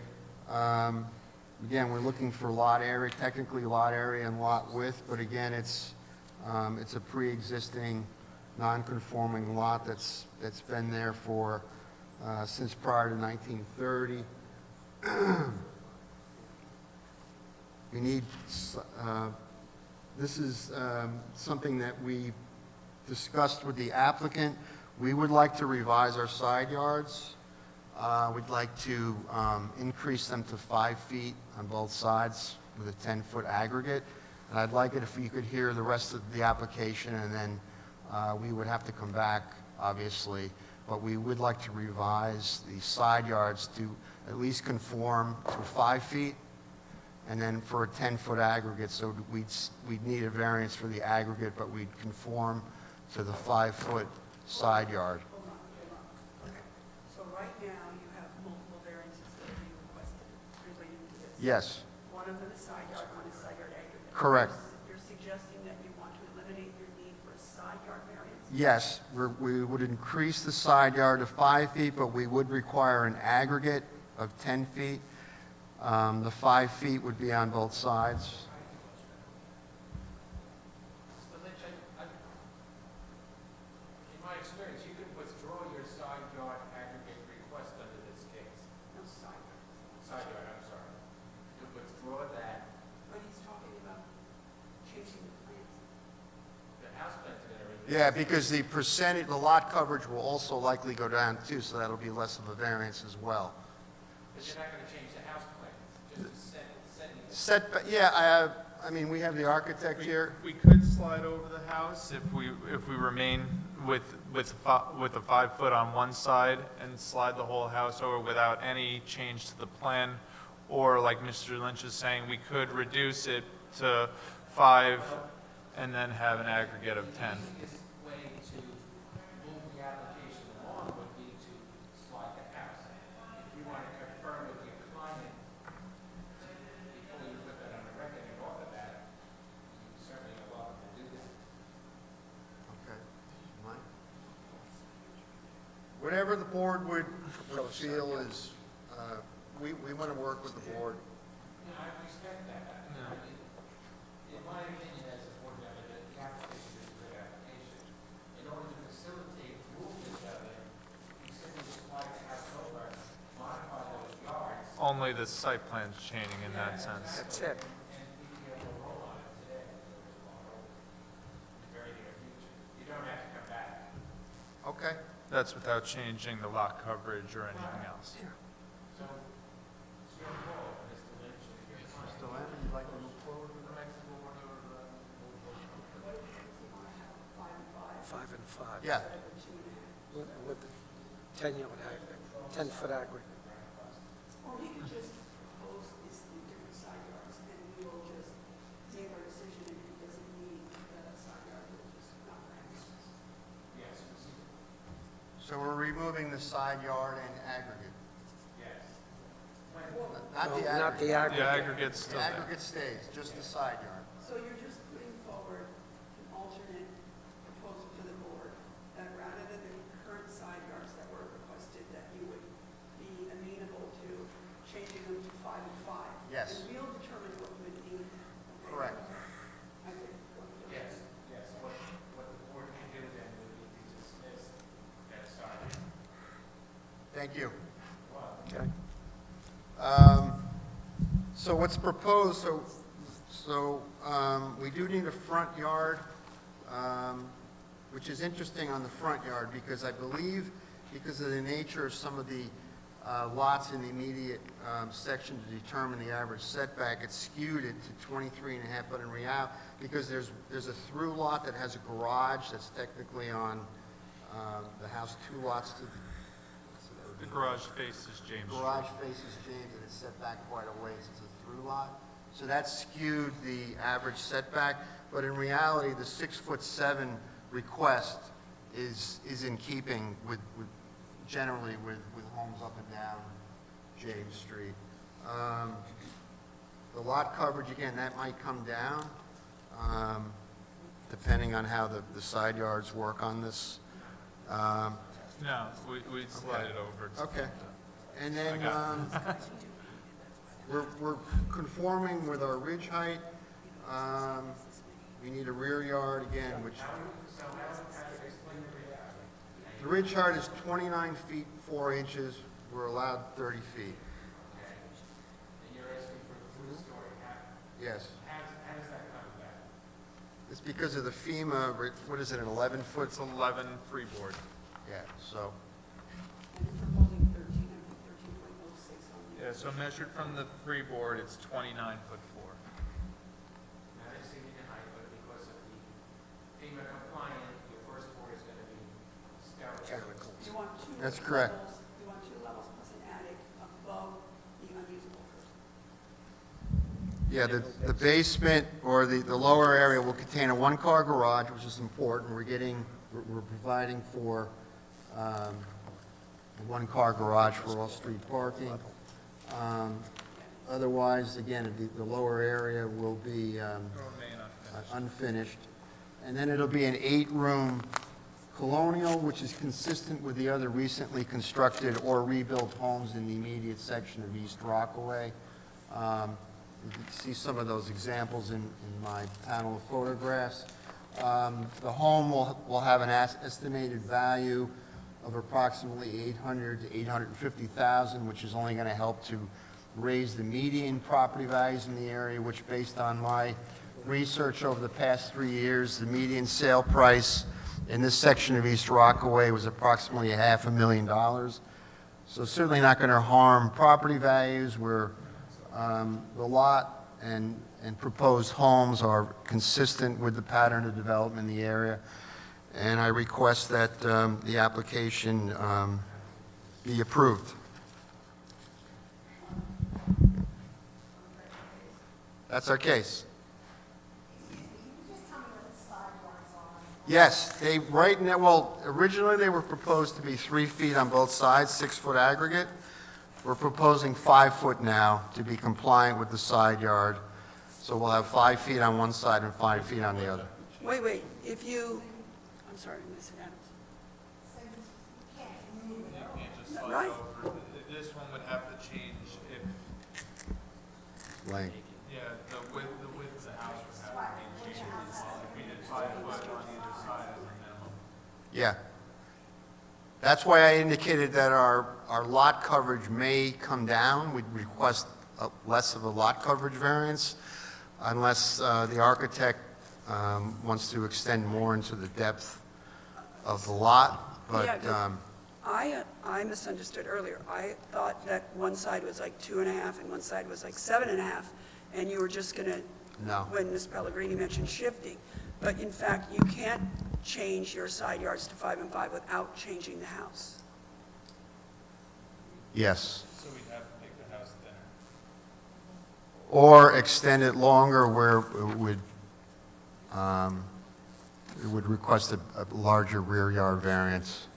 again, we're looking for lot area, technically lot area and lot width, but again, it's a pre-existing non-conforming lot that's been there for since prior to 1930. We need, this is something that we discussed with the applicant. We would like to revise our side yards. We'd like to increase them to 5 feet on both sides with a 10-foot aggregate. And I'd like it if you could hear the rest of the application, and then we would have to come back, obviously. But we would like to revise the side yards to at least conform to 5 feet, and then for a 10-foot aggregate. So we'd need a variance for the aggregate, but we'd conform to the 5-foot side yard. So right now, you have multiple variances that are being requested relating to this. Yes. One of them is side yard, one is side yard aggregate. Correct. You're suggesting that you want to eliminate your need for a side yard variance? Yes, we would increase the side yard to 5 feet, but we would require an aggregate of 10 feet. The 5 feet would be on both sides. In my experience, you could withdraw your side yard aggregate request under this case. No side yard. Side yard, I'm sorry. You could withdraw that. But he's talking about changing the plans. The house plans and everything. Yeah, because the percentage, the lot coverage will also likely go down too, so that'll be less of a variance as well. But you're not going to change the house plans, just to Setback, yeah, I mean, we have the architect here. We could slide over the house if we remain with a 5 foot on one side and slide the whole house over without any change to the plan. Or like Mr. Lynch is saying, we could reduce it to 5 and then have an aggregate of 10. easiest way to move the application along would be to slide the house. If you want to confirm with your client, before you put that on the record and offer that, you certainly are welcome to do that. Okay. Mike? Whatever the board would feel is, we want to work with the board. Yeah, I respect that. In my opinion, as a board member, that the application is a good application. In order to facilitate movement of it, you simply slide the house over, modify those yards, Only the site plan's changing in that sense. That's it. and we can have a roll on it today. In the very near future. You don't have to come back. Okay. That's without changing the lot coverage or anything else. So, it's your call, Mr. Lynch, and your client. Mr. Lemon, you'd like to move forward with the next? 5 and 5. Yeah. With the 10-yard aggregate, 10-foot aggregate. Or he could just propose this in different side yards, and we will just make our decision if he doesn't need the side yard, we'll just not grant it. Yes. So we're removing the side yard and aggregate. Yes. Not the No, aggregate. not the The aggregate. aggregate's The still there. aggregate stays, just the side yard. So you're just putting forward an alternate proposal to the board, that rather than the current side yards that were requested, that you would be amenable to changing them to 5 and 5. Yes. And we'll determine what you would need. Okay? Correct. I think. Yes, yes. What the board can do then would be to dismiss that side. Thank you. Okay. So what's proposed, we do need a front yard, which is interesting on the front yard, because I believe, because of the nature of some of the lots in the immediate section to determine the average setback, it's skewed it to 23 and a half, but in reality, because there's a through lot that has a garage that's technically on the house, 2 lots to the The garage faces James Street. garage faces James and it's set back quite a ways, it's a through lot. So that skewed the average setback, but in reality, the 6'7" request is in keeping with generally with homes up and down James Street. The lot coverage, again, that might come down, depending on how the side yards work on this. No, we'd slide it over. Okay. And then, I got we're conforming with our ridge height. We need a rear yard again, which, the ridge height is 29 feet 4 inches. We're allowed 30 feet. And you're asking for a 2-story house. Yes. How does that come about? It's because of the FEMA, what is it, an 11-foot? It's 11 freeboard. Yeah, so, And you're proposing 13, I think 13.06 on the. Yeah, so measured from the freeboard, it's 29'4". Not a significant height, but because of the FEMA compliant, your first floor is going to be Mechanical. You want 2 That's correct. levels, you want 2 levels plus an attic above the unusable first. yeah, the basement or the lower area will contain a 1-car garage, which is important. We're providing for a 1-car garage for off-street parking. Otherwise, again, the lower area will be unfinished. And then it'll be an 8-room colonial, which is consistent with the other recently constructed or rebuilt homes in the immediate section of East Rockaway. You can see some of those examples in my panel of photographs. The home will have an estimated value of approximately $800,000 to $850,000, which is only going to help to raise the median property values in the area, which, based on my research over the past 3 years, the median sale price in this section of East Rockaway was approximately $500,000. So certainly not going to harm property values where the lot and proposed homes are consistent with the pattern of development in the area. And I request that the application be approved. That's our case. Yes, they, right now, well, originally they were proposed to be 3 feet on both sides, 6-foot aggregate. We're proposing 5 foot now to be compliant with the side yard. So we'll have 5 feet on one side and 5 feet on the other. Wait, if you, I'm sorry, Mr. Adams. Right. This one would have to change if, Length. yeah, the width of the house would have to be changed. If we did 5 foot on either side as a minimum. Yeah. That's why I indicated that our lot coverage may come down. We'd request less of a lot coverage variance unless the architect wants to extend more into the depth of the lot. But Yeah, I misunderstood earlier. I thought that one side was like 2.5 and one side was like 7.5, and you were just going to, No. when Ms. Pellegrini mentioned shifting. But in fact, you can't change your side yards to 5 and 5 without changing the house. yes. So we'd have to make the house thinner. Or extend it longer where it would request a larger rear yard variance.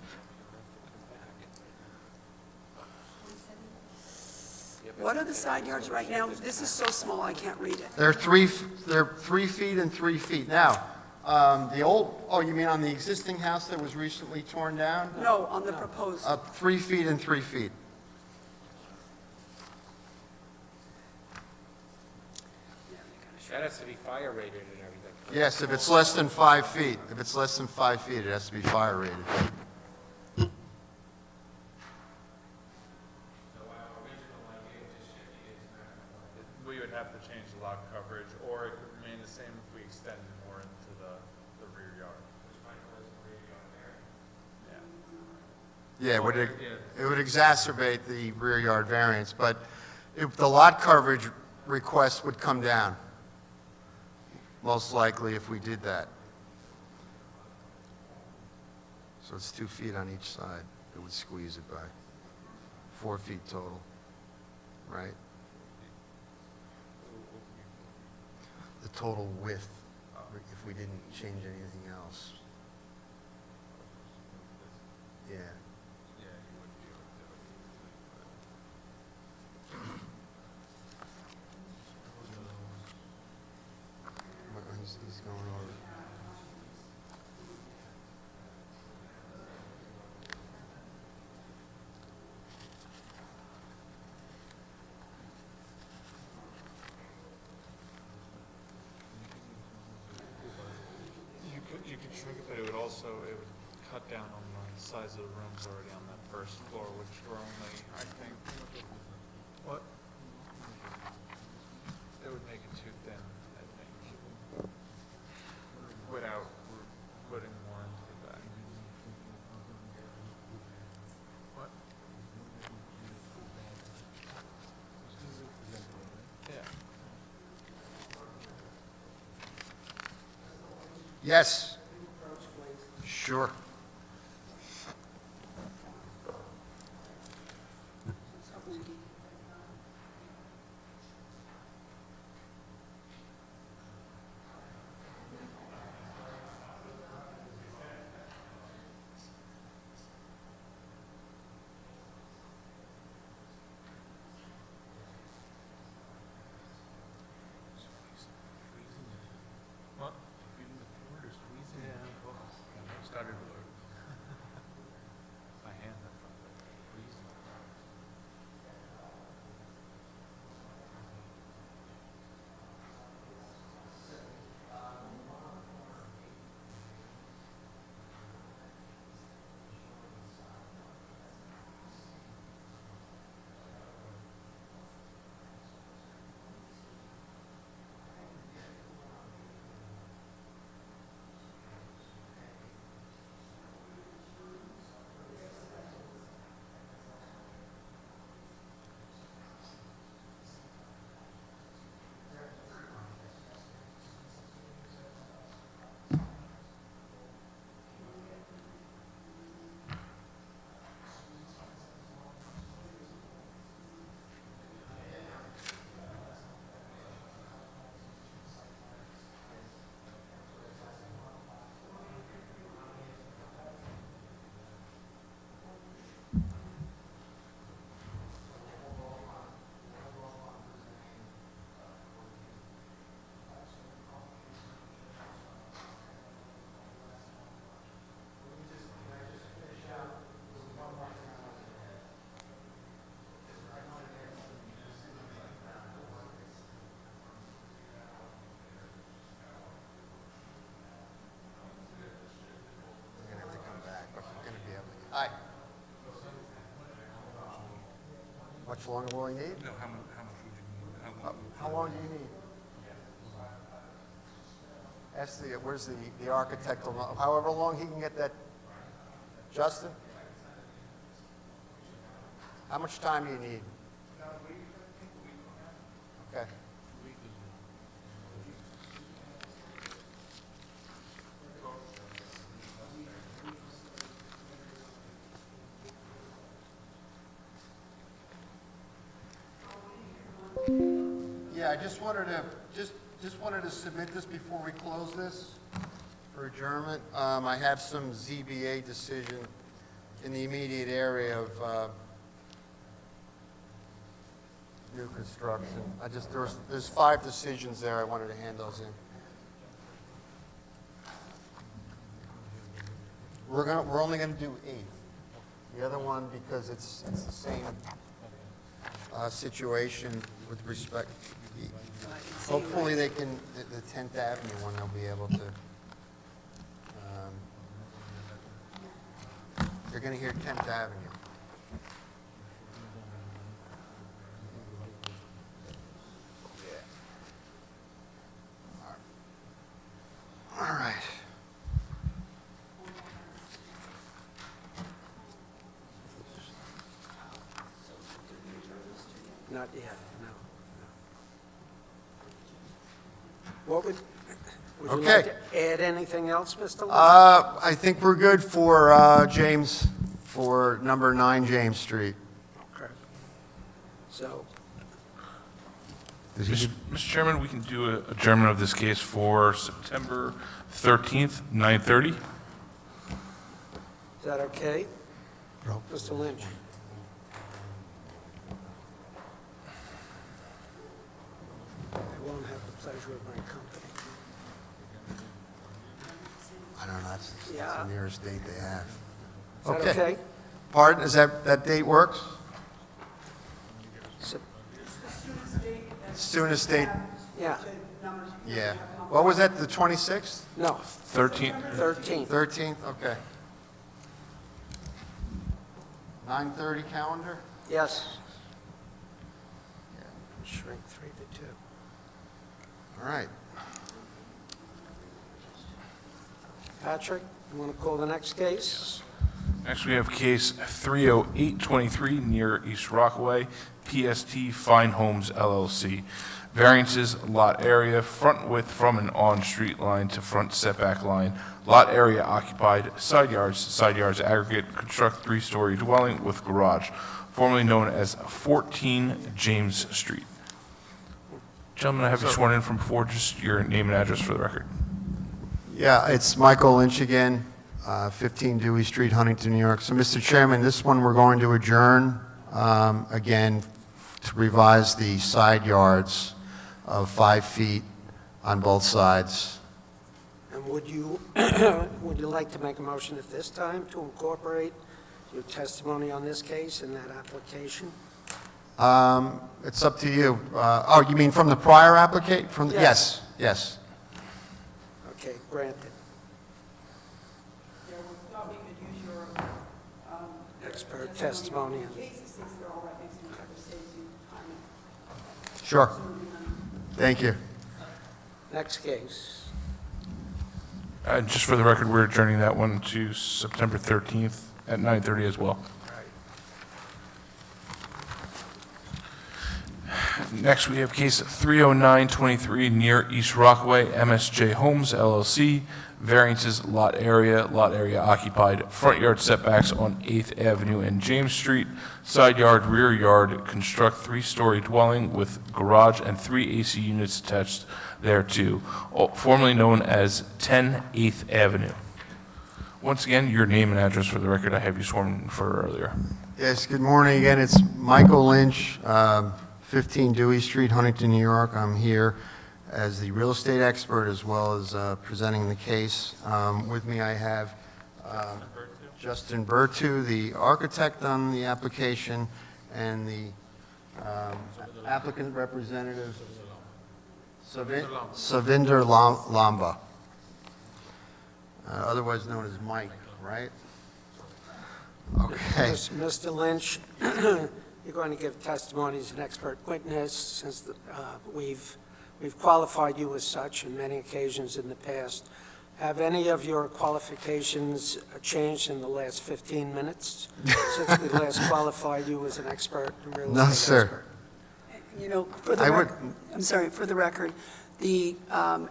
What are the side yards right now? This is so small, I can't read it. They're 3 feet and 3 feet. Now, the old, oh, you mean on the existing house that was recently torn down? No, on the proposed. 3 feet and 3 feet. That has to be fire rated and everything. Yes, if it's less than 5 feet. If it's less than 5 feet, it has to be fire rated. We would have to change the lot coverage, or it could remain the same if we extended more into the rear yard. Yeah, it would exacerbate the rear yard variance, but if the lot coverage request would come down, most likely if we did that. So it's 2 feet on each side. It would squeeze it by 4 feet total, right? The total width, if we didn't change anything else. Yeah. He's going over. You could shrink it, but it would also, it would cut down on the size of the rooms already on that first floor, which were only, I think, what? It would make it too thin, I think, without putting more into the back. What? Yeah. Yes. Sure. What? Yeah, well, started much longer will he need? No, how much would you need? How long do you need? Ask the, where's the architect, however long he can get that. Justin? How much time do you need? Okay. Yeah, I just wanted to, just wanted to submit this before we close this for adjournment. I have some ZBA decision in the immediate area of new construction. There's 5 decisions there. I wanted to hand those in. We're only gonna do 8. The other one, because it's the same situation with respect. Hopefully they can, the 10th Avenue one, they'll be able to. They're gonna hear 10th Avenue. All right. Not yet, no. What would you Okay. like to add anything else, Mr. Lynch? I think we're good for James, for number 9 James Street. Okay. So, Mr. Chairman, we can do a adjournment of this case for September 13th, 9:30. is that okay? Mr. Lynch? I won't have the pleasure of my company. I don't know, that's Yeah. the nearest date they have. Is that okay? Pardon, is that date works? Sep- Soonest date, Yeah, yeah. What was that, the 26th? no, 13th. 13th. 13th, okay. 9:30 calendar? Yes. Shrink 3 to 2. All right. Patrick, you want to call the next case? Next, we have case 30823 near East Rockaway, PST Fine Homes LLC. Variances, lot area, front width from an on-street line to front setback line, lot area occupied, side yards aggregate, construct 3-story dwelling with garage, formerly known as 14 James Street. Gentlemen, I have you sworn in from before, just your name and address for the record. Yeah, it's Michael Lynch again, 15 Dewey Street, Huntington, New York. So, Mr. Chairman, this one we're going to adjourn, again, to revise the side yards of 5 feet on both sides. And would you like to make a motion at this time to incorporate your testimony on this case in that application? It's up to you. Oh, you mean from the prior application? Yes. Yes. Okay, granted. Yeah, we thought we could use your, Expert testimony. cases, since they're all right next to each other, saves you time. Sure. Thank you. Next case. Just for the record, we're adjourning that one to September 13th at 9:30 as well. Next, we have case 30923 near East Rockaway, MSJ Homes LLC. Variances, lot area occupied, front yard setbacks on 8th Avenue and James Street, side yard, rear yard, construct 3-story dwelling with garage and 3 AC units attached thereto, formerly known as 10 8th Avenue. Once again, your name and address for the record. I have you sworn in for earlier. Yes, good morning again. It's Michael Lynch, 15 Dewey Street, Huntington, New York. I'm here as the real estate expert as well as presenting the case. With me, I have Justin Bertu, the architect on the application, and the applicant representative, Savinder Lamba, otherwise known as Mike, right? Okay. Mr. Lynch, You're going to give testimony as an expert witness, since we've qualified you as such on many occasions in the past. Have any of your qualifications changed in the last 15 minutes since we last qualified you as an expert, a real No, estate sir. expert? You know, for the I'm sorry, for the record, the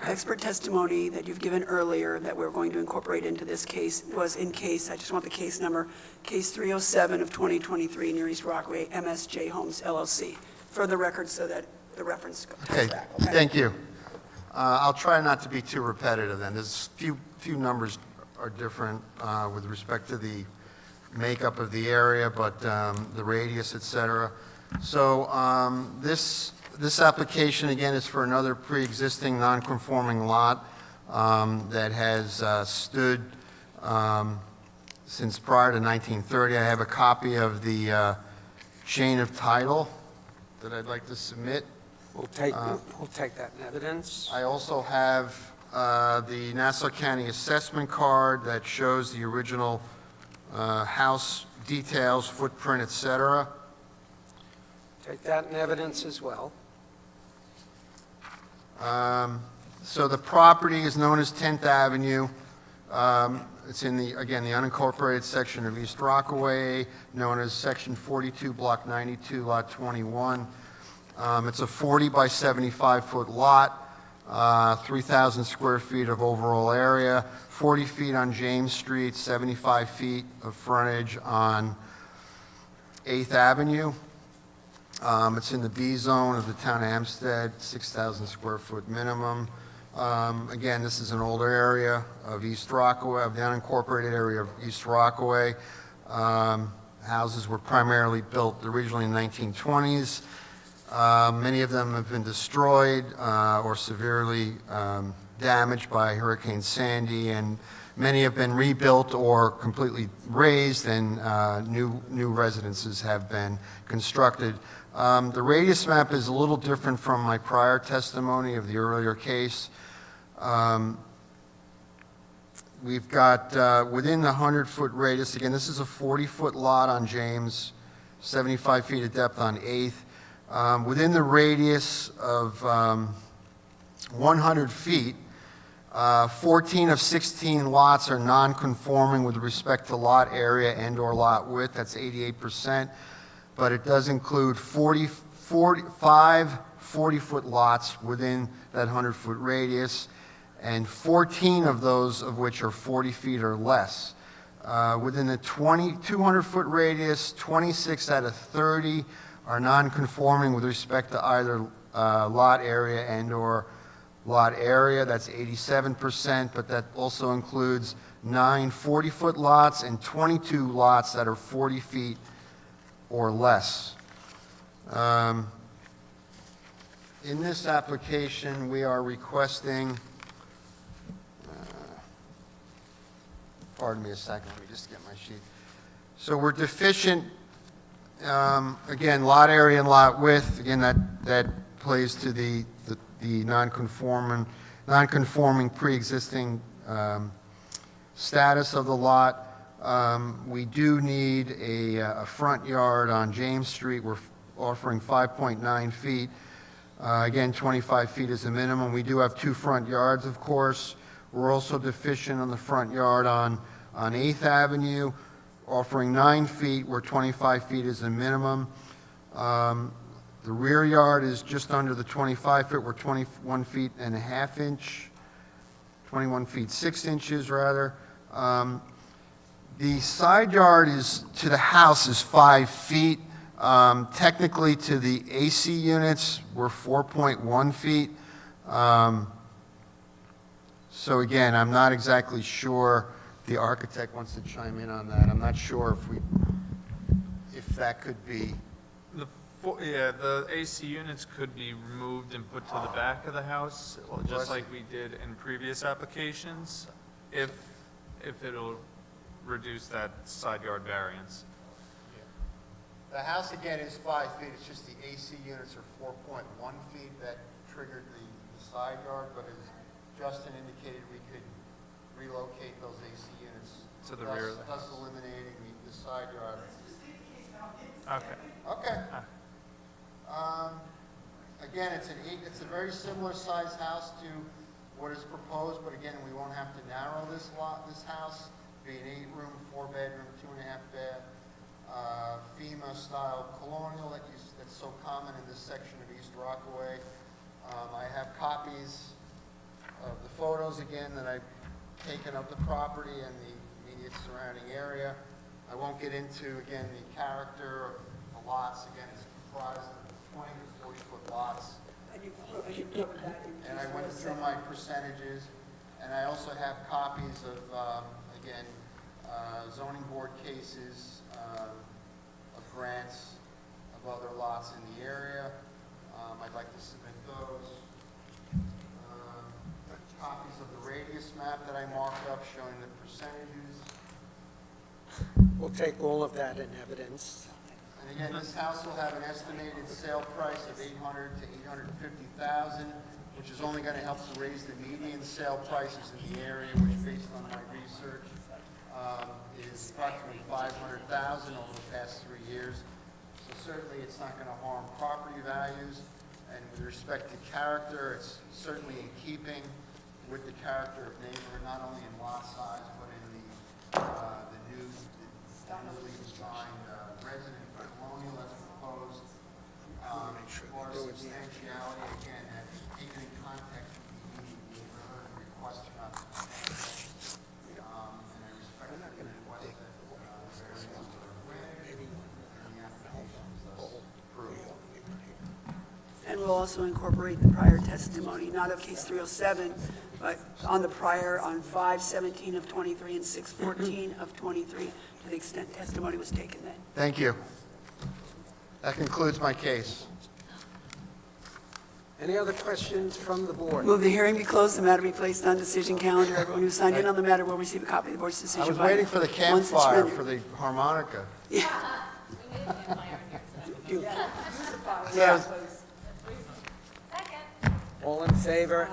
expert testimony that you've given earlier that we're going to incorporate into this case was in case, I just want the case number, case 307 of 2023, Near East Rockaway, MSJ Homes LLC, for the record so that the reference comes Okay, back. thank you. I'll try not to be too repetitive then. There's few numbers are different with respect to the makeup of the area, but the radius, et cetera. So this application, again, is for another pre-existing non-conforming lot that has stood since prior to 1930. I have a copy of the chain of title that I'd like to submit. We'll take that in evidence. I also have the Nassau County assessment card that shows the original house details, footprint, et cetera. Take that in evidence as well. So the property is known as 10th Avenue. It's in the, again, the unincorporated section of East Rockaway, known as Section 42, Block 92, Lot 21. It's a 40 by 75-foot lot, 3,000 square feet of overall area, 40 feet on James Street, 75 feet of frontage on 8th Avenue. It's in the B zone of the town of Hempstead, 6,000 square foot minimum. Again, this is an older area of East Rockaway, of the unincorporated area of East Rockaway. Houses were primarily built originally in the 1920s. Many of them have been destroyed or severely damaged by Hurricane Sandy, and many have been rebuilt or completely razed, and new residences have been constructed. The radius map is a little different from my prior testimony of the earlier case. We've got within the 100-foot radius, again, this is a 40-foot lot on James, 75 feet of depth on 8th. Within the radius of 100 feet, 14 of 16 lots are non-conforming with respect to lot area and/or lot width. That's 88%. But it does include 5 40-foot lots within that 100-foot radius, and 14 of those of which are 40 feet or less. Within the 200-foot radius, 26 out of 30 are non-conforming with respect to either lot area and/or lot area. That's 87%, but that also includes 9 40-foot lots and 22 lots that are 40 feet or less. In this application, we are requesting, pardon me a second, let me just get my sheet. So we're deficient, again, lot area and lot width. Again, that plays to the non-conforming pre-existing status of the lot. We do need a front yard on James Street. We're offering 5.9 feet. Again, 25 feet is the minimum. We do have 2 front yards, of course. We're also deficient on the front yard on 8th Avenue, offering 9 feet, where 25 feet is the minimum. The rear yard is just under the 25 foot, we're 21 feet and a half inch, 21 feet 6 inches rather. The side yard to the house is 5 feet. Technically to the AC units, we're 4.1 feet. So again, I'm not exactly sure, the architect wants to chime in on that. I'm not sure if that could be. The AC units could be removed and put to the back of the house, just like we did in previous applications, if it'll reduce that side yard variance. The house again is 5 feet, it's just the AC units are 4.1 feet that triggered the side yard, but as Justin indicated, we could relocate those AC units to the rear of the thus eliminating the side yard. Okay. Okay. Again, it's a very similar sized house to what is proposed, but again, we won't have to narrow this house. Be an 8-room, 4-bedroom, 2.5 bed, FEMA-style colonial that's so common in this section of East Rockaway. I have copies of the photos again that I've taken of the property and the immediate surrounding area. I won't get into, again, the character of the lots. Again, it's comprised of 20 to 40-foot lots. And you covered that in And I went through my percentages, and I also have copies of, again, zoning board cases, of grants of other lots in the area. I'd like to submit those. Copies of the radius map that I marked up showing the percentages. We'll take all of that in evidence. And again, this house will have an estimated sale price of $800,000 to $850,000, which is only going to help to raise the median sale prices in the area, which, based on my research, is approximately $500,000 over the past 3 years. So certainly, it's not going to harm property values. And with respect to character, it's certainly in keeping with the character of neighborhood, not only in lot size, but in the newly designed resident colonial that's proposed. As far as substantiality, again, have taken in context with the neighborhood and request not to and I respect the request that various are granted and the application is thus approved. And we'll also incorporate the prior testimony, not of case 307, but on the prior, on 5/17 of 23 and 6/14 of 23, to the extent testimony was taken then. Thank you. That concludes my case. Any other questions from the board? Move the hearing be closed, the matter be placed on decision calendar. Everyone who signed in on the matter will receive a copy of the board's decision. I was by waiting for the once it's campfire rendered. for the harmonica. Yeah. All in favor?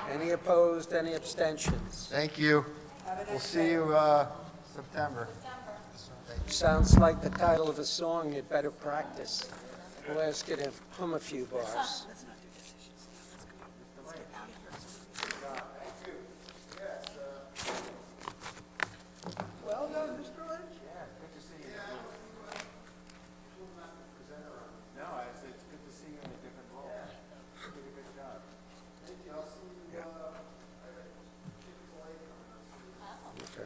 Any opposed, any abstentions? Thank you. We'll see you September. Sounds like the title of a song, you'd better practice. We'll ask you to hum a few bars. Well done, Mr. Lynch. Yeah, good to see you. No, it's good to see you in a different role. You did a good job. Thank you. I'll see you,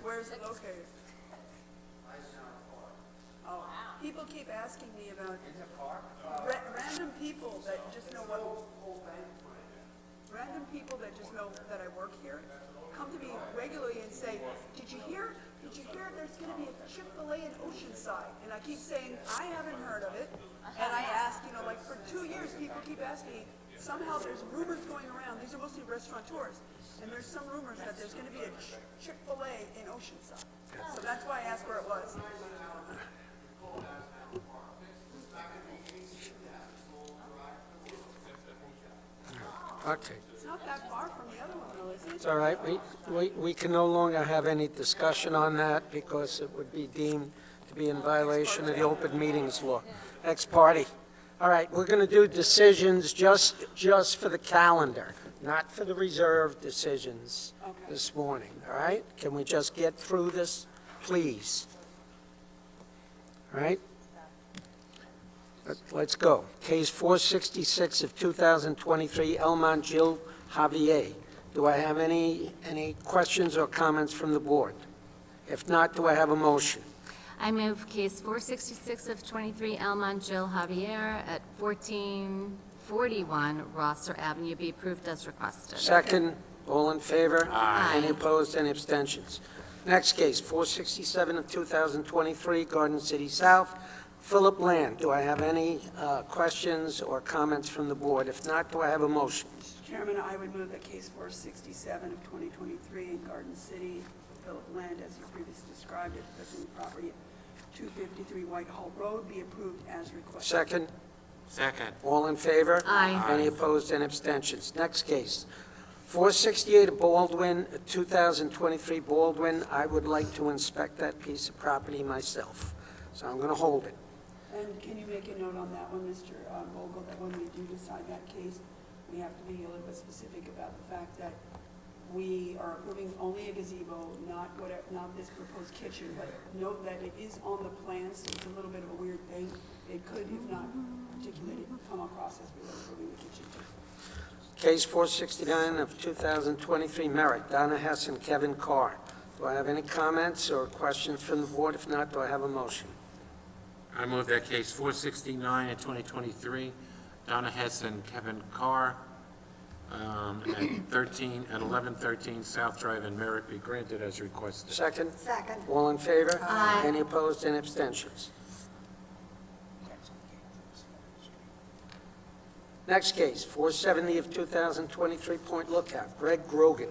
Where's it located? Oh, people keep asking me about random people that just know random people that just know that I work here come to me regularly and say, did you hear there's going to be a Chick-fil-A in Oceanside? And I keep saying, I haven't heard of it. And I ask, like for 2 years, people keep asking me, somehow there's rumors going around, these are mostly restaurateurs, and there's some rumors that there's going to be a Chick-fil-A in Oceanside. So that's why I asked where it was. Okay. It's not that far from the other one, though, is it? It's all right. We can no longer have any discussion on that because it would be deemed to be in violation of the open meetings law. Ex parte. All right, we're going to do decisions just for the calendar, not for the reserved decisions this morning, all right? Can we just get through this, please? All right? Let's go. Case 466 of 2023, Elmont Jill Javier. Do I have any questions or comments from the board? If not, do I have a motion? I move case 466 of 23 Elmont Jill Javier at 1441 Rosser Avenue be approved as requested. Second, all in favor? Aye. Any opposed, any abstentions? Next case, 467 of 2023, Garden City South, Philip Land. Do I have any questions or comments from the board? If not, do I have a motion? Mr. Chairman, I would move that case 467 of 2023 in Garden City, Philip Land, as you previously described it, possessing property at 253 Whitehall Road, be approved as requested. Second, Second. all in favor? Aye. Any opposed, any abstentions? Next case, 468 of Baldwin, 2023 Baldwin. I would like to inspect that piece of property myself, so I'm going to hold it. And can you make a note on that one, Mr. Vogel, that when we do decide that case, we have to be a little bit specific about the fact that we are approving only a gazebo, not this proposed kitchen, but note that it is on the plan, so it's a little bit of a weird thing. It could, if not articulated, come across as we were approving the kitchen too. Case 469 of 2023, Merrick, Donna Hess and Kevin Carr. Do I have any comments or questions from the board? If not, do I have a motion? I move that case 469 of 2023, Donna Hess and Kevin Carr, at 1113 South Drive in Merritt be granted as requested. Second? Second. All in favor? Aye. Any opposed, any abstentions? Next case, 470 of 2023, Point Lookout, Greg Grogan.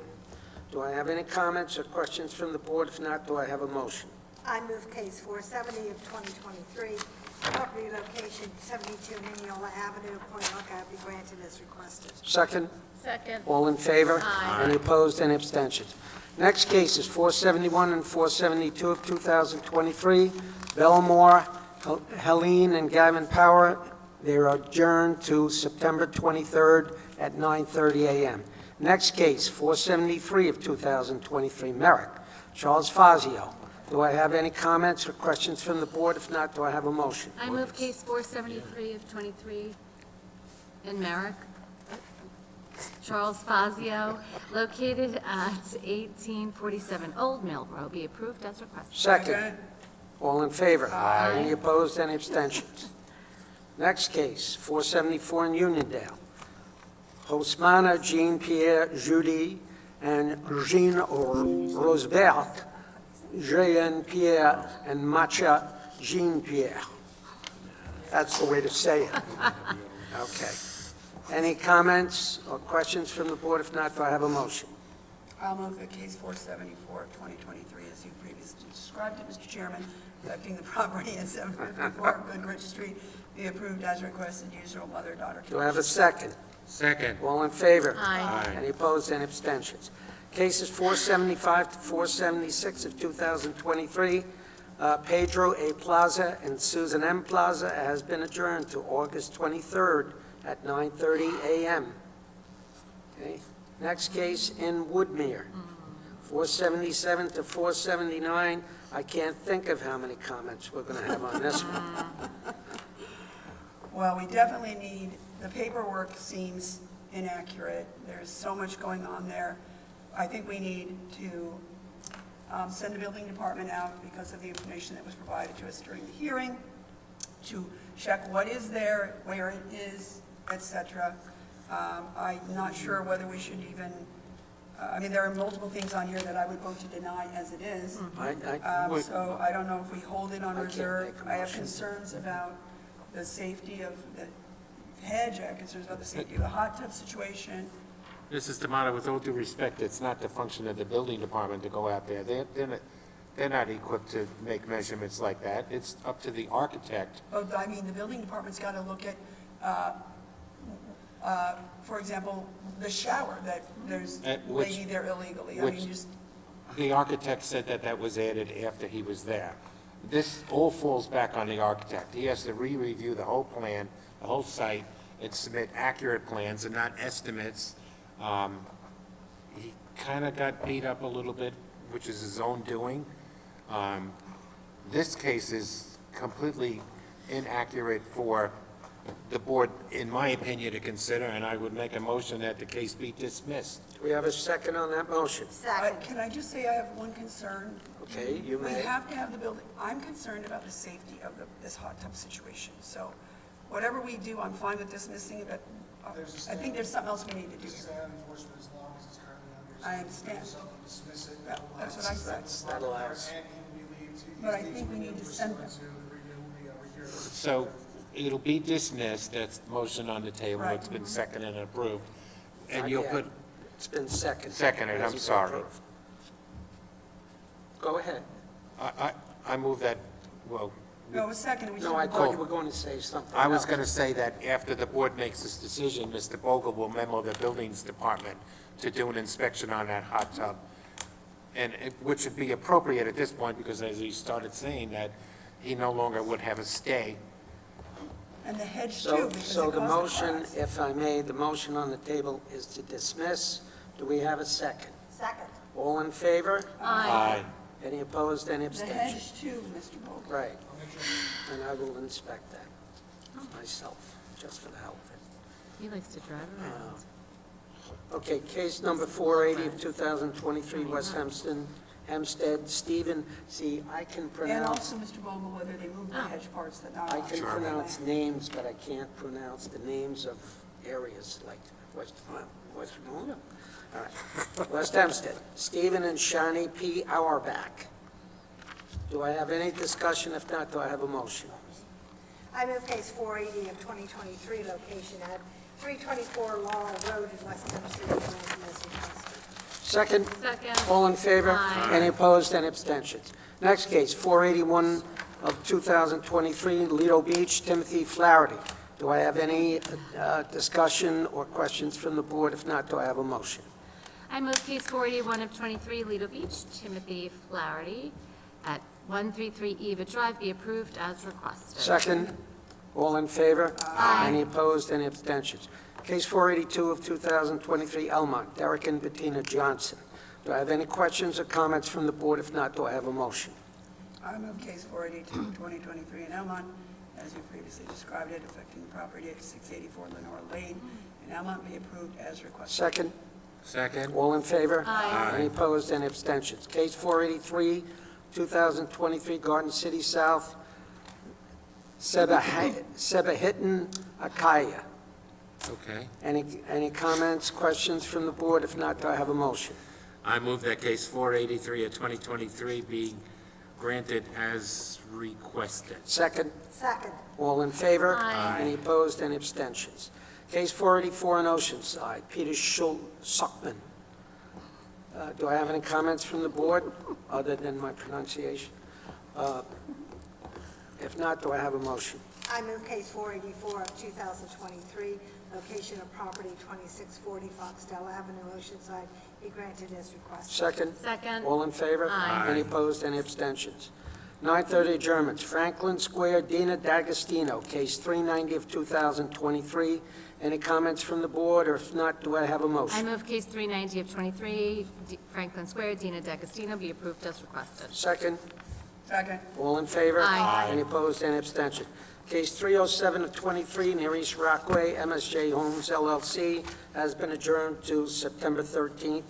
Do I have any comments or questions from the board? If not, do I have a motion? I move case 470 of 2023, property location 72 Mineola Avenue, Point Lookout, be granted as requested. Second? Second. All in favor? Aye. Any opposed, any abstentions? Next case is 471 and 472 of 2023, Belmore, Helene and Gavin Power. They are adjourned to September 23rd at 9:30 a.m. Next case, 473 of 2023, Merrick, Charles Fazio. Do I have any comments or questions from the board? If not, do I have a motion? I move case 473 of 23 in Merrick. Charles Fazio, located at 1847 Old Mill Road, be approved as requested. Second. All in favor? Aye. Any opposed, any abstentions? Next case, 474 in Uniondale. Hosmana Jean-Pierre Judy and Jean Rosbert, Jean-Pierre and Matcha Jean-Pierre. That's the way to say it. Okay. Any comments or questions from the board? If not, do I have a motion? I'll move that case 474 of 2023, as you previously described it, Mr. Chairman, affecting the property at 754 Goodrich Street, be approved as requested, usual mother-daughter. Do I have a second? Second. All in favor? Aye. Any opposed, any abstentions? Cases 475 to 476 of 2023, Pedro A. Plaza and Susan M. Plaza has been adjourned to August 23rd at 9:30 a.m. Okay. Next case in Woodmere, 477 to 479. I can't think of how many comments we're going to have on this one. Well, we definitely need, the paperwork seems inaccurate. There's so much going on there. I think we need to send the building department out because of the information that was provided to us during the hearing, to check what is there, where it is, et cetera. I'm not sure whether we should even, I mean, there are multiple things on here that I would vote to deny as it is. So I don't know if we hold it on reserve. I have concerns about the safety of the hedge. I have concerns about the safety of the hot tub situation. Mrs. D'Amato, with all due respect, it's not the function of the building department to go out there. They're not equipped to make measurements like that. It's up to the architect. Oh, I mean, the building department's got to look at, for example, the shower, that there's lady there illegally. I mean, just, The architect said that that was added after he was there. This all falls back on the architect. He has to re-review the whole plan, the whole site, and submit accurate plans and not estimates. He kind of got beat up a little bit, which is his own doing. This case is completely inaccurate for the board, in my opinion, to consider, and I would make a motion that the case be dismissed. Do we have a second on that motion? Can I just say I have one concern? Okay, you may. We have to have the building, I'm concerned about the safety of this hot tub situation. So whatever we do, I'm fine with dismissing it, but I think there's something else we need to do here. I understand. That's what I said. That allows. But I think we need to send them. So it'll be dismissed, that's motion on the table, Right. it's been seconded and approved. And Not you'll yet. put, It's been seconded. Seconded, I'm Hasn't been sorry. approved. Go ahead. I move that, well, No, it was second. We No, should I vote. thought you were going to say something I was else. going to say that after the board makes this decision, Mr. Bogle will memo the buildings department to do an inspection on that hot tub, which would be appropriate at this point, because as he started saying that, he no longer would have a stay And the hedge So, too, because so it the caused motion, cracks. if I may, the motion on the table is to dismiss. Do we have a second? Second. All in favor? Aye. Any opposed, any The abstentions? hedge too, Mr. Vogel. Right. And I will inspect that myself, just for the hell of it. He likes to drive around. Okay, case number 480 of 2023, West Hempstead, Stephen, see, I can And pronounce, also, Mr. Vogel, whether they moved the hedge parts that are I not. can pronounce names, but I can't pronounce the names of areas like West, all right. West Hempstead, Stephen and Shani P. Auerbach. Do I have any discussion? If not, do I have a motion? I move case 480 of 2023, location at 324 Laurel Road in West Hempstead, New Hampshire, as requested. Second? Second. All in favor? Aye. Any opposed, any abstentions? Next case, 481 of 2023, Lido Beach, Timothy Flaherty. Do I have any discussion or questions from the board? If not, do I have a motion? I move case 481 of 23, Lido Beach, Timothy Flaherty, at 133 Eva Drive, be approved as requested. Second? All in favor? Aye. Any opposed, any abstentions? Case 482 of 2023, Elmont, Derek and Bettina Johnson. Do I have any questions or comments from the board? If not, do I have a motion? I move case 482 of 2023 in Elmont, as you previously described it, affecting the property at 684 Lenore Lane in Elmont, be approved as requested. Second? Second. All in favor? Aye. Any opposed, any abstentions? Case 483, 2023, Garden City South, Sebahitin Akaya. Okay. Any comments, questions from the board? If not, do I have a motion? I move that case 483 of 2023 be granted as requested. Second? Second. All in favor? Aye. Any opposed, any abstentions? Case 484 in Oceanside, Peter Suckman. Do I have any comments from the board, other than my pronunciation? If not, do I have a motion? I move case 484 of 2023, location of property 2640 Foxdale Avenue, Oceanside, be granted as requested. Second? Second. All in favor? Aye. Any opposed, any abstentions? 930 adjournments, Franklin Square, Dina D'Agostino, case 390 of 2023. Any comments from the board, or if not, do I have a I motion? move case 390 of 23, Franklin Square, Dina D'Agostino, be approved as requested. Second? Second. All in favor? Aye. Any opposed, any abstention? Case 307 of 23, Near East Rockaway, MSJ Homes LLC, has been adjourned to September 13th,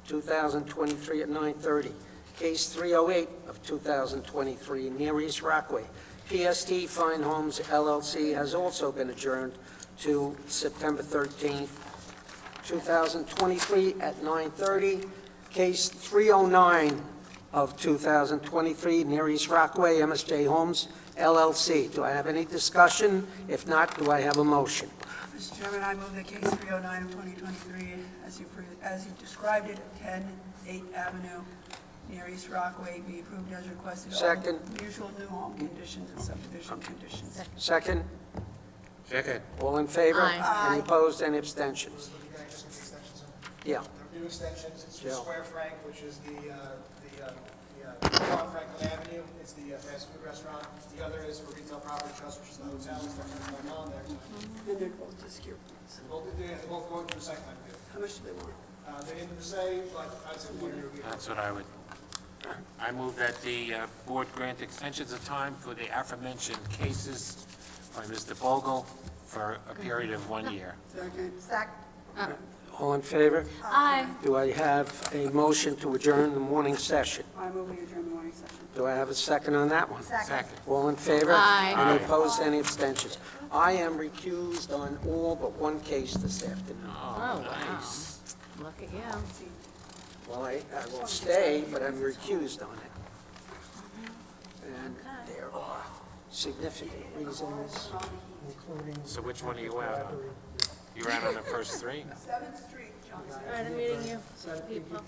2023 at 9:30. Case 308 of 2023, Near East Rockaway, PST Fine Homes LLC, has also been adjourned to September 13th, 2023 at 9:30. Case 309 of 2023, Near East Rockaway, MSJ Homes LLC. Do I have any discussion? If not, do I have a motion? Mr. Chairman, I move that case 309 of 2023, as you described it, 10 8th Avenue, near East Rockaway, be approved as requested. All Second. Usual new home conditions and subdivision conditions. Second? Second. All in favor? Aye. Any opposed, any abstentions? Yeah. New extensions, it's for Yeah. Square Frank, which is the on Franklin Avenue, it's the fast food restaurant. The other is for retail property trust, which is the hotel, and stuff that's going on there. And they're both discure plans. They're both going through site plan review. How much do they want? They didn't say, but I'd say one year. That's what I would, I move that the board grant extensions of time for the aforementioned cases by Mr. Bogle for a period of 1 year. Second. Second. All in favor? Aye. Do I have a motion to adjourn the morning session? I move we adjourn the morning session. Do I have a second on that one? Second. All in favor? Aye. Any opposed, any abstentions? I am recused on all but one case this afternoon. Oh, wow. Look at you. Well, I will stay, but I'm recused on it. And there are significant reasons, including... So which one are you out on? You're out on the first three? 7th Street, Johnson. All right, I'm meeting you. People.